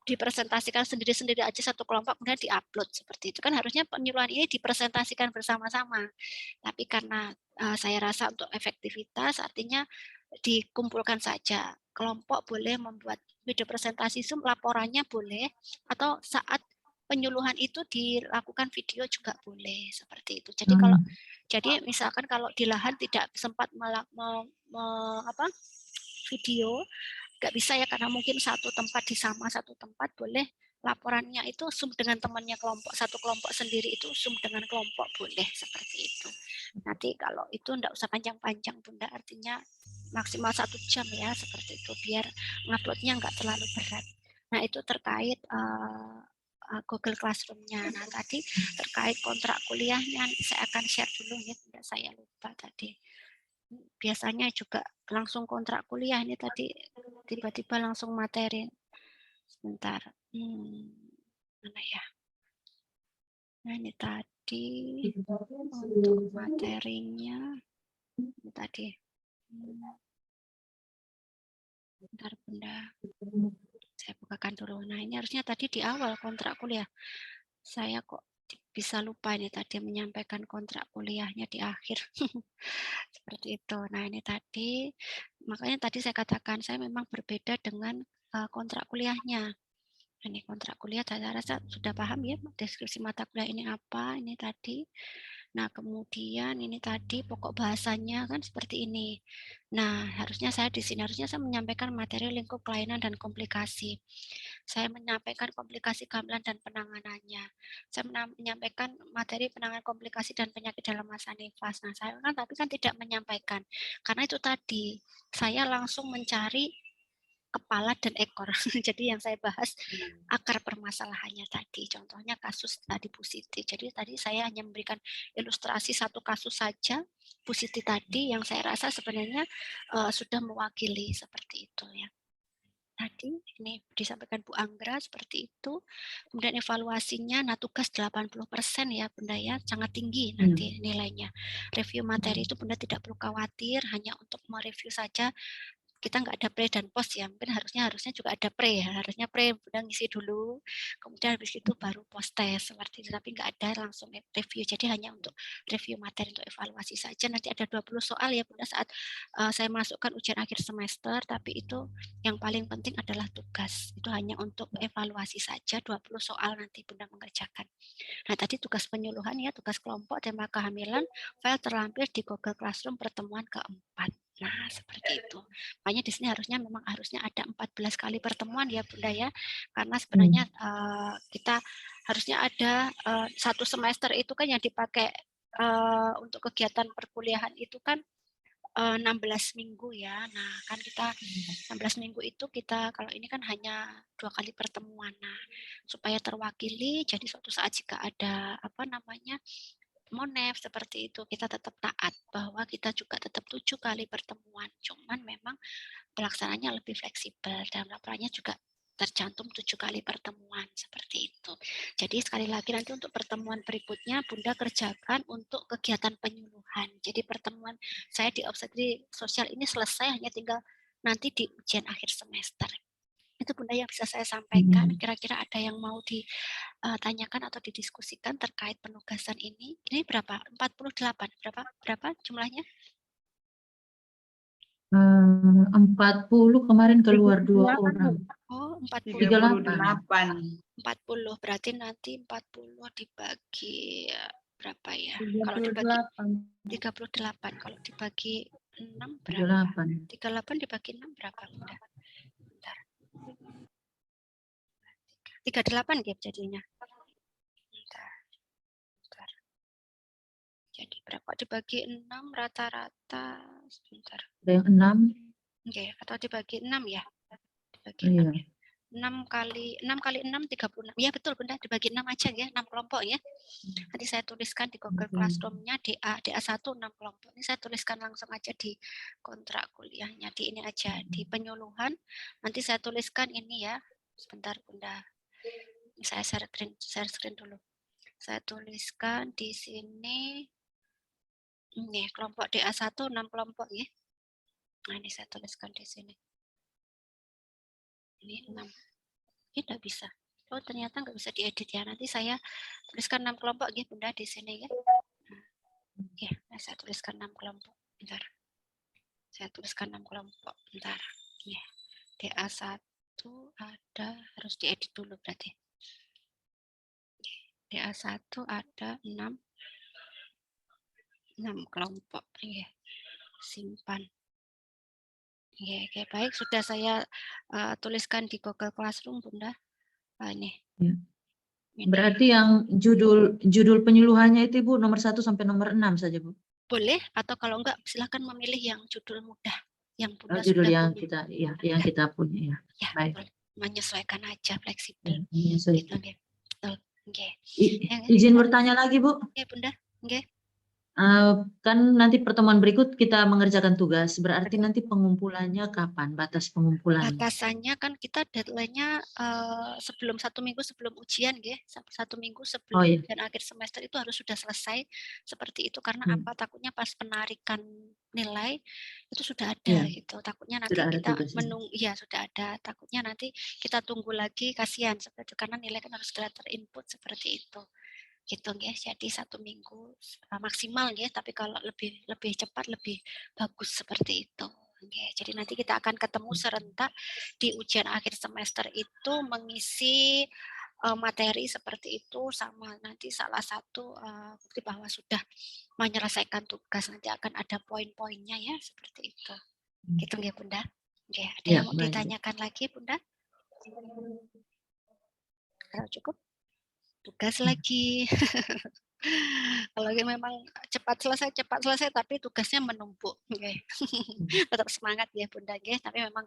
dipresentasikan sendiri-sendiri aja satu kelompok kemudian diupload seperti itu. Kan harusnya penyuluhan ini dipresentasikan bersama-sama. Tapi karena saya rasa untuk efektivitas artinya dikumpulkan saja. Kelompok boleh membuat video presentasi Zoom, laporannya boleh, atau saat penyuluhan itu dilakukan video juga boleh seperti itu. Jadi misalkan kalau di lahan tidak sempat video, nggak bisa ya karena mungkin satu tempat satu tempat, boleh laporannya itu Zoom dengan temannya satu kelompok sendiri itu Zoom dengan kelompok boleh seperti itu. Nanti kalau itu enggak usah panjang-panjang Bunda, artinya maksimal 1 jam ya seperti itu biar nguploadnya enggak terlalu berat. Nah itu terkait Google Classroom-nya. Nah tadi terkait kontrak kuliahnya saya akan share dulu ya, Bunda, saya lupa tadi. Biasanya juga langsung kontrak kuliah ini tadi tiba-tiba langsung materi. Sebentar. Mana ya? Nah ini tadi untuk materinya. Ini tadi. Bentar Bunda. Saya bukakan dulu. Nah ini harusnya tadi di awal kontrak kuliah. Saya kok bisa lupa ini tadi menyampaikan kontrak kuliahnya di akhir. Seperti itu. Nah ini tadi, makanya tadi saya katakan saya memang berbeda dengan kontrak kuliahnya. Ini kontrak kuliah saya rasa sudah paham ya deskripsi mata kuliah ini apa, ini tadi. Nah, kemudian ini tadi pokok bahasanya kan seperti ini. Nah, harusnya saya menyampaikan materi lingkup kelainan dan komplikasi. Saya menyampaikan komplikasi gamelan dan penanganannya. Saya menyampaikan materi penanganan komplikasi dan penyakit dalam masa nifas. Nah, saya kan tapi kan tidak menyampaikan. Karena itu tadi saya langsung mencari kepala dan ekor. Jadi yang saya bahas akar permasalahannya tadi. Contohnya kasus tadi Bu Siti. Jadi tadi saya hanya memberikan ilustrasi satu kasus saja Bu Siti tadi yang saya rasa sebenarnya sudah mewakili seperti itu ya. Tadi ini disampaikan Bu Anggra seperti itu. Kemudian evaluasinya, nah tugas 80% ya Bunda ya, sangat tinggi nanti nilainya. Review materi itu Bunda tidak perlu khawatir, hanya untuk mereview saja. Kita nggak ada pre dan post ya, mungkin harusnya juga ada pre ya, harusnya pre Bunda ngisi dulu, kemudian habis itu baru post test seperti itu, tapi nggak ada langsung review, jadi hanya untuk review materi untuk evaluasi saja. Nanti ada 20 soal ya Bunda saat saya masukkan ujian akhir semester, tapi itu yang paling penting adalah tugas, itu hanya untuk evaluasi saja, 20 soal nanti Bunda mengerjakan. Nah tadi tugas penyuluhan ya, tugas kelompok tema kehamilan, file terlampir di Google Classroom pertemuan keempat. Nah, seperti itu. Makanya di sini memang harusnya ada 14 kali pertemuan ya Bunda ya. Karena sebenarnya kita harusnya ada satu semester itu kan yang dipakai untuk kegiatan perkuliahan itu kan 16 minggu ya. Nah, kan kita 16 minggu itu kita kalau ini kan hanya 2 kali pertemuan. Nah, supaya terwakili jadi suatu saat jika ada monef seperti itu kita tetap taat bahwa kita juga tetap 7 kali pertemuan. Cuman memang pelaksananya lebih fleksibel dan laporannya juga tercantum 7 kali pertemuan seperti itu. Jadi sekali lagi nanti untuk pertemuan berikutnya Bunda kerjakan untuk kegiatan penyuluhan. Jadi pertemuan saya di obstetri sosial ini selesai hanya tinggal nanti di ujian akhir semester. Itu Bunda yang bisa saya sampaikan. Kira-kira ada yang mau ditanyakan atau didiskusikan terkait penugasan ini. Ini berapa? 48. Berapa jumlahnya? 40 kemarin keluar 2 orang. Oh, 40. 38. 40. Berarti nanti 40 dibagi berapa ya? Kalau dibagi 38. Kalau dibagi 6 berapa? 38 dibagi 6 berapa, Bunda? Bentar. 38 ya jadinya. Bentar. Jadi berapa dibagi 6 rata-rata? Sebentar. Ada yang 6. Oke, atau dibagi 6 ya? Dibagi 6 Iya. ya. 6 kali 6 36. Ya betul Bunda, dibagi 6 aja ya, 6 kelompok ya. Nanti saya tuliskan di Google Classroom-nya DA1 6 kelompok. Ini saya tuliskan langsung aja di kontrak kuliahnya, di ini aja, di penyuluhan. Nanti saya tuliskan ini ya. Sebentar Bunda. Saya share screen dulu. Saya tuliskan di sini. Ini kelompok DA1 6 kelompok ya. Nah, ini saya tuliskan di sini. Ini 6. Ini tidak bisa. Oh, ternyata nggak bisa diedit ya. Nanti saya tuliskan 6 kelompok ya, Bunda, di sini ya. Oke, saya tuliskan 6 kelompok. Bentar. Saya tuliskan 6 kelompok. Bentar. Ya. DA1 ada, harus diedit dulu berarti. DA1 ada 6 kelompok. Ya. Simpan. Ya, oke, baik. Sudah saya tuliskan di Google Classroom, Bunda. Ini. Ya. Berarti yang judul penyuluhannya itu Bu nomor 1 sampai nomor 6 saja Bu. Boleh, atau kalau enggak silakan memilih yang judul mudah yang Bunda Judul sudah yang punya. kita yang kita punya ya. Ya, baik. boleh. Menyesuaikan aja, fleksibel. Ya, Gitu, nggih. Betul. Nggih. Izin bertanya lagi Bu. Oke, Bunda. Nggih. Kan nanti pertemuan berikut kita mengerjakan tugas. Berarti nanti pengumpulannya kapan? Batas pengumpulan? Batasannya kan kita deadline-nya sebelum 1 minggu sebelum ujian, nggih. 1 minggu Oh, sebelum iya. ujian akhir semester itu harus sudah selesai seperti itu. Karena apa? Takutnya pas penarikan nilai itu sudah ada gitu. Takutnya nanti Sudah ada kita tugasnya. menunggu, ya sudah ada. Takutnya nanti kita tunggu lagi, kasihan seperti itu. Karena nilai kan harus segera terinput seperti itu. Gitu nggih. Jadi 1 minggu maksimal nggih, tapi kalau lebih cepat lebih bagus seperti itu. Oke, jadi nanti kita akan ketemu serentak di ujian akhir semester itu mengisi materi seperti itu sama nanti salah satu bukti bahwa sudah menyelesaikan tugas, nanti akan ada poin-poinnya ya seperti itu. Gitu ya Bunda. Oke, ada yang mau ditanyakan lagi Bunda? Kalau cukup tugas lagi. Kalau memang cepat selesai, tapi tugasnya menumpuk. Okay. Tetap semangat ya Bunda. Okay. Tapi memang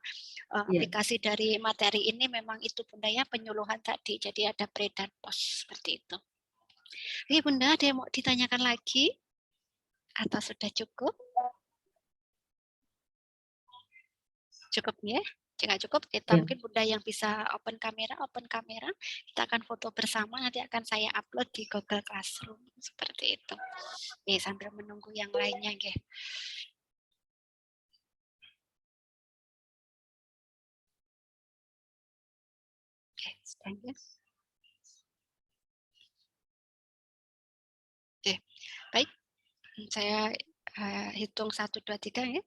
aplikasi dari materi ini memang itu Bunda ya, penyuluhan tadi. Jadi ada pre dan post seperti itu. Oke Bunda, ada yang mau ditanyakan lagi? Atau sudah cukup? Cukup ya? Jika cukup, kita mungkin Bunda yang bisa open kamera, kita akan foto bersama, nanti akan saya upload di Google Classroom seperti itu. Oke, sambil menunggu yang lainnya, nggih. Oke, sedang ya. Oke, baik. Saya hitung 1, 2, 3 ya.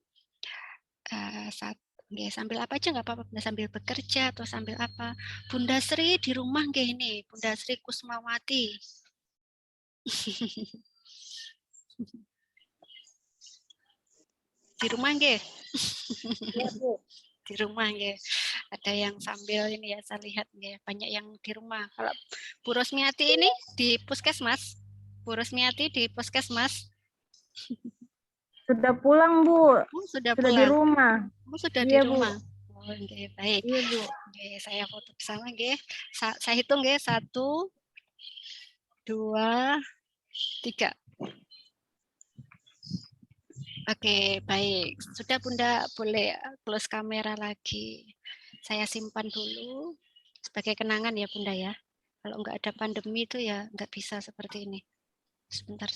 Nggih, sambil apa aja nggak apa-apa, sambil bekerja atau sambil apa. Bunda Sri di rumah nggih ini, Bunda Sri Kusmawati. Di rumah nggih? Iya, Bu. Di rumah nggih. Ada yang sambil ini ya, saya lihat nggih, banyak yang di rumah. Kalau Bu Rosmiati ini di puskesmas. Bu Rosmiati di puskesmas. Sudah pulang, Bu. Sudah di pulang. rumah. Sudah Iya, di rumah. Bu. Oh, nggih, baik. Iya, Bu. Nggih, saya foto bersama nggih. Saya hitung nggih, 1, 2, 3. Oke, baik. Sudah Bunda, boleh close kamera lagi. Saya simpan dulu sebagai kenangan ya Bunda ya. Kalau nggak ada pandemi itu ya nggak bisa seperti ini. Sebentar.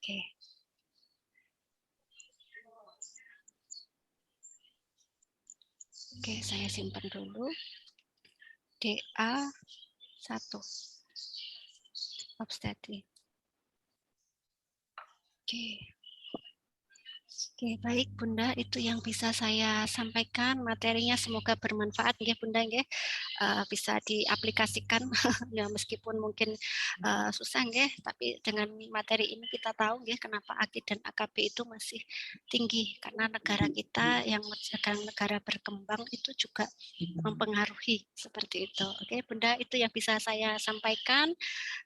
Oke. Oke, saya simpan dulu. DA1. Obstetrik. Oke. Oke, baik Bunda, itu yang bisa saya sampaikan. Materinya semoga bermanfaat ya Bunda ya. Bisa diaplikasikan ya meskipun mungkin susah ya, tapi dengan materi ini kita tahu ya kenapa AKI dan AKB itu masih tinggi karena negara kita yang negara berkembang itu juga mempengaruhi seperti itu. Oke, Bunda, itu yang bisa saya sampaikan.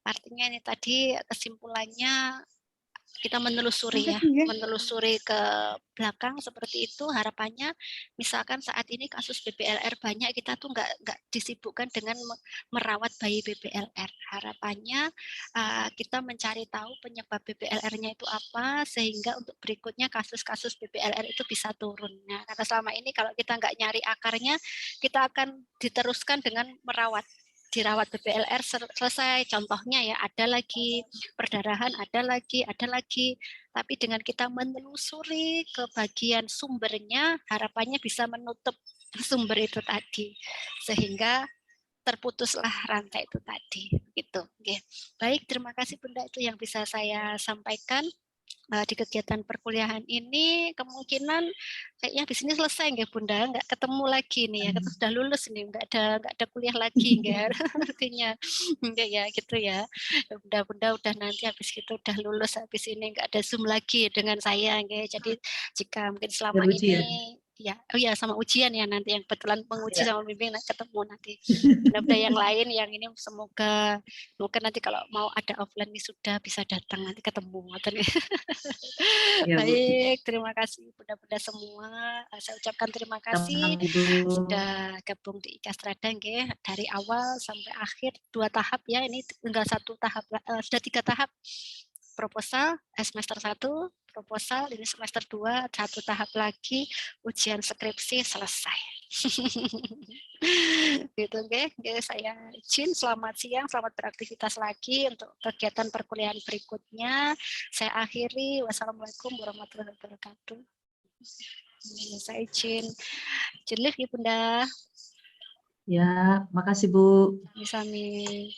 Artinya ini tadi kesimpulannya kita menelusuri ya, menelusuri ke belakang seperti itu. Harapannya misalkan saat ini kasus BBLR banyak, kita tuh nggak disibukkan dengan merawat bayi BBLR. Harapannya kita mencari tahu penyebab BBLR-nya itu apa, sehingga untuk berikutnya kasus-kasus BBLR itu bisa turun. Nah, karena selama ini kalau kita nggak nyari akarnya, kita akan diteruskan dengan dirawat BBLR selesai. Contohnya ya, ada lagi perdarahan, ada lagi. Tapi dengan kita menelusuri ke bagian sumbernya, harapannya bisa menutup sumber itu tadi, sehingga terputuslah rantai itu tadi. Gitu. Oke. Baik, terima kasih Bunda, itu yang bisa saya sampaikan. Di kegiatan perkuliahan ini kemungkinan kayaknya di sini selesai nggak Bunda, nggak ketemu lagi nih ya, kita sudah lulus nih, nggak ada kuliah lagi nggak artinya enggak ya gitu ya. Bunda udah nanti habis itu udah lulus, habis ini nggak ada Zoom lagi dengan saya nggak. Jadi jika mungkin selama ini ya, oh ya sama ujian ya nanti yang kebetulan penguji sama pembimbing ketemu nanti. Bunda yang lain yang ini semoga nanti kalau mau ada offline sudah bisa datang nanti ketemu. Baik, terima kasih Bunda-bunda semua. Saya ucapkan terima kasih sudah gabung di IKA Strada dari awal sampai akhir 2 tahap ya. Ini tinggal 1 tahap, sudah 3 tahap. Proposal semester 1, proposal ini semester 2, 1 tahap lagi ujian skripsi selesai. Gitu saya izin, selamat siang, selamat beraktivitas lagi untuk kegiatan perkuliahan berikutnya. Saya akhiri, wassalamualaikum warahmatullahi wabarakatuh. Saya izin live ya Bunda. Ya, makasih Bu. Sami-sami.